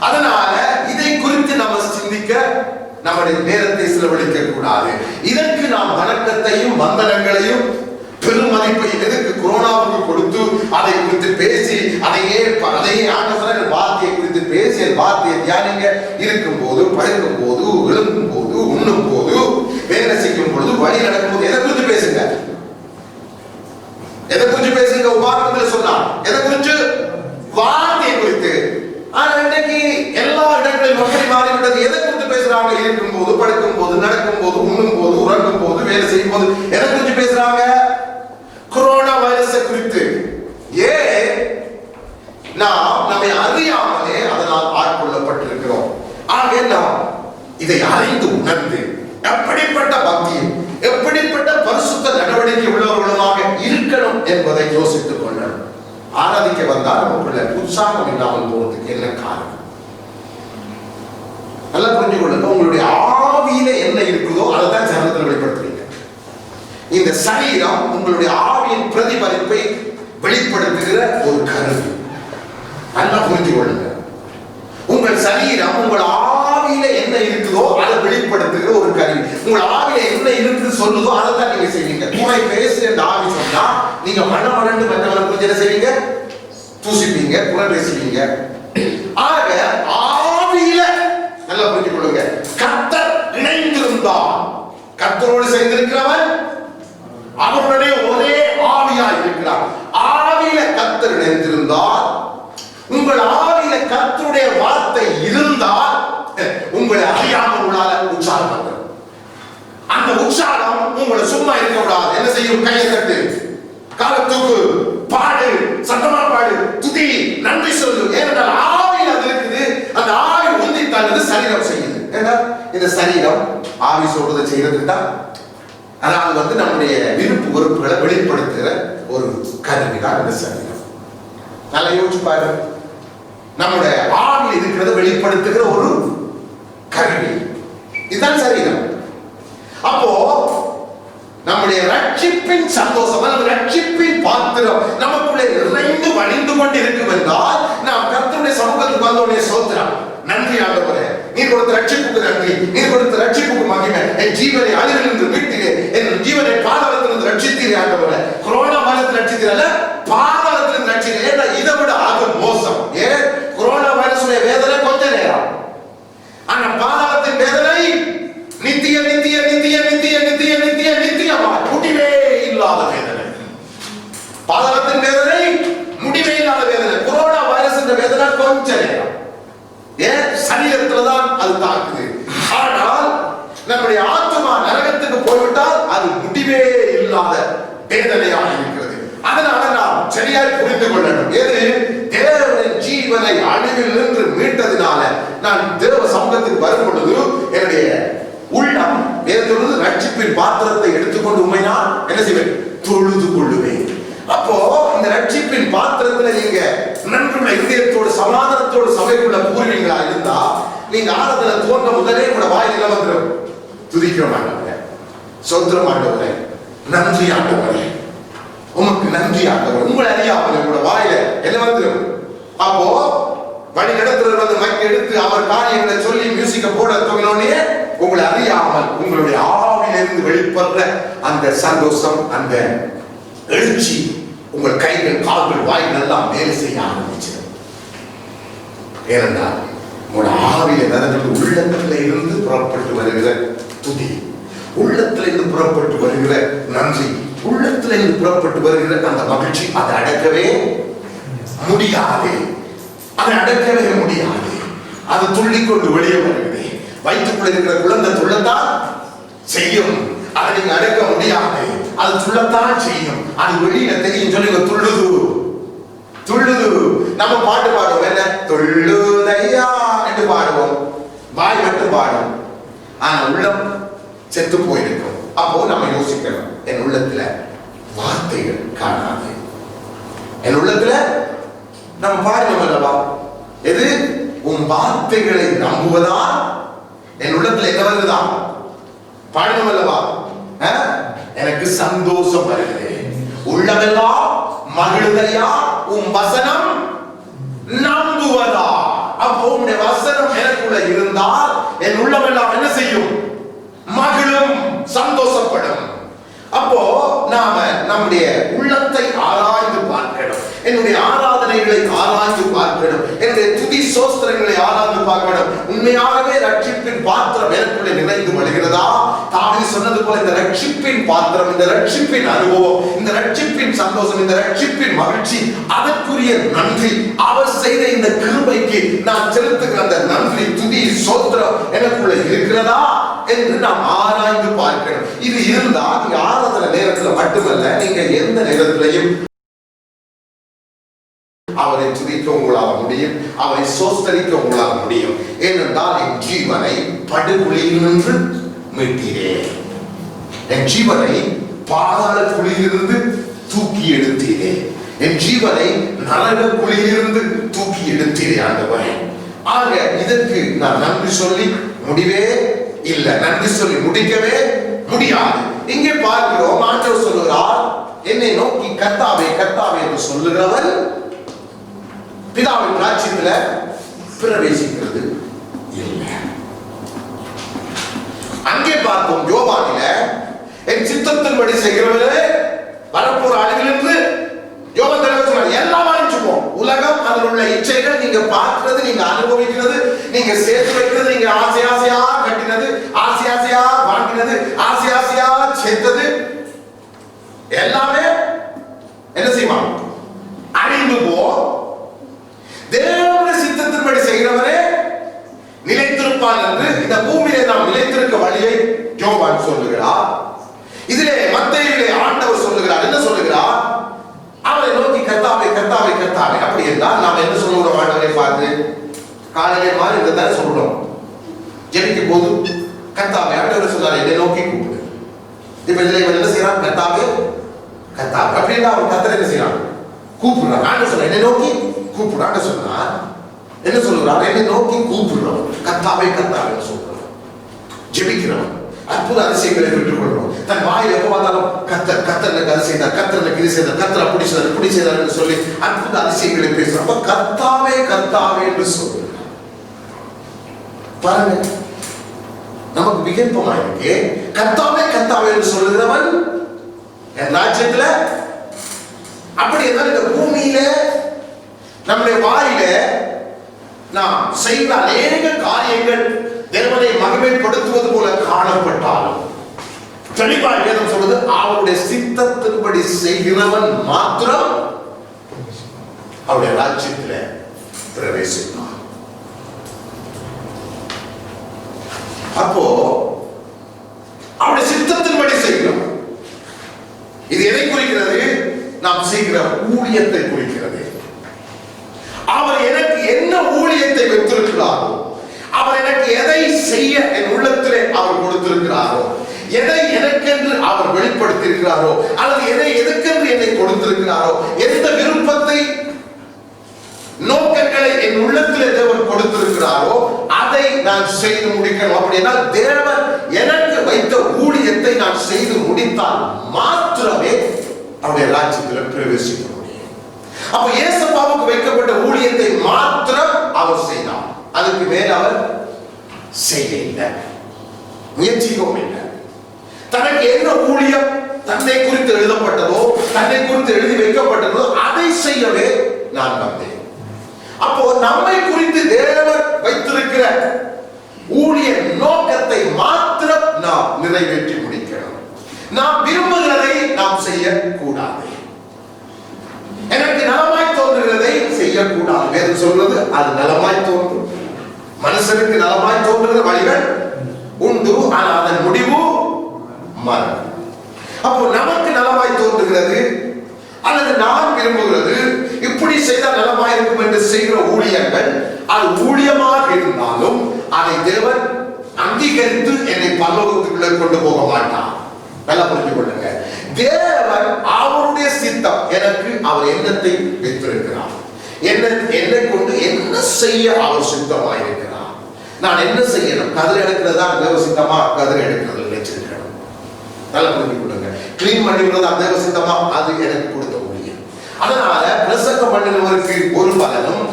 S1: அதனால இதை குறித்து நம்ம சிந்திக்க, நம்முடைய நேரத்தை செலவழிக்க கூடாது. இதற்கு நாம் வணக்கத்தையும் வந்தனங்களையும் பெருமதிப்பையும் எதற்கு கொரோனாவுக்கு கொடுத்து அதை குறித்து பேசி அதையே ஆண்டவர் வார்த்தையை குறித்து பேசி வார்த்தையை தியானிங்க இருக்கும் போது, படுக்கும் போது, எழுக்கும் போது, உண்ணும் போது, வேலை செய்யும் பொழுது, வழி நடக்கும் போது எதை குறித்து பேசுங்க? எதை குறித்து பேசுங்க? உபாகமத்தில் சொன்னார் எதை குறித்து? வார்த்தையை குறித்து. ஆனா இன்னைக்கு ரட்சிக்கப்பட்டது. எதை குறித்து பேசுறாங்க? இருக்கும் போது, படுக்கும் போது, நடக்கும் போது, உண்ணும் போது, உறங்கும் போது, வேலை செய்யும் போது எதை குறித்து பேசுறாங்க? கொரோனா வைரஸை குறித்து. ஏன்? நாம் நம்மை அறியாமலே அதனால் ஆட்கொள்ளப்பட்டிருக்கிறோம். ஆக நாம் இதை அறிந்து உணர்ந்து எப்படிப்பட்ட பக்தியும் எப்படிப்பட்ட பரிசுத்த நடவடிக்கை உள்ளவர்களுமாக இருக்கணும் என்பதை யோசித்துக் கொள்ளணும். ஆராதிக்க வந்தால் நமக்குள்ள உற்சாகம் இல்லாமல் போறதுக்கு என்ன காரணம்? நல்லா புரிஞ்சு கொள்ளுங்க. உங்களுடைய ஆவியில என்ன இருக்குதோ அதை தான் சரீரத்தில் வெளிப்படுத்துறீங்க. இந்த சரீரம் உங்களுடைய ஆவியின் பிரதிபலிப்பை வெளிப்படுத்துகிற ஒரு கருவி. நல்லா புரிஞ்சு கொள்ளுங்க. உங்கள் சரீரம் உங்கள் ஆவியில என்ன இருக்குதோ அதை வெளிப்படுத்துகிற ஒரு கருவி. உங்கள் ஆவியில என்ன இருக்குது சொல்லுதோ அதை தான் நீங்க செய்வீங்க. குறை பேசு என்று ஆவி சொன்னா நீங்க மண்ணமரண்டு மற்றவர்கள் என்ன செய்வீங்க? தூசிப்பீங்க, குறை பேசுவீங்க. ஆக ஆவியில நல்லா புரிஞ்சு கொள்ளுங்க. கர்த்தர் இணைந்திருந்தார். கர்த்தரோடு சேர்ந்திருக்கிறவன் அவருடைய ஒரே ஆவியாய் இருக்கிறார். ஆவியில கர்த்தர் இணைந்திருந்தார். உங்கள் ஆவியில கர்த்தருடைய வார்த்தை இருந்தால் உங்களை அறியாமல் உள்ளால உற்சாகம் வரும். அந்த உற்சாகம் உங்களை சும்மா இருக்க விடாது. என்ன செய்யும்? கையை தட்டு, காலத்துக்கு பாடு, சத்தமா பாடு, துதி, நன்றி சொல்லு. ஏனென்றால் ஆவியில் அது இருக்குது. அந்த ஆவி உந்தித்தான் சரீரம் செய்யுது. ஏன்னா இந்த சரீரம் ஆவி சொல்றதை செய்யறதுக்கு தான். அதாவது நம்முடைய விருப்பு வெறுப்புகளை வெளிப்படுத்துகிற ஒரு கருவிதான் இந்த சரீரம். நல்லா யோசிச்சு பாரு. நம்முடைய ஆவியில் இருக்கிறத வெளிப்படுத்துகிற ஒரு கருவி இதுதான் சரீரம். அப்போ நம்முடைய ரட்சிப்பின் சந்தோஷம், ரட்சிப்பின் பாத்திரம் நமக்குள்ளே நிறைந்து வழிந்து கொண்டு இருக்கும் என்றால் நாம் கர்த்தருடைய சமூகத்துக்கு வந்தோடனே சோத்திரம், நன்றி ஆண்டவரே, நீர் கொடுத்த ரட்சிப்புக்கு நன்றி, நீர் கொடுத்த ரட்சிப்புக்கு மகிமை, என் ஜீவனை அழிவிலிருந்து மீட்டீரே, என் ஜீவனை பாதாளத்திலிருந்து ரட்சித்தீரே ஆண்டவரே. கொரோனா வைரஸ் ரட்சித்தீரல்ல, பாதாளத்திலிருந்து ரட்சித்தீரே. ஏன்னா இதை விட ஆக மோசம். ஏன்? கொரோனா வைரஸுடைய வேதனை கொஞ்ச நேரம், ஆனா பாதாளத்தின் வேதனை நித்திய நித்திய நித்திய நித்திய நித்திய நித்திய நித்தியமா முடிவே இல்லாத வேதனை. பாதாளத்தின் வேதனை முடிவே இல்லாத வேதனை. கொரோனா வைரஸ் என்ற வேதனை கொஞ்ச நேரம். ஏன்? சரீரத்துலதான் அது தாக்குது. ஆனால் நம்முடைய ஆத்மா நரகத்துக்கு போய்விட்டால் அது முடிவே இல்லாத வேதனையாக இருக்கிறது. அதனால நாம் சரியாய் புரிந்து கொள்ளணும். எது? தேவனின் ஜீவனை அழிவில் நின்று மீட்டதினால நான் தேவ சமூகத்துக்கு வரும் பொழுது என்னுடைய உள்ளம் வேறொரு ரட்சிப்பின் பாத்திரத்தை எடுத்துக்கொண்டு உண்மை நான் என்ன செய்வேன்? தொழுது கொள்ளுவேன். அப்போ இந்த ரட்சிப்பின் பாத்திரத்துல நீங்க நன்றுள்ள இதயத்தோடு சமாதானத்தோடு சபைக்குள்ள பூர்வீங்களா இருந்தா நீங்க ஆராதனை தோன்ற முதலே உங்களோட வாயில வந்துடும். துதிக்கிறோம் ஆண்டவரே, சோத்திரம் ஆண்டவரே, நன்றி ஆண்டவரே, உமக்கு நன்றி ஆண்டவரே. உங்களை அறியாமல் உங்களோட வாயில என்ன வந்துடும். அப்போ வழி நடத்துறவர் வந்து மைக் எடுத்து அவர் காரியங்களை சொல்லி மியூசிக்க போட துவங்கினோடனே உங்களை அறியாமல் உங்களுடைய ஆவிலிருந்து வெளிப்படுற அந்த சந்தோஷம், அந்த எழுச்சி உங்கள் கைகள், கால்கள், வாய்கள் எல்லாம் வேலை செய்ய ஆரம்பிச்சது. ஏனென்றால் உங்களோட ஆவில நடந்து உள்ளத்துல இருந்து புறப்பட்டு வருகிற துதி, உள்ளத்துல இருந்து புறப்பட்டு வருகிற நன்றி, உள்ளத்துல இருந்து புறப்பட்டு வருகிற அந்த மகிழ்ச்சி, அதை அடக்கவே முடியாது. அதை அடக்கவே முடியாது. அது துள்ளிக்கொண்டு வெளியே வருகிறது. வயிற்றுக்குள்ள இருக்கிற குழந்தை துள்ளத்தான் செய்யும். அதை நீங்க அடக்க முடியாது. அது துள்ளத்தான் செய்யும். அது வெளியில தெரியும் சொல்லி துள்ளுது துள்ளுது. நம்ம பாட்டு பாடுவோம், என்ன துள்ளுதையா என்று பாடுவோம், வாய் மட்டும் பாடும், ஆனா உள்ளம் செத்து போயிருக்கும். அப்போ நம்ம யோசிக்கணும், என் உள்ளத்துல வார்த்தைகள் காணாது. என் உள்ளத்துல நம்ம பாடணும் அல்லவா? எது? உன் வார்த்தைகளை நம்புவதா என் உள்ளத்துல என்ன வருதுதான் பாடணும் அல்லவா? எனக்கு சந்தோஷம் வருகிறது, உள்ளமெல்லாம் மகிழுதையா உன் வசனம் நம்புவதா. அப்போ உன்னுடைய வசனம் எனக்குள்ள இருந்தால் என் உள்ளமெல்லாம் என்ன செய்யும்? மகிழும், சந்தோஷப்படும். அப்போ நாம நம்முடைய உள்ளத்தை ஆராய்ந்து பார்க்கணும். என்னுடைய ஆராதனைகளை ஆராய்ந்து பார்க்கணும். என்னுடைய துதி சோஸ்திரங்களை ஆராய்ந்து பார்க்கணும். உண்மையாகவே ரட்சிப்பின் பாத்திரம் எனக்குள்ளே நிறைந்து வருகிறதா? தாவீது சொன்னது போல இந்த ரட்சிப்பின் பாத்திரம், இந்த ரட்சிப்பின் அனுபவம், இந்த ரட்சிப்பின் சந்தோஷம், இந்த ரட்சிப்பின் மகிழ்ச்சி, அதற்குரிய நன்றி, அவர் செய்த இந்த கிருபைக்கு நான் செலுத்துகிற அந்த நன்றி, துதி, சோத்திரம், எனக்குள்ள இருக்கிறதா என்று நாம் ஆராய்ந்து பார்க்கணும். இது இருந்தா நீங்க ஆராதனை நேரத்துல மட்டுமல்ல, நீங்க எந்த நேரத்திலையும் அவரை துதிக்க உங்களால் முடியும், அவரை சோஸ்தரிக்க உங்களால் முடியும். ஏனென்றால் என் ஜீவனை படுகுழியில் நின்று மீட்டீரே, என் ஜீவனை பாதாள குழியிலிருந்து தூக்கி எடுத்தீரே, என் ஜீவனை நரக குழியிலிருந்து தூக்கி எடுத்தீரே ஆண்டவரே. ஆக இதற்கு நான் நன்றி சொல்லி முடிவே இல்லை, நன்றி சொல்லி முடிக்கவே முடியாது. இங்கே பார்க்கிறோம், ஆண்டவர் சொல்லுகிறார், என்னை நோக்கி கர்த்தாவே கர்த்தாவே என்று சொல்லுகிறவன் பிதாவின் ராஜ்யத்துல பிரவேசிக்கிறது இல்லை. அங்கே பார்ப்போம் யோவானில, என் சித்தத்தின்படி செய்கிறவர்களே வரப்போற அழிவிலிருந்து யோவான் தலைவர் சொன்னார், எல்லாம் அழிஞ்சுப்போம். உலகம், அதில் உள்ள இச்சைகள், நீங்க பார்க்கிறது, நீங்க அனுபவிக்கிறது, நீங்க சேர்த்து வைக்கிறது, நீங்க ஆசை ஆசையா கட்டினது, ஆசை ஆசையா வாங்கினது, ஆசை ஆசையா சேர்த்தது எல்லாமே என்ன செய்வான்? அழிந்து போ. தேவனுடைய சித்தத்தின்படி செய்கிறவரே நிலைத்திருப்பான் என்று இந்த பூமியிலே நாம் நிலைத்திருக்க வழியை யோவான் சொல்லுகிறார். இதிலே மத்தேயுவிலே ஆண்டவர் சொல்லுகிறார், என்ன சொல்லுகிறார்? அவரை நோக்கி கர்த்தாவே கர்த்தாவே கர்த்தாவே. அப்படி என்றால் நாம் என்ன சொல்லுகிறோம்? ஆண்டவரை பார்த்து காலையிலே மாறி இந்த தானே சொல்றோம். ஜெபிக்கும் போது கர்த்தாவே, ஆண்டவர் சொல்றாரு என்னை நோக்கி கூப்பிடு. இப்ப இதுல இவன் என்ன செய்யறான்? கர்த்தாவே கர்த்தாவே. அப்படி என்றால் அவன் கர்த்தர் என்ன செய்யறான்? கூப்பிடுறான். ஆண்டவர் சொல்ற என்னை நோக்கி கூப்பிடுறான்னு சொன்னா என்ன சொல்லுறான்? என்னை நோக்கி கூப்பிடுறவன் கர்த்தாவே கர்த்தாவே சொல்றான். ஜெபிக்கிறவன் அற்புத அதிசயங்களை பெற்றுக்கொள்றோம். தன் வாயில் எப்ப பார்த்தாலும் கர்த்தர் கர்த்தர் எனக்கு அது செய்தார், கர்த்தர் எனக்கு இது செய்தார், கர்த்தர் அப்படி செய்தார் இப்படி செய்தார் என்று சொல்லி அற்புத அதிசயங்களை பேசுறான். அப்ப கர்த்தாவே கர்த்தாவே என்று சொல்றான். பாருங்க, நமக்கு விகற்பமா இருக்கு. கர்த்தாவே கர்த்தாவே என்று சொல்லுகிறவன் என் ராஜ்யத்துல. அப்படி என்றால் இந்த பூமியில நம்முடைய வாயில நாம் செய்த அநேக காரியங்கள் தேவனை மகிமைப்படுத்துவது போல காணப்பட்டாலும் தெளிவாக வேதம் சொல்வது, அவருடைய சித்தத்தின்படி செய்கிறவன் மாத்திரம் அவருடைய ராஜ்யத்தில் பிரவேசிப்பான். அப்போ அவருடைய சித்தத்தின்படி செய்கிறோம். இது எதை குறிக்கிறது? நாம் செய்கிற ஊழியத்தை குறிக்கிறது. அவர் எனக்கு என்ன ஊழியத்தை வைத்திருக்கிறாரோ, அவர் எனக்கு எதை செய்ய என் உள்ளத்திலே அவர் கொடுத்திருக்கிறாரோ, எதை எனக்கென்று அவர் வெளிப்படுத்தியிருக்கிறாரோ, அல்லது எதை எதற்கென்று என்னை கொடுத்திருக்கிறாரோ, எந்த விருப்பத்தை நோக்கங்களை என் உள்ளத்திலே தேவன் கொடுத்திருக்கிறாரோ அதை நான் செய்து முடிக்கணும். அப்படின்னா தேவன் எனக்கு வைத்த ஊழியத்தை நான் செய்து முடித்தால் மாத்திரமே அவருடைய ராஜ்யத்தில் பிரவேசிக்க முடியும். அப்ப இயேசுவுக்கு வைக்கப்பட்ட ஊழியத்தை மாத்திரம் அவர் செய்தார். அதுக்கு மேல் அவர் செய்ய இல்லை, முயற்சிக்கவும் இல்லை. தனக்கு என்ன ஊழியம் தன்னை குறித்து எழுதப்பட்டதோ, தன்னை குறித்து எழுதி வைக்கப்பட்டதோ அதை செய்யவே நான் வந்தேன். அப்போ நம்மை குறித்து தேவன் வைத்திருக்கிற ஊழிய நோக்கத்தை மாத்திரம் நாம் நிறைவேற்றி முடிக்கணும். நாம் விரும்புகிறதை நாம் செய்யக்கூடாது. எனக்கு நலமாய் தோன்றுகிறதை செய்யக்கூடாது. வேதம் சொல்றது அது நலமாய் தோன்றும். மனுஷனுக்கு நலமாய் தோன்றுகிற வழிகள் உண்டு, ஆனால் அதன் முடிவு மரணம். அப்போ நமக்கு நலமாய் தோன்றுகிறது அல்லது நான் விரும்புகிறது, இப்படி செய்தால் நலமாய் இருக்கும் என்று செய்கிற ஊழியங்கள், அது ஊழியமாக இருந்தாலும் அதை தேவன் அங்கீகரித்து என்னை பரலோகத்துக்குள்ளே கொண்டு போக மாட்டார். நல்லா புரிஞ்சு கொள்ளுங்க. தேவன் அவருடைய சித்தம் எனக்கு அவர் எண்ணத்தை வைத்திருக்கிறார். என்னை கொண்டு என்ன செய்ய அவர் சித்தமாக இருக்கிறார். நான் என்ன செய்யணும்? கதிர் எடுக்கிறதா தேவ சித்தமா? கதிர் எடுக்கிறது நினைச்சிருக்கணும். நல்லா புரிஞ்சு கொள்ளுங்க. கிளீன் பண்ணிவிடுறதா தேவ சித்தமா? அது எனக்கு கொடுத்த ஊழியம். அதனால பிரசங்கம் பண்ணினவருக்கு ஒரு பலனும்,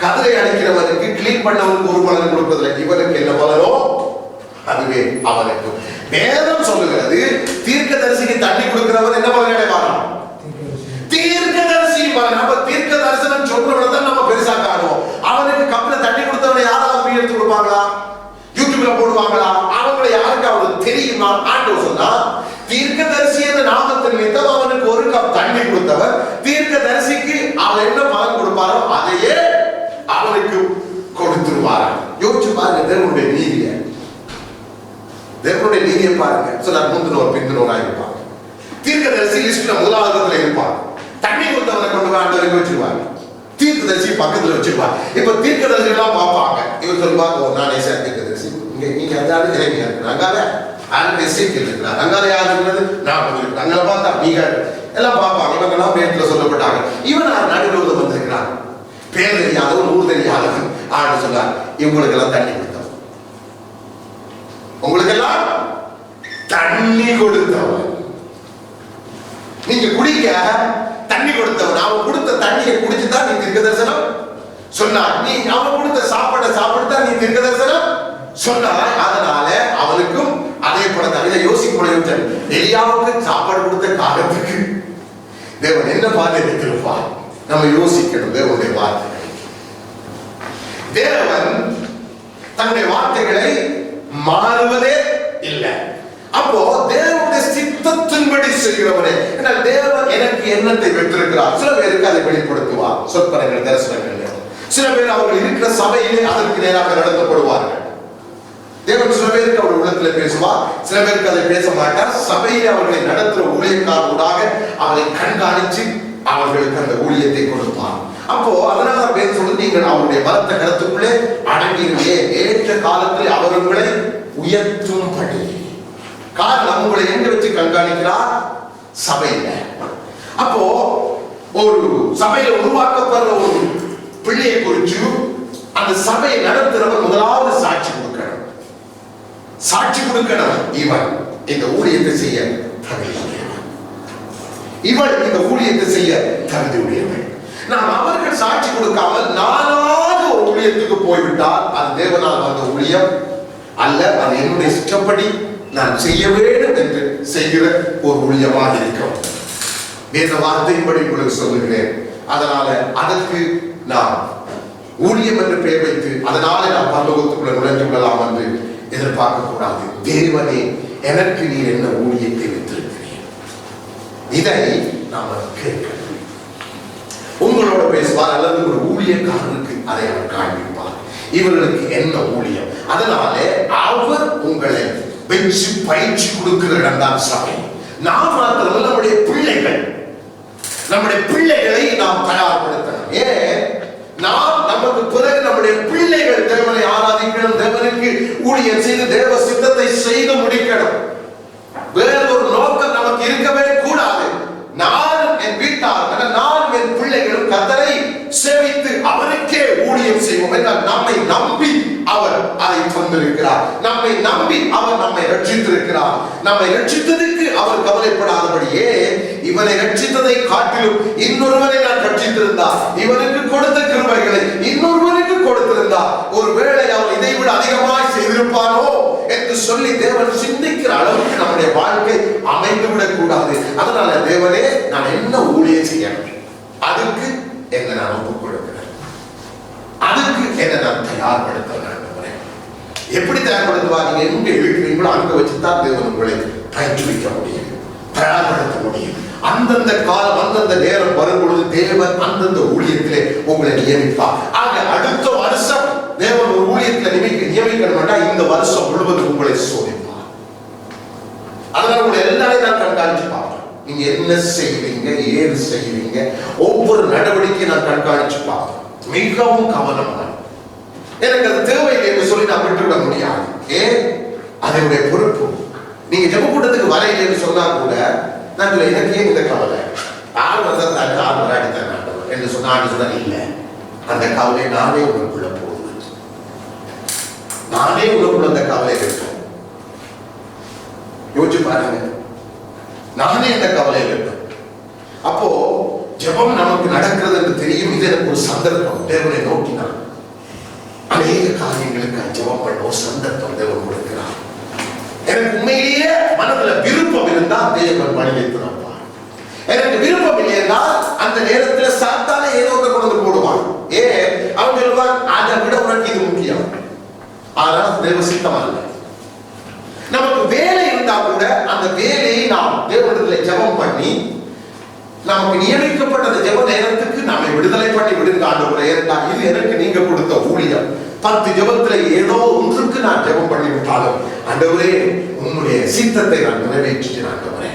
S1: கதிரை அடைக்கிறவருக்கு கிளீன் பண்ணவருக்கு ஒரு பலன் கொடுப்பதில்லை. இவருக்கு என்ன பலனோ அதுவே அவனுக்கு. வேதம் சொல்லுகிறது, தீர்க்கதரிசிக்கு தண்ணி கொடுக்கிறவர் என்ன பலன் அடைவாராம்? தீர்க்கதரிசி பலன். அப்ப தீர்க்க தரிசனம் சொல்றவனை தான் நம்ம பெருசா காணுவோம். அவனுக்கு கப்பில தண்ணி கொடுத்தவனை யாராவது எடுத்து கொடுப்பாங்களா? யூடியூப்ல போடுவாங்களா? அவங்களை யாருக்கு அவருக்கு தெரியுமா? ஆண்டவர் சொன்னா, தீர்க்கதரிசி என்ற நாமத்தின் நிமித்தம் அவனுக்கு ஒரு கப் தண்ணி கொடுத்தவர் தீர்க்கதரிசிக்கு அவர் என்ன பலன் கொடுப்பாரோ அதையே அவனுக்கு கொடுத்துருவார். யோசிச்சு பாருங்க தேவனுடைய நீதியை. தேவனுடைய நீதியை பாருங்க. சிலர் முந்தினோர் பிந்தினோரா இருப்பாங்க. தீர்க்கதரிசி லிஸ்ட்ல முதலாவதுல இருப்பாங்க. தண்ணி கொடுத்தவரை கொண்டு போய் ஆண்டவருக்கு வச்சிருவாங்க. தீர்க்கதரிசி பக்கத்துல வச்சிருவாங்க. இப்ப தீர்க்கதரிசி எல்லாம் பார்ப்பாங்க. இவர் சொல்லுவாங்க, நான் ஏசா தீர்க்கதரிசி, நீங்க அந்தாலும் இறைமையா இருக்கு, அங்கால ஆளுடைய சீக்கிரம் இருக்கிறார், அங்கால யார் இருக்கிறது, நான் இருக்கிறேன், அங்கே பார்த்தா நீங்க எல்லாம் பார்ப்பாங்க. இவங்கெல்லாம் பேட்டில் சொல்லப்பட்டாங்க. இவன் நடுவில் வந்திருக்கிறான், பேர் தெரியாதவன், ஊர் தெரியாதவன். ஆண்டு சொன்னார், இவங்களுக்கு எல்லாம் தண்ணி கொடுத்தவன், உங்களுக்கு எல்லாம் தண்ணி கொடுத்தவன், நீங்க குடிக்க தண்ணி கொடுத்தவன், அவன் கொடுத்த தண்ணியை குடிச்சுதான் நீ தீர்க்க தரிசனம் சொன்னார். நீ அவன் கொடுத்த சாப்பாடை சாப்பிட்டுதான் நீ தீர்க்க தரிசனம் சொன்னார். அதனால அவனுக்கும் அதே போல தான். இதை யோசிக்க முடியும். எலியாவுக்கு சாப்பாடு கொடுத்த காலத்துக்கு தேவன் என்ன பார்த்து எடுத்திருப்பார்? நம்ம யோசிக்கணும் தேவனுடைய வார்த்தைகளை. தேவன் தன்னுடைய வார்த்தைகளை மாறுவதே இல்லை. அப்போ தேவனுடைய சித்தத்தின்படி செய்கிறவனே. தேவன் எனக்கு எண்ணத்தை பெற்றிருக்கிறார். சில பேருக்கு அதை வெளிப்படுத்துவார் சொற்பனங்கள் தரிசனங்கள். சில பேர் அவர்கள் இருக்கிற சபையிலே அதற்கு நேராக நடத்தப்படுவார்கள். தேவன் சில பேருக்கு அவர் உள்ளத்துல பேசுவார், சில பேருக்கு அதை பேச மாட்டார். சபையிலே அவர்களை நடத்துகிற ஊழியக்காரர்களாக அவரை கண்காணிச்சு அவர்களுக்கு அந்த ஊழியத்தை கொடுப்பார். அப்போ அதனால பேர் சொல்லி நீங்கள் அவருடைய பலத்த கருத்துக்குள்ளே அடங்கியே ஏற்ற காலத்தில் அவர் உங்களை உயர்த்தும்படி. காரணம் உங்களை எங்க வச்சு கண்காணிக்கிறார்? சபையில. அப்போ ஒரு சபையில உருவாக்கப்படுற ஒரு பிள்ளையை குறிச்சு அந்த சபையை நடத்துறவர் முதலாவது சாட்சி கொடுக்கணும். சாட்சி கொடுக்கணும், இவன் இந்த ஊழியத்தை செய்ய தகுதியுடையவன், இவன் இந்த ஊழியத்தை செய்ய தகுதியுடையவன். நாம் அவர்கள் சாட்சி கொடுக்காமல் நானாக ஒரு ஊழியத்துக்கு போய்விட்டால் அது தேவனால் வந்த ஊழியம் அல்ல, அது என்னுடைய இஷ்டப்படி நான் செய்ய வேண்டும் என்று செய்கிற ஒரு ஊழியமாக இருக்கும். வேத வார்த்தையின்படி உங்களுக்கு சொல்லுகிறேன். அதனால அதற்கு நாம் ஊழியம் என்று பெயர் வைத்து அதனால நாம் பரலோகத்துக்குள்ள நுழைந்து கொள்ளலாம் என்று எதிர்பார்க்க கூடாது. தேவனே எனக்கு நீ என்ன ஊழியத்தை வைத்திருக்கிறேன், இதை நாம் கேட்கணும். உங்களோட பேசுவார் அல்லது ஒரு ஊழியக்காரருக்கு அதை அவர் காண்பிப்பார். இவர்களுக்கு என்ன ஊழியம், அதனால அவர் உங்களை வெற்றி பயிற்சி கொடுக்கிற இடம்தான் சபை. நாம் மாத்திரம் நம்முடைய பிள்ளைகள், நம்முடைய பிள்ளைகளை நாம் தயார்படுத்தணும். ஏன் நாம் நமக்கு பிறகு நம்முடைய பிள்ளைகள் தேவனை ஆராதிக்கணும், தேவனுக்கு ஊழியம் செய்து தேவ சித்தத்தை செய்து முடிக்கணும். வேறொரு நோக்கம் நமக்கு இருக்கவே கூடாது. நானும் என் வீட்டார், நானும் என் பிள்ளைகளும் கர்த்தரை சேவித்து அவருக்கே ஊழியம் செய்வோம் என்றால் நம்மை நம்பி அவர் அதை தந்திருக்கிறார். நம்மை நம்பி அவர் நம்மை ரட்சித்திருக்கிறார். நம்மை ரட்சித்ததுக்கு அவர் கவலைப்படாதபடியே இவனை ரட்சித்ததை காட்டிலும் இன்னொருவனை நான் ரட்சித்திருந்தார், இவனுக்கு கொடுத்த கிருபைகளை இன்னொருவனுக்கு கொடுத்திருந்தார், ஒருவேளை அவன் இதை விட அதிகமாய் செய்திருப்பானோ என்று சொல்லி தேவன் சிந்திக்கிற அளவுக்கு நம்முடைய வாழ்க்கை அமைந்து விடக் கூடாது. அதனால தேவனே நான் என்ன ஊழியம் செய்யணும், அதுக்கு என்ன நான் ஒப்புக் கொடுக்கிறேன், அதுக்கு என்ன நான் தயார்படுத்த. எப்படி தயார்படுத்துவார்? நீங்க எங்க இருக்கிறீங்களோ அங்க வச்சுதான் தேவன் உங்களை பயிற்றுவிக்க முடியும், தயார்படுத்த முடியும். அந்தந்த காலம் அந்தந்த நேரம் வரும் பொழுது தேவன் அந்தந்த ஊழியத்திலே உங்களை நியமிப்பார். ஆக அடுத்த வருஷம் தேவன் ஒரு ஊழியத்தில் நியமிக்கணும்னா இந்த வருஷம் முழுவதும் உங்களை சோதிப்பார். அதனால உங்களை எல்லாரையும் நான் கண்காணிச்சு பார்ப்பேன். நீங்க என்ன செய்வீங்க, ஏது செய்வீங்க, ஒவ்வொரு நடவடிக்கையை நான் கண்காணிச்சு பார்ப்பேன். மிகவும் கவனமாக எனக்கு அது தேவையில்லை என்று சொல்லி நான் விட்டுவிட முடியாது. ஏன்? அதனுடைய பொறுப்பு. நீங்க ஜெப கூட்டத்துக்கு வரையில்லை என்று சொன்னா கூட நான் எனக்கு ஏன் இந்த கவலை, ஆள் வந்தால் ஆள் வராடித்தான் என்று சொன்னா இல்லை, அந்த கவலை நானே உங்களுக்குள்ள போகுது, நானே உங்களுக்குள்ள அந்த கவலை இருப்பேன். யோசிச்சு பாருங்க, நானே இந்த கவலையில் இருப்பேன். அப்போ ஜெபம் நமக்கு நடக்கிறது என்று தெரியும். இது எனக்கு ஒரு சந்தர்ப்பம். தேவனை நோக்கினார் அநேக காரியங்களுக்கு ஜெபம் பண்ண ஒரு சந்தர்ப்பம் தேவன் கொடுக்கிறார். எனக்கு உண்மையிலேயே மனதுல விருப்பம் இருந்தால் தேவன் வழி வைத்திருப்பார். எனக்கு விருப்பம் இல்லை என்றால் அந்த நேரத்தில் சாத்தானே ஏதோ ஒன்று கொண்டு போடுவான். ஏன்? அவன் சொல்லுவான், அதை விட உனக்கு இது முக்கியம். ஆனால் தேவ சித்தம் அல்ல. நமக்கு வேலை இருந்தா கூட அந்த வேலையை நாம் தேவனிடத்தில் ஜெபம் பண்ணி நமக்கு நியமிக்கப்பட்ட அந்த ஜெப நேரத்துக்கு நம்மை விடுதலை பண்ணி விடுங்க ஆண்டவரே, இது எனக்கு நீங்க கொடுத்த ஊழியம். 10 ஜெபத்துல ஏதோ ஒன்றுக்கு நான் ஜெபம் பண்ணி விட்டாலும் ஆண்டவரே உம்முடைய சித்தத்தை நான் நிறைவேற்றினேன் ஆண்டவரே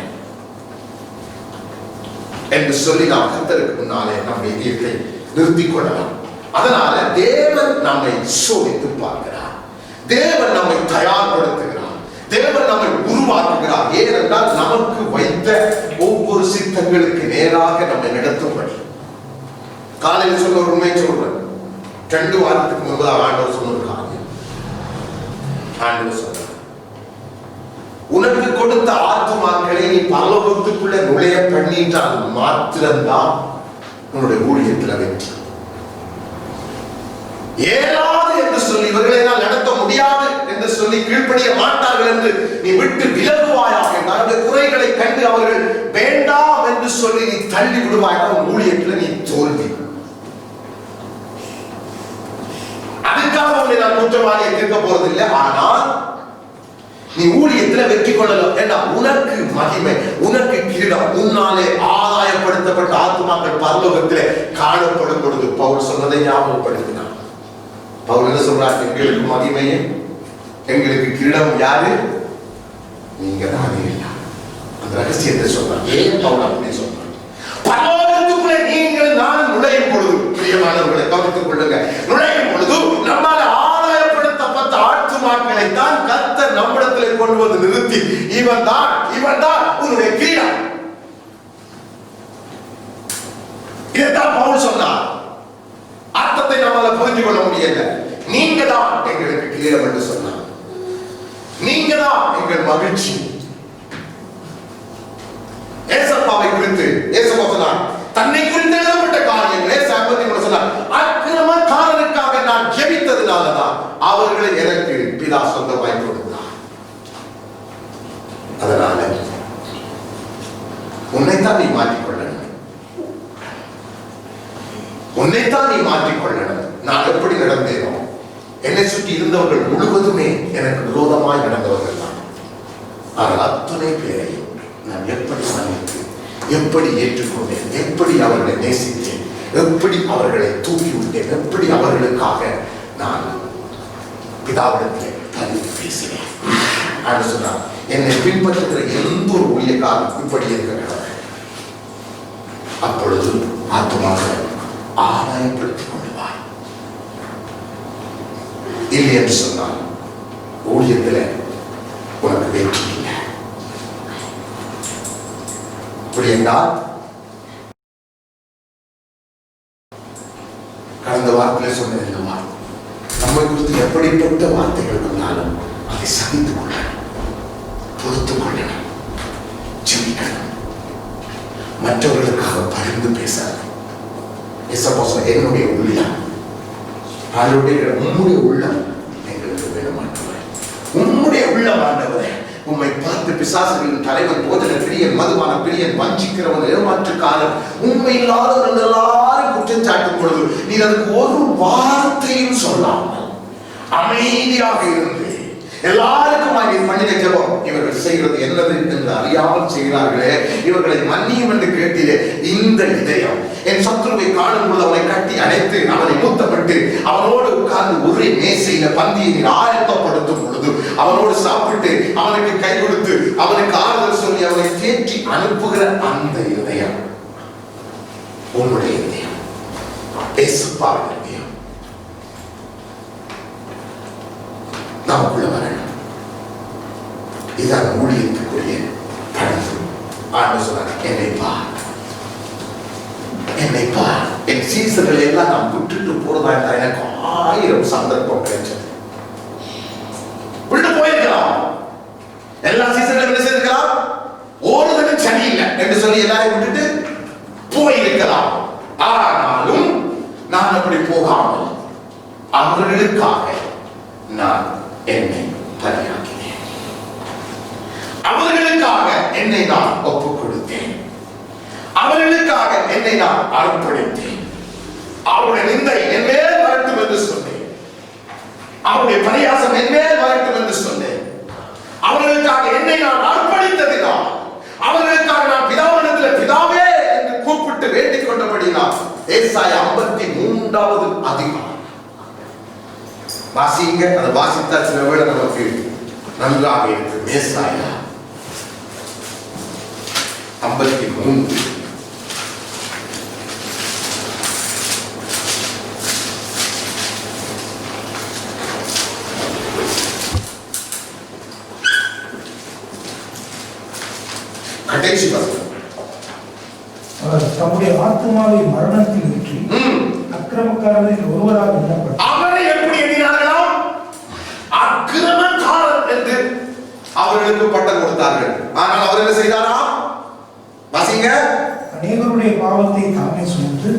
S1: என்று சொல்லி நாம் கர்த்தருக்கு முன்னாலே நம்முடைய இதயத்தை நிறுத்திக் கொள்ளலாம். அதனால தேவன் நம்மை சோதித்து பார்க்கிறார், தேவன் நம்மை தயார்படுத்துகிறார், தேவன் நம்மை உருவாக்குகிறார். ஏனென்றால் நமக்கு வைத்த ஒவ்வொரு சித்தங்களுக்கு நேராக நம்மை நடத்தும்படி. காலையில் சொல்ல ஒரு உண்மை சொல்றேன். 2 வாரத்துக்கு முன்பதாக ஆண்டவர் சொன்ன ஒரு காரியம். ஆண்டவர் சொன்னார், உனக்கு கொடுத்த ஆத்துமாக்களை நீ பரலோகத்துக்குள்ள நுழைய பண்ணிட்டால் மாத்திரம்தான் உன்னுடைய ஊழியத்தில் வெற்றி. ஏறாது என்று சொல்லி இவர்களை நான் நடத்த முடியாது என்று சொல்லி கீழ்ப்படிய மாட்டார்கள் என்று நீ விட்டு விலகுவாயாக, தன்னுடைய குறைகளை கண்டு அவர்கள் வேண்டாம் என்று சொல்லி நீ தள்ளி விடுவாயாக, உன் ஊழியத்தில் நீ தோல்வி. அதுக்காக உன்னை நான் குற்றவாளியை தீர்க்க போறதில்லை. ஆனால் நீ ஊழியத்தில் வெற்றி கொள்ளலாம். ஏன்னா உனக்கு மகிமை, உனக்கு கிரீடம், உன்னாலே ஆதாயப்படுத்தப்பட்ட ஆத்துமாக்கள் பரலோகத்திலே காணப்படும் பொழுது பவுல் சொன்னதை ஞாபகப்படுத்தினார். பவுல் என்ன சொல்றார்? எங்களுக்கு மகிமையே எங்களுக்கு கிரீடம் யாரு? நீங்க தான். அந்த ரகசியத்தை சொல்றார். ஏன் பவுல் அப்படி சொல்றார்? பரலோகத்துக்குள்ளே நீங்கள் நான் நுழையும் பொழுது, பிரியமானவர்களை கவனித்துக் கொள்ளுங்க, நுழையும் பொழுது நம்மால் ஆதாயப்படுத்தப்பட்ட ஆத்துமாக்களை தான் கர்த்தர் நம்மிடத்திலே கொண்டு வந்து நிறுத்தி, இவன் தான் உன்னுடைய கிரீடம். இதைத்தான் பவுல் சொன்னார். அர்த்தத்தை நம்மால புரிந்து கொள்ள முடியல. நீங்க தான் எங்களுக்கு கிரீடம் என்று சொன்னார். நீங்க தான் எங்கள் மகிழ்ச்சி. ஏசப்பாவை குறித்து ஏசப்பா சொன்னார், தன்னை குறித்து எழுதப்பட்ட காரியங்களே சாம்பத்தி சொன்னார், அக்கிரமக்காரனுக்காக நான் ஜெபித்ததினாலதான் அவர்களை எனக்கு பிதா சொந்தமாய் கொடுத்தார். அதனால உன்னைத்தான் நீ மாற்றிக்கொள்ளணும், உன்னைத்தான் நீ மாற்றிக்கொள்ளணும். நான் எப்படி நடந்தேனோ, என்னை சுற்றி இருந்தவர்கள் முழுவதுமே எனக்கு விரோதமாய் நடந்தவர்கள் தான். ஆனால் அத்தனை பேரை நான் எப்படி மன்னித்து, எப்படி ஏற்றுக்கொண்டேன், எப்படி அவர்களை நேசித்தேன், எப்படி அவர்களை தூக்கி விட்டேன், எப்படி அவர்களுக்காக நான் பிதாவிடத்தில் தள்ளி பேசினேன். அவர் சொன்னார், என்னை பின்பற்றுகிற எந்த ஒரு ஊழியக்காரனும் இப்படி இருக்கிறார். அப்பொழுது ஆத்மாக ஆதாயப்படுத்திக் கொள்வார். இல்லை என்று சொன்னால் ஊழியத்தில் உனக்கு வெற்றி இல்லை. இப்படி என்றால் கடந்த வாரத்தில் சொன்னது என்னவா, நம்மை குறித்து எப்படிப்பட்ட வார்த்தைகள் வந்தாலும் அதை சகித்துக் கொள்ளணும், பொறுத்துக் கொள்ளணும், ஜெபிக்கணும், மற்றவர்களுக்காக பகிர்ந்து பேசணும். என்னுடைய உள்ளம், உம்முடைய உள்ளம் எங்களுக்கு வேணுமானவரே, உம்முடைய உள்ளம் ஆண்டவரே. உம்மை பார்த்து பிசாசுகளின் தலைவன், போதன பிரியன், மதுவான பிரியன், வஞ்சிக்கிறவன், ஏமாற்றுக்காரன், உண்மை இல்லாதவர்கள் எல்லாரும் குற்றம் சாட்டும் பொழுது நீ அதுக்கு ஒரு வார்த்தையும் சொல்லாமல் அமைதியாக இருந்து எல்லாருக்கும் பண்ணின ஜெபம், இவர்கள் செய்கிறது என்னது என்று அறியாமல் செய்கிறார்களே, இவர்களை மன்னியும் என்று கேட்டிலே, இந்த இதயம் என் சத்துருவை காணும் பொழுது அவனை கட்டி அணைத்து அவனை மூத்தப்பட்டு அவனோடு உட்கார்ந்து ஒரே மேசையில பந்தியை நீர் ஆயத்தப்படுத்தும் பொழுது அவனோடு சாப்பிட்டு அவனுக்கு கை கொடுத்து அவனுக்கு ஆறுதல் சொல்லி அவனை தேற்றி அனுப்புகிற அந்த இதயம் உன்னுடைய இதயம், ஏசுப்பாவின் இதயம் நமக்குள்ள வரணும். இதான் ஊழியத்துக்குரிய பணம். ஆண்டு சொன்னார், என்னை பார், என்னை பார். என் சீசர்கள் எல்லாம் நான் விட்டுட்டு போறதா இருந்தா எனக்கு 1000 சந்தர்ப்பம் கிடைச்சது. விட்டு போயிருக்கலாம், எல்லா சீசர்களும் என்ன செய்திருக்கலாம், ஓடுதலும் சரியில்லை என்று சொல்லி எல்லாரையும் விட்டுட்டு போயிருக்கலாம். ஆனாலும் நான் அப்படி போகாமல் அவர்களுக்காக நான் என்னை பலியாக்கினேன், அவர்களுக்காக என்னை நான் ஒப்புக் கொடுத்தேன், அவர்களுக்காக என்னை நான் அர்ப்பணித்தேன். அவருடைய நிந்தை என் மேல் வரட்டும் என்று சொன்னேன், அவருடைய பரியாசம் என் மேல் வரட்டும் என்று சொன்னேன். அவர்களுக்காக என்னை நான் அர்ப்பணித்ததினால், அவர்களுக்காக நான் பிதாவிடத்தில் பிதாவே என்று கூப்பிட்டு வேண்டிக் கொண்டபடினால், ஏசாயா 53வது அதிகாரம் வாசிங்க. அதை வாசித்தா சில வேளை நமக்கு நன்றாக இருக்கு. மேசாயா 53. கடைசி வசனம்.
S2: அவர் தம்முடைய ஆத்மாவை மரணத்தில் ஊற்றி அக்கிரமக்காரரில் ஒருவராக எண்ணப்பட்டார்.
S1: அவரை எப்படி எண்ணினார்களாம்? அக்கிரமக்காரர் என்று அவர்களுக்கு பட்டம் கொடுத்தார்கள். ஆனால் அவர் என்ன செய்தாரா? வாசிங்க.
S2: அநேகருடைய பாவத்தை தாமே சுமந்து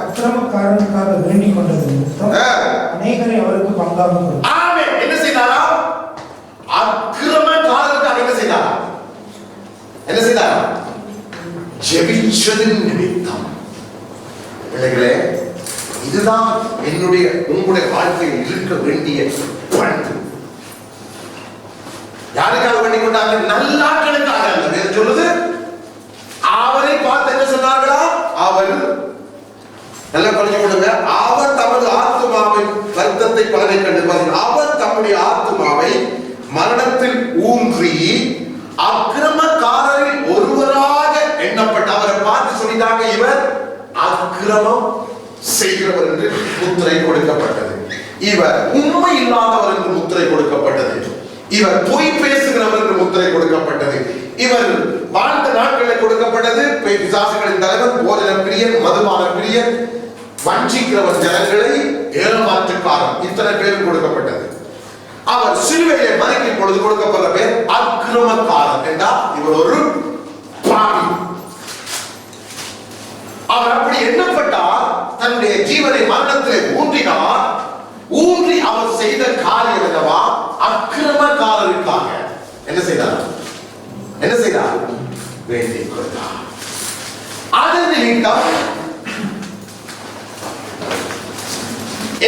S2: அக்கிரமக்காரனுக்காக வேண்டிக் கொண்டது நிமித்தம் அநேகரை அவருக்கு பங்காக கொடுத்தார்.
S1: ஆமென். என்ன செய்தாரா? அக்கிரமக்காரனுக்காக என்ன செய்தாரா? என்ன செய்தாரா? ஜெபிச்சதின் நிமித்தம். பிள்ளைகளே, இதுதான் என்னுடைய உங்களுடைய வாழ்க்கையில் இருக்க வேண்டிய பண்பு. யாருக்காக வேண்டிக் கொண்டாங்க? நல்லாட்களுக்காக அல்ல. வேறு சொல்லுது, அவரை பார்த்து என்ன சொன்னார்களா? அவர் நல்லா கொஞ்சம் கொடுங்க. அவர் தமது ஆத்துமாவின் வருத்தத்தை பலனை கண்டு, அவர் தம்முடைய ஆத்துமாவை மரணத்தில் ஊன்றி அக்கிரமக்காரரில் ஒருவராக எண்ணப்பட்ட அவரை பார்த்து சொல்லிட்டாங்க, இவர் அக்கிரமம் செய்கிறவர் என்று முத்திரை கொடுக்கப்பட்டது. இவர் உண்மை இல்லாதவர் என்று முத்திரை கொடுக்கப்பட்டது. இவர் பொய் பேசுகிறவர் என்று முத்திரை கொடுக்கப்பட்டது. இவர் வாழ்ந்த நாட்களில் கொடுக்கப்பட்டது பிசாசுகளின் தலைவர், போதன பிரியன், மதுபான பிரியன், வஞ்சிக்கிறவர், ஜனங்களை ஏமாற்றுக்காரன், இத்தனை பேரும் கொடுக்கப்பட்டது. அவர் சிலுவையிலே மறிக்கும் பொழுது கொடுக்கப்பட்ட பேர் அக்கிரமக்காரன் என்றால் இவர் ஒரு பாவி. அவர் அப்படி எண்ணப்பட்டார். தன்னுடைய ஜீவனை மரணத்திலே ஊன்றினார். ஊன்றி அவர் செய்த காரியம் என்னவா? அக்கிரமக்காரருக்காக என்ன செய்தார்? என்ன செய்தார்? வேண்டிக் கொண்டார். அதன் நிமித்தம்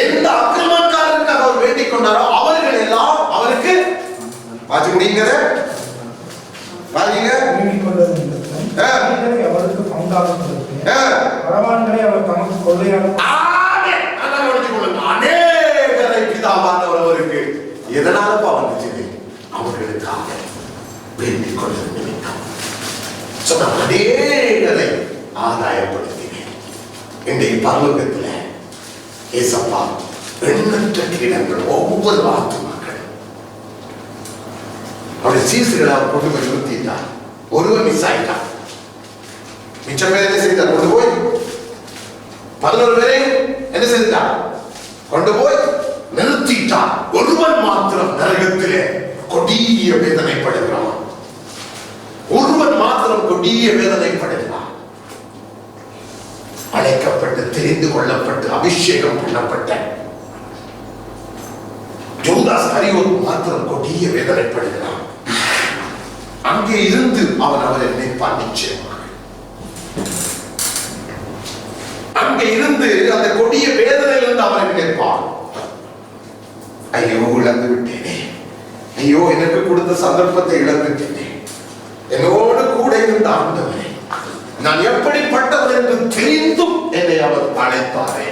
S1: எந்த அக்கிரமக்காரருக்காக அவர் வேண்டிக் கொண்டாரோ அவர்கள் எல்லாம் அவருக்கு வாசி முடியுங்க.
S2: வேண்டிக் கொண்டது நிமித்தம் அநேகரை அவருக்கு பங்காக கொடுத்தார். பரவான்களை அவர் தமக்கு கொள்ளையாக.
S1: ஆமென். நல்லா கவனித்துக் கொள்ளுங்க. அநேகரை பிதாவானவர் அவருக்கு எதனால பாவம் செய்து அவர்களுக்காக வேண்டிக் கொண்டது நிமித்தம் சொன்ன அநேகரை ஆதாயப்படுத்தினேன். இன்றைய பரலோகத்தில் ஏசப்பா எண்ணற்ற கிரீடங்கள் ஒவ்வொரு ஆத்துமாக்கள் அவருடைய சீசுகளை அவர் கொண்டு போய் நிறுத்திட்டார். ஒருவர் மிஸ் ஆயிட்டார். மிச்சம் பேர் என்ன செய்தார்? கொண்டு போய் 11 பேரை என்ன செய்தார்? கொண்டு போய் நிறுத்திட்டார். ஒருவன் மாத்திரம் நரகத்திலே கொடிய வேதனைப்படுகிறான். ஒருவன் மாத்திரம் கொடிய வேதனைப்படுகிறான். அழைக்கப்பட்டு தெரிந்து கொள்ளப்பட்டு அபிஷேகம் பண்ணப்பட்ட யூதாஸ் கரியோத் மாத்திரம் கொடிய வேதனைப்படுகிறான். அங்கே இருந்து அவன் அவரை நினைப்பான். நிச்சயமாக அங்கே இருந்து அந்த கொடிய வேதனையிலிருந்து அவரை நினைப்பான். ஐயோ, இழந்து விட்டேனே, ஐயோ, எனக்கு கொடுத்த சந்தர்ப்பத்தை இழந்துட்டேனே, என்னோடு கூட இருந்த ஆண்டவரே, நான் எப்படிப்பட்டவன் என்று தெரிந்தும் என்னை அவர் அழைத்தாரே,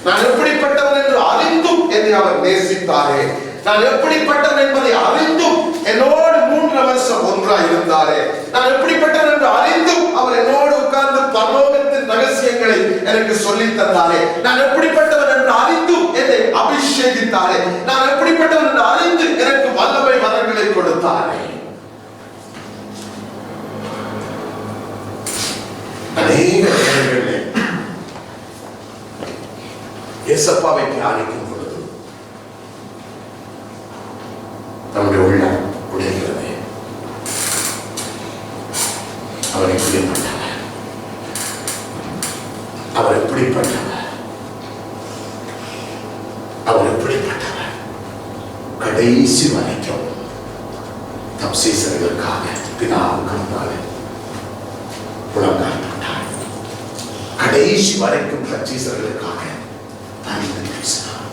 S1: நான் எப்படிப்பட்டவன் என்று அறிந்தும் என்னை அவர் நேசித்தாரே, நான் எப்படிப்பட்டவன் என்பதை அறிந்தும் என்னோடு 3 வருஷம் ஒன்றாய் இருந்தாரே, நான் எப்படிப்பட்டவன் என்று அறிந்தும் அவர் என்னோடு உட்கார்ந்து பரலோகத்தின் ரகசியங்களை எனக்கு சொல்லித் தந்தாரே, நான் எப்படிப்பட்டவன் என்று அறிந்தும் என்னை அபிஷேகித்தாரே, நான் எப்படிப்பட்டவன் என்று அறிந்து எனக்கு வல்லமை வரங்களை கொடுத்தாரே. அநேக நேரங்களில் ஏசப்பாவை தியானிக்கும் பொழுது நம்முடைய உள்ளம் உடைகிறது. அவர் எப்படிப்பட்டவர்? அவர் எப்படிப்பட்டவர்? அவர் எப்படிப்பட்டவர்? கடைசி வரைக்கும் தம் சீசர்களுக்காக பிதாவுக்கு முன்னாலே புலங்கால் போட்டார். கடைசி வரைக்கும் சீசர்களுக்காக பேசினார்.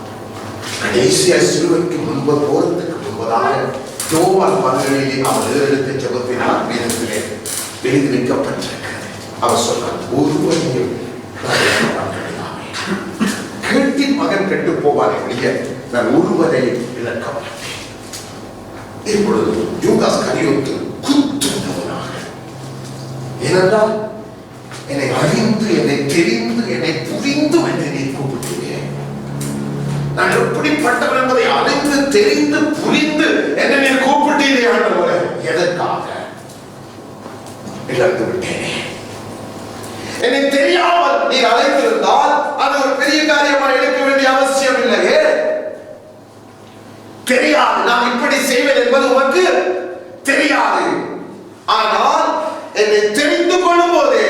S1: கடைசியா சிலுவைக்கு முன்பு போறதுக்கு முன்பதாக யோவான் 17 அவர் எழுதிய ஜெபத்தினால் வேதத்திலே எழுதி வைக்கப்பட்டிருக்கிறது. அவர் சொன்னார், ஒருவரையும் கேட்டின் மகன் கெட்டு போவானே ஒழிய நான் ஒருவரையும் இழக்க மாட்டேன். இப்பொழுது யூதாஸ் கரியோத்து குத்துண்டவனாக, ஏனென்றால் என்னை அறிந்து, என்னை தெரிந்து, என்னை புரிந்து என்று நீ கூப்பிட்டீங்க. நான் எப்படிப்பட்டவன் என்பதை அறிந்து, தெரிந்து, புரிந்து என்னை நீ கூப்பிட்டீரே ஆண்டவரே, எதற்காக? இழந்து விட்டேனே. என்னை தெரியாமல் நீ அழைத்திருந்தால் அது ஒரு பெரிய காரியமாக எடுக்க வேண்டிய அவசியம் இல்லையே. தெரியாது, நான் இப்படி செய்வேன் என்பது உனக்கு தெரியாது. ஆனால் என்னை தெரிந்து கொள்ளும் போதே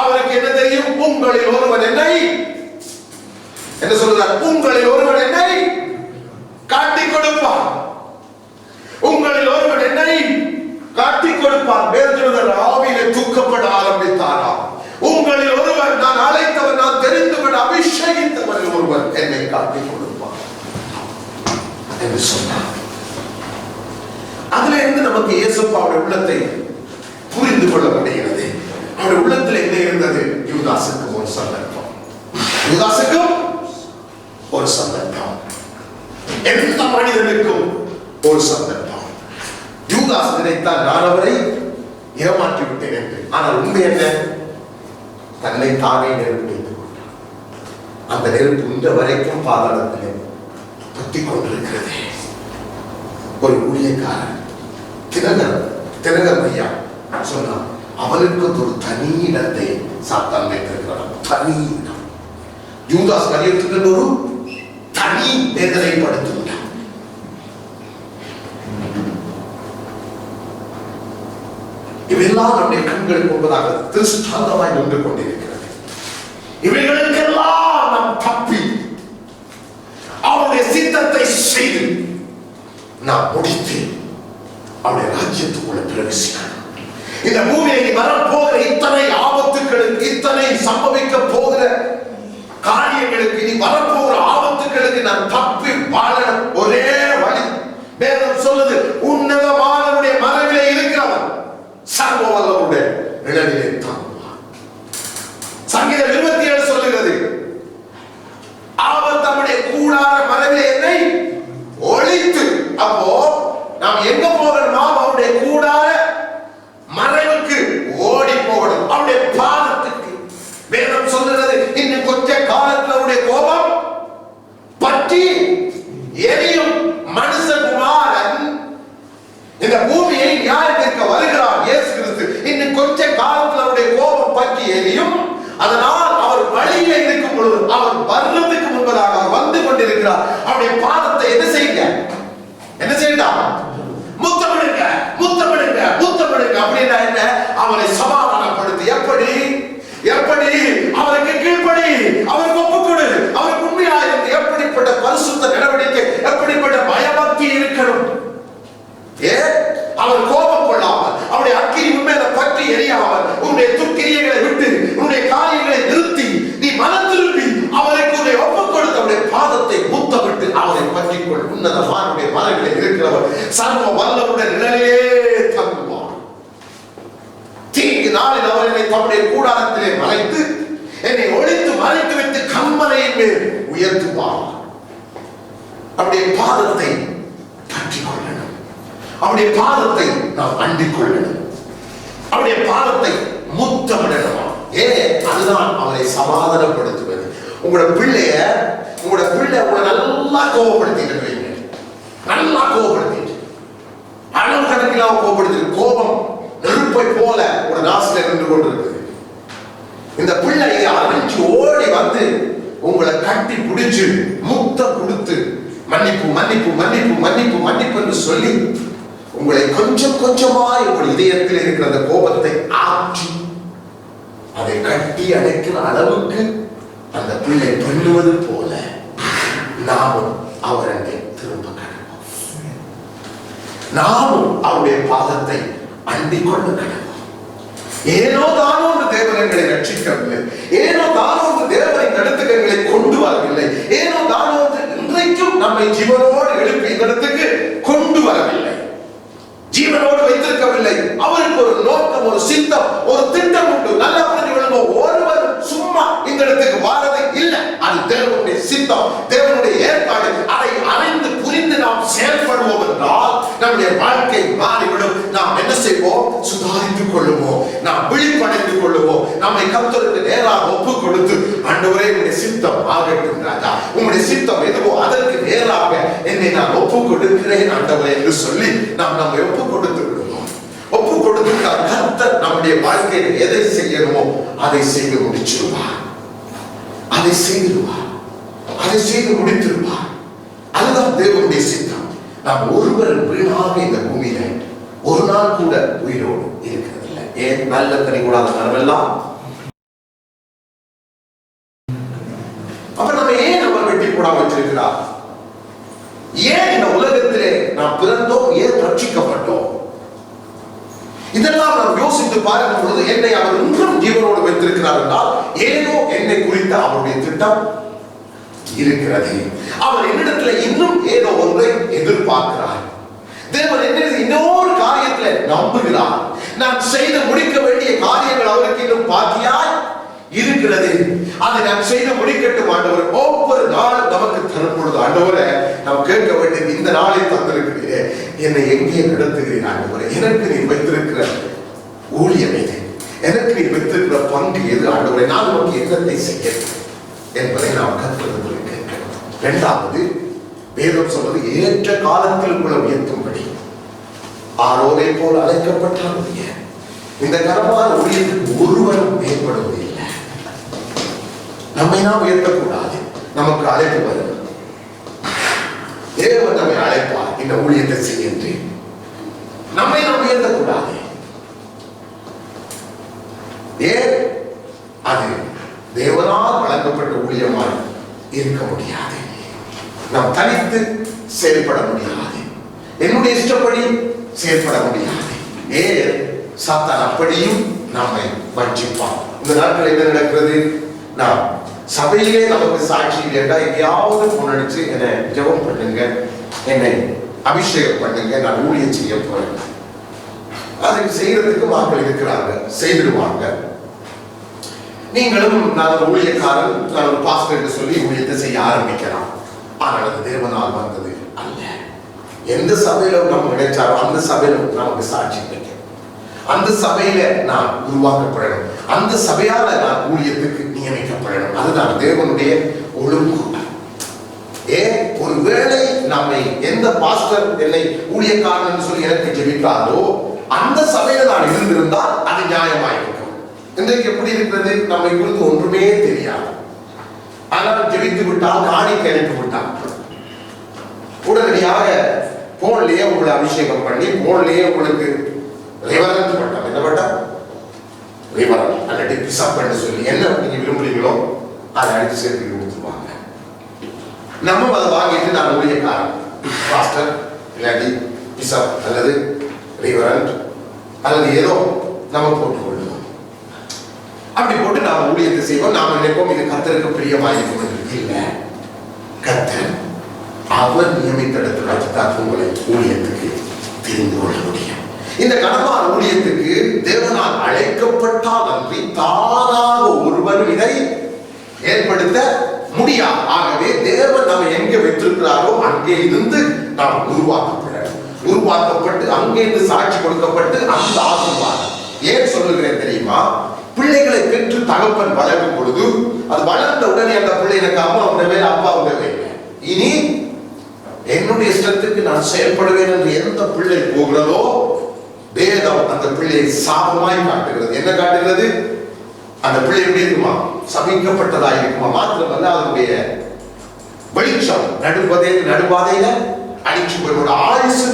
S1: அவருக்கு என்ன தெரியும்? உங்களில் ஒருவன் என்னை என்ன சொல்றார்? உங்களில் ஒருவன் என்னை காட்டிக் கொடுப்பான். உங்களில் ஒருவன் என்னை காட்டிக் கொடுப்பான். வேறு ஆவியிலே தூக்கப்பட ஆரம்பித்தாரா? உங்களில் ஒருவர், நான் அழைத்தவர், நான் தெரிந்துவிட அபிஷேகித்தவர் ஒருவர் என்னை காட்டிக் கொடுப்பார் என்று சொன்னார். அதுல இருந்து நமக்கு இயேசுப்பாவுடைய உள்ளத்தை புரிந்து கொள்ள முடிகிறது. அவருடைய உள்ளத்தில் என்ன இருந்தது? யூதாசுக்கும் ஒரு சந்தர்ப்பம், யூதாசுக்கும் ஒரு சந்தர்ப்பம், எந்த மனிதனுக்கும் ஒரு சந்தர்ப்பம். யூதாஸ் நினைத்தால் நான் அவரை ஏமாற்றி விட்டேன் என்று. ஆனால் உண்மை என்ன? தன்னை தானே நெருப்பு வைத்துக் கொண்டார். அந்த நெருப்பு இன்ற வரைக்கும் பாதாளத்திலே பற்றி கொண்டிருக்கிறது. ஒரு ஊழியக்காரன் தினகர் ஐயா சொன்னார், அவனுக்கு ஒரு தனி இடத்தை சாத்தான் வைத்திருக்கிறான். தனி இடம். யூதாஸ் கரியோத்துக்கு ஒரு தனி வேதனைப்படுத்துகிறான். இவையெல்லாம் நம்முடைய கண்களுக்கு முன்பதாக திருஷ்டாந்தமாய் நின்று கொண்டிருக்கிறது. இவைகளுக்கெல்லாம் நாம் தப்பி அவருடைய சித்தத்தை செய்து நாம் முடித்து அவருடைய ராஜ்யத்துக்குள்ள பிரவேசிக்கணும். இந்த பூமியை வரப்போகிற இத்தனை ஆபத்துகளுக்கு, இத்தனை சம்பவிக்க போகிற காரியங்களுக்கு, இனி வரப்போகிற ஆபத்துகளுக்கு நாம் தப்பி வாழணும். ஒரே வழி வேதம் சொல்லுது, உன்னதமானவருடைய மறைவிலே இருக்கிறவன் சர்வ வல்லவருடைய நிழலிலே தங்குவான். சங்கீதம் 27 சொல்லுகிறது, அவர் தம்முடைய கூடார மறைவிலே என்னை ஒளித்து. அப்போ நாம் எங்க போகணுமா? அவருடைய கூடார மறைவுக்கு ஓடி போகணும், அவருடைய பாதத்துக்கு. வேதம் சொல்லுகிறது, இன்னும் கொஞ்ச காலத்தில் அவருடைய கோபம் பற்றி எரியும். மனுஷகுமாரன் இந்த பூமியை நியாயத்திற்கு வருகிறார், இயேசு கிறிஸ்து. இன்னும் கொஞ்ச காலத்தில் அவருடைய கோபம் பற்றி எரியும். அதனால் அவர் வழியில இருக்கும் பொழுது, அவர் வர்றதுக்கு முன்பதாக அவர் வந்து கொண்டிருக்கிறார். அவருடைய பாதத்தை என்ன செய்யுங்க? என்ன செய்யலாம்? முத்தமிடுங்க, முத்தமிடுங்க, முத்தமிடுங்க. அப்படின்னா என்ன? அவரை சமாதானப்படுத்தி. எப்படி? எப்படி? அவருக்கு கீழ்ப்படி, அவருக்கு ஒப்புக்கொடு, அவருக்கு உண்மையாயிருந்து. எப்படிப்பட்ட பரிசுத்த நடவடிக்கை, எப்படிப்பட்ட பயபக்தி இருக்கணும். அவர் கோபம் கொள்ளாமல், அவருடைய அக்கினி உண்மையில பற்றி எரியாமல், உன்னுடைய துக்கிரியங்களை விட்டு, உன்னுடைய காரியங்களை நிறுத்தி, நீ மனம் திரும்பி அவருக்கு உன்னை ஒப்புக் கொடுத்து அவருடைய பாதத்தை முத்தமிட்டு அவரை பற்றிக்கொள். உன்னதமானுடைய மரங்களை இருக்கிறவர் சர்வ வல்லவருடைய நிழலிலே தங்குவார். தீங்கு நாளில் அவர் என்னை தம்முடைய கூடாரத்திலே மறைத்து, என்னை ஒளித்து மறைத்து வைத்து கண்மலையின் மேல் உயர்த்துவார். அவருடைய பாதத்தை பற்றி கொள்ளணும். அவருடைய பாதத்தை நாம் அண்டிக் கொள்ளணும். அவருடைய பாதத்தை முத்தமிடணுமா? அதுதான் அவரை சமாதானப்படுத்துவது. உங்களோட பிள்ளைய உங்களை நல்லா கோபப்படுத்திட்டு, நல்லா கோபப்படுத்திட்டு, அளவு கணக்கில் கோபப்படுத்திட்டு, கோபம் நெருப்பை போல ஒரு நாசில நின்று கொண்டிருக்குது. இந்த பிள்ளை அரைஞ்சு ஓடி வந்து உங்களை கட்டி பிடிச்சு முத்தம் கொடுத்து மன்னிப்பு மன்னிப்பு மன்னிப்பு மன்னிப்பு மன்னிப்பு என்று சொல்லி உங்களை கொஞ்சம் கொஞ்சமாய் உங்கள் இதயத்தில் இருக்கிற அந்த கோபத்தை ஆற்றி அதை கட்டி அடைக்கிற அளவுக்கு அந்த பிள்ளை பண்ணுவது போல நாமும் அவர் அங்கே திரும்ப கடவோம். நாமும் அவருடைய பாதத்தை அண்டிக் கொள்ள கடவோம். ஏனோ தானோ ஒரு தேவனங்களை ரட்சிக்கவில்லை, ஏனோ தானோ ஒரு தேவனை நடத்துகளை கொண்டு வரவில்லை, ஏனோ தானோ இன்றைக்கும் நம்மை ஜீவனோடு எழுப்பி இந்த இடத்துக்கு கொண்டு வரவில்லை, ஜீவனோடு வைத்திருக்கவில்லை. அவருக்கு ஒரு நோக்கம், ஒரு சித்தம், ஒரு திட்டம் உண்டு. நல்லா புரிஞ்சு கொள்ளுங்க. ஒருவர் சும்மா இந்த இடத்துக்கு வாரது இல்லை. அது தேவனுடைய சித்தம், தேவனுடைய ஏற்பாடு. அதை அறிந்து புரிந்து நாம் செயல்படுவோம் என்றால் நம்முடைய நம்முடைய வாழ்க்கை மாறிவிடும். நாம் என்ன செய்வோம்? சுதாரித்துக் கொள்ளுவோம், நாம் விழிப்படைந்து கொள்ளுவோம், நம்மை கர்த்தருக்கு நேராக ஒப்பு கொடுத்து, ஆண்டவரே உம்முடைய சித்தம் ஆகட்டும் ராஜா, உம்முடைய சித்தம் எதுவோ அதற்கு நேராக என்னை நான் ஒப்பு கொடுக்கிறேன் ஆண்டவரே என்று சொல்லி நாம் நம்மை ஒப்பு கொடுத்து விடுவோம். ஒப்பு கொடுத்துட்டால் கர்த்தர் நம்முடைய வாழ்க்கையில் எதை செய்யணுமோ அதை செய்து முடிச்சிருவார், அதை செய்திருவார், அதை செய்து முடித்திருவார். அதுதான் தேவனுடைய சித்தம். நாம் ஒருவர் வீணாக இந்த பூமியில ஒரு நாள் கூட உயிரோடு இருக்கிறது இல்லை. ஏன்? நல்ல கனி கூடாத மரமெல்லாம். அப்ப நம்ம ஏன் நம்ம வெட்டி போடாம வச்சிருக்கிறார்? ஏன் இந்த உலகத்திலே நாம் பிறந்தோம்? ஏன் ரட்சிக்கப்பட்டோம்? இதெல்லாம் நாம் யோசித்து பார்க்கும் பொழுது என்னை அவர் இன்றும் ஜீவனோடு வைத்திருக்கிறார் என்றால் ஏதோ என்னை குறித்த அவருடைய திட்டம் இருக்கிறது. அவர் என்னிடத்தில் இன்னும் ஏதோ ஒன்றை எதிர்பார்க்கிறார். தேவன் என்னிடத்தில் இன்னொரு காரியத்தில் நம்புகிறார். நான் செய்து முடிக்க வேண்டிய காரியங்கள் அவருக்கு இன்னும் பாக்கியாய் இருக்கிறது. அதை நான் செய்து முடிக்கட்டும் ஆண்டவர். ஒவ்வொரு நாளும் நமக்கு தரும் பொழுது ஆண்டவரை நாம் கேட்க வேண்டியது, இந்த நாளை தந்திருக்கிறீரே, என்னை எங்கே நடத்துகிறீர் ஆண்டவரை? எனக்கு நீ வைத்திருக்கிற ஊழியம் எது? எனக்கு நீ வைத்திருக்கிற பங்கு எது ஆண்டவரை? நான் நமக்கு என்னத்தை செய்ய என்பதை நாம் கற்பது கேட்கணும். இரண்டாவது, வேதம் சொல்வது ஏற்ற காலத்தில் உள்ள உயர்த்தும்படி ஆரோனை போல் அழைக்கப்பட்டால் இந்த கரமான ஊழியத்துக்கு ஒருவரும் மேம்படுவது இல்லை. நம்மை நாம் உயர்த்தக்கூடாது. நமக்கு அழைப்பு வரும். தேவன் நம்மை அழைப்பார் இந்த ஊழியத்தை செய்ய. நம்மை நாம் உயர்த்தக்கூடாது. ஏன்? அது தேவனால் வழங்கப்பட்ட ஊழியமாய் இருக்க முடியாது. நாம் தனித்து செயல்பட முடியாது. என்னுடைய இஷ்டப்படி செயல்பட முடியாது. ஏன்? சாத்தான் அப்படியும் நம்மை வஞ்சிப்பான். இந்த நாட்கள் என்ன நடக்கிறது? நாம் சபையிலே நமக்கு சாட்சி இல்லையா, எங்கேயாவது முன்னடிச்சு என்னை ஜெபம் பண்ணுங்க, என்னை அபிஷேகம் பண்ணுங்க, நான் ஊழியம் செய்ய போறேன். அதை செய்யறதுக்கு மக்கள் இருக்கிறாங்க, செய்திடுவாங்க. நீங்களும் நான் ஒரு ஊழியக்காரன், நான் ஒரு பாஸ்டர் என்று சொல்லி ஊழியத்தை செய்ய ஆரம்பிக்கலாம். ஆனால் அது தேவனால் வந்தது அல்ல. எந்த சபையில நம்ம நினைச்சாரோ அந்த சபையில நமக்கு சாட்சி வைக்கணும். அந்த சபையில நான் உருவாக்கப்படணும். அந்த சபையால நான் ஊழியத்துக்கு நியமிக்கப்படணும். அதுதான் தேவனுடைய ஒழுங்கு. ஏன்? ஒருவேளை நம்மை எந்த பாஸ்டர் என்னை ஊழியக்காரன் சொல்லி எனக்கு ஜெபித்தாரோ அந்த சபையில நான் இருந்திருந்தால் அது நியாயமாயிருக்கும். இன்றைக்கு எப்படி இருக்கிறது? நம்மை குறித்து ஒன்றுமே தெரியாது. ஆனால் ஜெபித்து விட்டால், காணிக்கை அனுப்பி விட்டால், உடனடியாக போன்லயே உங்களை அபிஷேகம் பண்ணி, போன்லயே உங்களுக்கு ரிவரன்ட் பட்டம், என்ன பட்டம்? ரிவரன்ட் அல்லது பிசப் என்று சொல்லி என்ன நீங்க விரும்புறீங்களோ அதை அடித்து சேர்த்து கொடுத்துருவாங்க. நம்ம அதை வாங்கிட்டு நான் ஊழியக்காரன், பாஸ்டர் இல்லாட்டி பிசப் அல்லது ரிவரன்ட் அல்லது ஏதோ நம்ம போட்டுக்கொள்ளுவோம். அப்படி போட்டு நாம் ஊழியத்தை செய்வோம். நாம் நினைப்போம் இது கர்த்தருக்கு பிரியமாயிருக்கும். இல்லை, கர்த்தர் அவர் நியமித்த இடத்துல வச்சுதான் உங்களை ஊழியத்துக்கு தெரிந்து கொள்ள முடியும். இந்த கனமான ஊழியத்துக்கு தேவனால் அழைக்கப்பட்டால் அன்றி தானாக ஒருவரும் இதை ஏற்படுத்த முடியாது. ஆகவே தேவன் நம்ம எங்கே வைத்திருக்கிறாரோ அங்கே இருந்து நாம் உருவாக்கப்பட்டு அங்கே இருந்து சாட்சி கொடுக்கப்பட்டு அந்த ஆசீர்வாதம். ஏன் சொல்லுகிறேன் தெரியுமா? பிள்ளைகளை பெற்று தகப்பன் வளரும் பொழுது அது வளர்ந்த உடனே அந்த பிள்ளை எனக்கு அம்மா உடவே அப்பா உடவே இனி என்னுடைய இஷ்டத்துக்கு நான் செயல்படுவேன் என்று எந்த பிள்ளை போகிறதோ வேதம் அந்த பிள்ளையை சாபமாய் காட்டுகிறது. என்ன காட்டுகிறது? அந்த பிள்ளை எப்படி இருக்குமா? சபிக்கப்பட்டதா இருக்குமா? மாத்திரமல்ல அதனுடைய வெளிச்சம் நடுபாதையில அடிச்சு போயிடும். ஆயுசு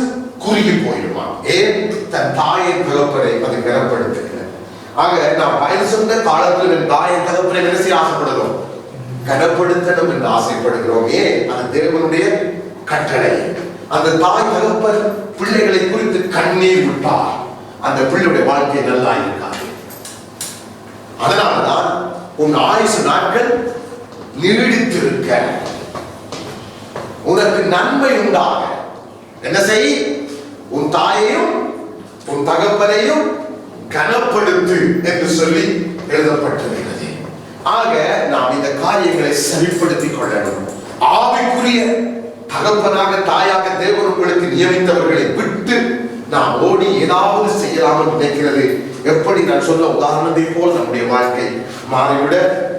S1: குறுகி போயிடுமா? ஏன்? தன் தாயை தகப்பனை அது கனப்படுத்துகிறது. ஆக நாம் வயது சொந்த காலத்தில் என் தாயை தகப்பனை நினைச்சு ஆசைப்படுகிறோம், கனப்படுத்தணும் என்று ஆசைப்படுகிறோம். ஏன்? அது தேவனுடைய கட்டளை. அந்த தாய் தகப்பன் பிள்ளைகளை குறித்து கண்ணீர் விட்டார், அந்த பிள்ளையுடைய வாழ்க்கை நல்லா இருக்காது. அதனால்தான் உன் ஆயுசு நாட்கள் நீடித்திருக்க, உனக்கு நன்மை உண்டாக என்ன செய்? உன் தாயையும் உன் தகப்பனையும் கனப்படுத்து என்று சொல்லி எழுதப்பட்டிருக்கிறது. ஆக நாம் இந்த காரியங்களை சரிப்படுத்திக் கொள்ளணும். ஆவிக்குரிய தகப்பனாக தாயாக தேவன் உங்களுக்கு நியமித்தவர்களை விட்டு நாம் ஓடி ஏதாவது செய்யலாமல் நினைக்கிறது எப்படி நான் சொன்ன உதாரணத்தை போல் நம்முடைய வாழ்க்கை மாறிவிட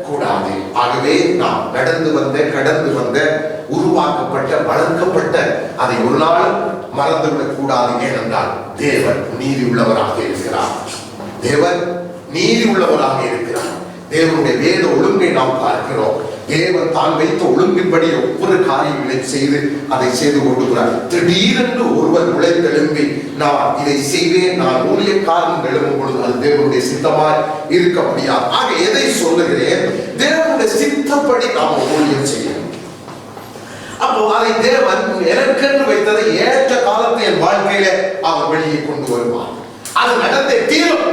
S1: கூடாது. ஆகவே நாம் நடந்து வந்த கடந்து வந்த உருவாக்கப்பட்ட வளர்க்கப்பட்ட அதை ஒரு நாள் மறந்துவிடக் கூடாது. ஏனென்றால் தேவன் நீதி உள்ளவராக இருக்கிறார். தேவன் நீதி உள்ளவராக இருக்கிறார். தேவனுடைய வேத ஒழுங்கை நாம் பார்க்கிறோம். தேவன் தான் வைத்த ஒழுங்கின்படி ஒவ்வொரு காரியங்களை செய்து அதை செய்து கொண்டுகிறார். திடீரென்று ஒருவர் உழைத்தெழும்பி நான் இதை செய்வேன், நான் ஊழியக்காரன் எழும்பும் பொழுது அது தேவனுடைய சித்தமாய் இருக்க முடியாது. ஆக எதை சொல்லுகிறேன்? தேவனுடைய சித்தப்படி நாம் ஊழியம் செய்யணும். அப்போ அதை தேவன் எனக்கென்று வைத்ததை ஏற்ற காலத்தை என் வாழ்க்கையில அவர் வெளியே கொண்டு வருவார். அது நடந்தே தீரும்.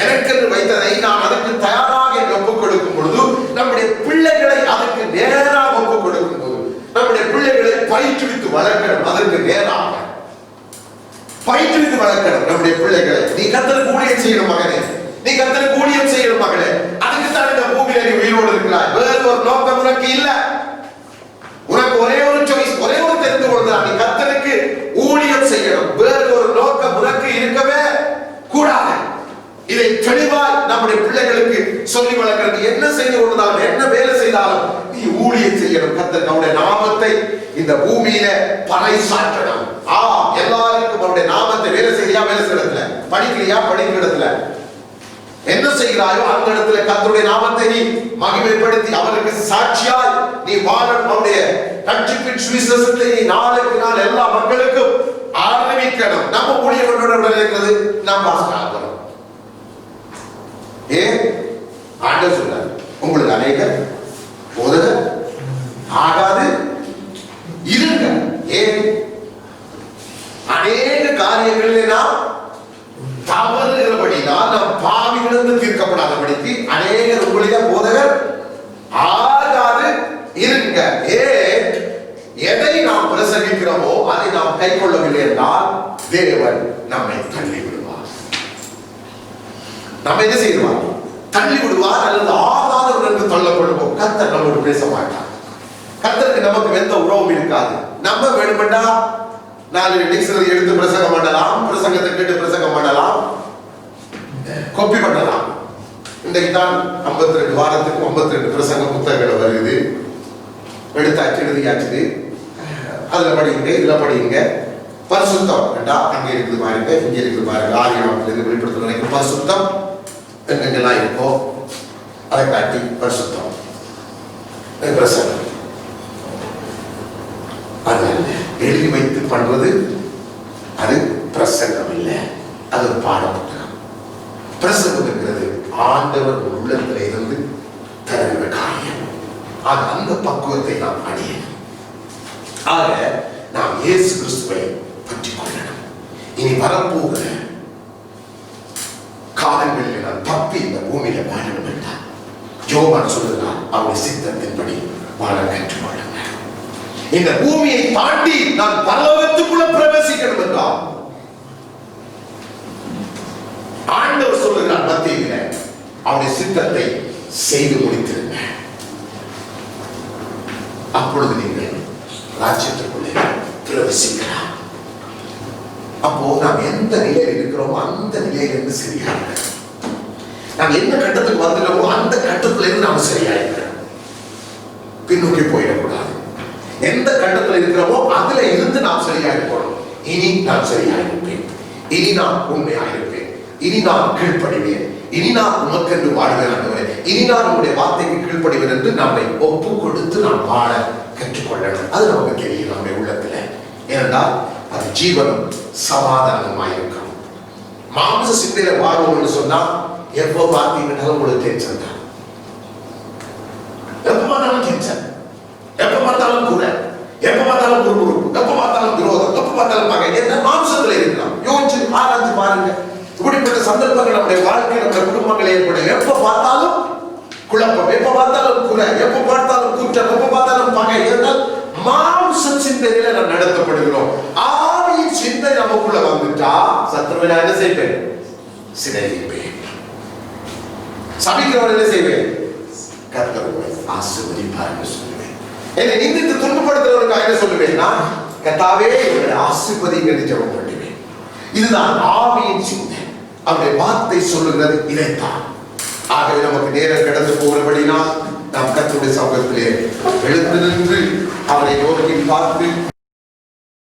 S1: எனக்கென்று வைத்ததை நான் அதற்கு தயாராக ஒப்புக் கொடுக்கும் பொழுது, நம்முடைய பிள்ளைகளை அதற்கு நேராக ஒப்புக் கொடுக்கும் போது, நம்முடைய பிள்ளைகளை பயிற்றுவித்து வளர்க்கணும். அதற்கு நேராக பயிற்றுவித்து வளர்க்கணும் நம்முடைய பிள்ளைகளை. நீ கர்த்தருக்கு ஊழியம் செய்யணும் மகனே, நீ கர்த்தருக்கு ஊழியம் செய்யணும் மகளே. அதுக்கு தான் இந்த பூமியில நீ உயிரோடு இருக்கிறாய். வேறு ஒரு நோக்கம் உனக்கு இல்ல. உனக்கு ஒரே ஒரு சாய்ஸ், ஒரே ஒரு தெரிந்து கொள்கிறார். நீ கர்த்தருக்கு ஊழியம் செய்யணும். வேறு ஒரு நோக்கம் உனக்கு இருக்கவே கூடாது. இதை தெளிவாய் நம்முடைய பிள்ளைகளுக்கு சொல்லி வளர்க்கிறது. என்ன செய்து கொண்டாலும், என்ன வேலை செய்தாலும் நீ ஊழியம் செய்யணும். கர்த்தர் நம்முடைய நாமத்தை இந்த பூமியில பறைசாற்றணும். எல்லாருக்கும் அவருடைய நாமத்தை வேலை செய்யறியா, வேலை செய்ய இடத்துல படிக்கிறியா, படிக்கிற இடத்துல என்ன செய்கிறாயோ அந்த இடத்துல கர்த்தருடைய நாமத்தை நீ மகிமைப்படுத்தி அவருக்கு சாட்சியாய் நீ வாழணும். அவருடைய ரட்சிப்பின் சுவிசேஷத்தை நீ நாளுக்கு நாள் எல்லா மக்களுக்கும் ஆரம்பிக்கணும். நம்ம ஊழியம் இருக்கிறது நாம் வாசிக்கிறோம். ஏன் ஆண்டவர் சொல்றார், உங்களுக்கு அநேக போதகர் ஆகாது இருங்க. ஏன் அநேக காரியங்களில் நாம் தவறுகிறபடினால் நாம் பாவிகளிலிருந்து தீர்க்கப்படாதபடிக்கு அநேகர் உங்களிலே போதகர் ஆகாது இருங்க. ஏன் எதை நாம் பிரசங்கிக்கிறோமோ அதை நாம் கை கொள்ளவில்லை என்றால் தேவன் நம்மை தள்ளி விடுவார். நம்ம என்ன செய்வார்? தள்ளி விடுவார் அல்லது ஆதாரம் என்று தள்ளப்படுவோம். கர்த்தர் நம்மோடு பேச மாட்டார். கர்த்தருக்கு நமக்கு எந்த உறவும் இருக்காது. நம்ம வேணுமெண்டா 4 டிக்ஷனரி எடுத்து பிரசங்கம் பண்ணலாம், பிரசங்கத்தை கேட்டு பிரசங்கம் பண்ணலாம், காப்பி பண்ணலாம். இன்றைக்கு தான் 52 வாரத்துக்கு 52 பிரசங்க புத்தகங்கள் வருது. எடுத்தாச்சு, எழுதியாச்சு. அதுல படிங்க, இதுல படிங்க. பரிசுத்தம் வேண்டா, அங்க இருக்குது பாருங்க, இங்க இருக்குது பாருங்க. ஆரியமானது வெளிப்படுத்த நினைக்கும் பரிசுத்தம் எங்கெங்கெல்லாம் இருக்கோ அதை காட்டி பரிசுத்தம் பிரசங்கம். அது எழுதி வைத்து பண்றது அது பிரசங்கம் இல்லை, அது ஒரு பாட புத்தகம். பிரசங்கம் இருக்கிறது ஆண்டவர் உள்ளத்துல இருந்து தருகிற காரியம். அந்த பக்குவத்தை நாம் அடையணும். ஆக நாம் இயேசு கிறிஸ்துவை பற்றி கொள்ளணும். இனி வரப்போகிற காலங்களில் நான் தப்பி இந்த பூமியில வாழணும் என்றார். யோவான் சொல்லுகிறார், அவருடைய சித்தத்தின்படி வாழ கற்றுக்கொள்ளுங்க. இந்த பூமியை தாண்டி நான் பரலோகத்துக்குள்ள பிரவேசிக்கணும் என்றார் ஆண்டவர் சொல்லுகிறார். மத்தியில அவருடைய சித்தத்தை செய்து முடித்திருங்க. அப்பொழுது நீங்கள் ராஜ்யத்திற்குள்ளே பிரவேசிக்கலாம். அப்போ நாம் எந்த நிலையில் இருக்கிறோமோ அந்த நிலையிலிருந்து சரியாக நாம் என்ன கட்டத்துக்கு வந்துடுறோமோ அந்த கட்டத்துல இருந்து நாம் சரியா இருக்கிறோம். பின்னோக்கி போயிடக்கூடாது. எந்த கட்டத்துல இருக்கிறோமோ அதுல இருந்து நாம் சரியா இருக்கணும். இனி நான் சரியா இருப்பேன், இனி நான் உண்மையா இருப்பேன், இனி நான் கீழ்ப்படிவேன், இனி நான் உமக்கென்று வாழ்கிறேன், இனி நான் உங்களுடைய வார்த்தைக்கு கீழ்ப்படிவேன் என்று நம்மை ஒப்பு கொடுத்து நாம் வாழ கற்றுக்கொள்ளணும். அது நமக்கு தெரியும் நம்முடைய உள்ளத்துல. ஏனென்றால் அது ஜீவனும் சமாதானமாயிருக்கும். மாம்ச சிந்தையில வாழ்வோம்னு சொன்னா எப்போ பார்த்தீங்கன்னாலும் உங்களுக்கு டென்ஷன் தான். எப்ப பார்த்தாலும் டென்ஷன், எப்ப பார்த்தாலும் கூட, எப்ப பார்த்தாலும் குறுகுறுப்பு, எப்ப பார்த்தாலும் விரோதம், எப்ப பார்த்தாலும் பகை. என்ன மாம்சத்துல இருக்கலாம். யோசிச்சு ஆராய்ச்சி பாருங்க. இப்படிப்பட்ட சந்தர்ப்பங்கள் நம்முடைய வாழ்க்கை, நம்முடைய குடும்பங்கள் ஏற்படும். எப்ப பார்த்தாலும் குழப்பம், எப்ப பார்த்தாலும் குறை, எப்ப பார்த்தாலும் குற்றம், எப்ப பார்த்தாலும் பகை. என்றால் மாம்ச சிந்தையில நாம் நடத்தப்படுகிறோம். ஆவியின் சிந்தை நமக்குள்ள வந்துட்டா சத்துருவை நான் என்ன செய்வேன்? சிநேகிப்பேன். சபிக்கிறவன் என்ன செய்வேன்? கர்த்தர் உங்களை ஆசீர்வதிப்பார் என்று சொல்லுவேன். என்னை நிந்தித்து துன்பப்படுத்துறவருக்கு என்ன சொல்லுவேன்னா, கர்த்தாவே இவரை ஆசீர்வதிங்க என்று ஜெபம் பண்ணுவேன். இதுதான் ஆவியின் சிந்தை. அவருடைய வார்த்தை சொல்லுகிறது இதைத்தான். ஆகவே நமக்கு நேரம் கடந்து போகிறபடினால் நாம் கர்த்தருடைய சமூகத்திலே எழுந்து நின்று அவரை நோக்கி பார்த்து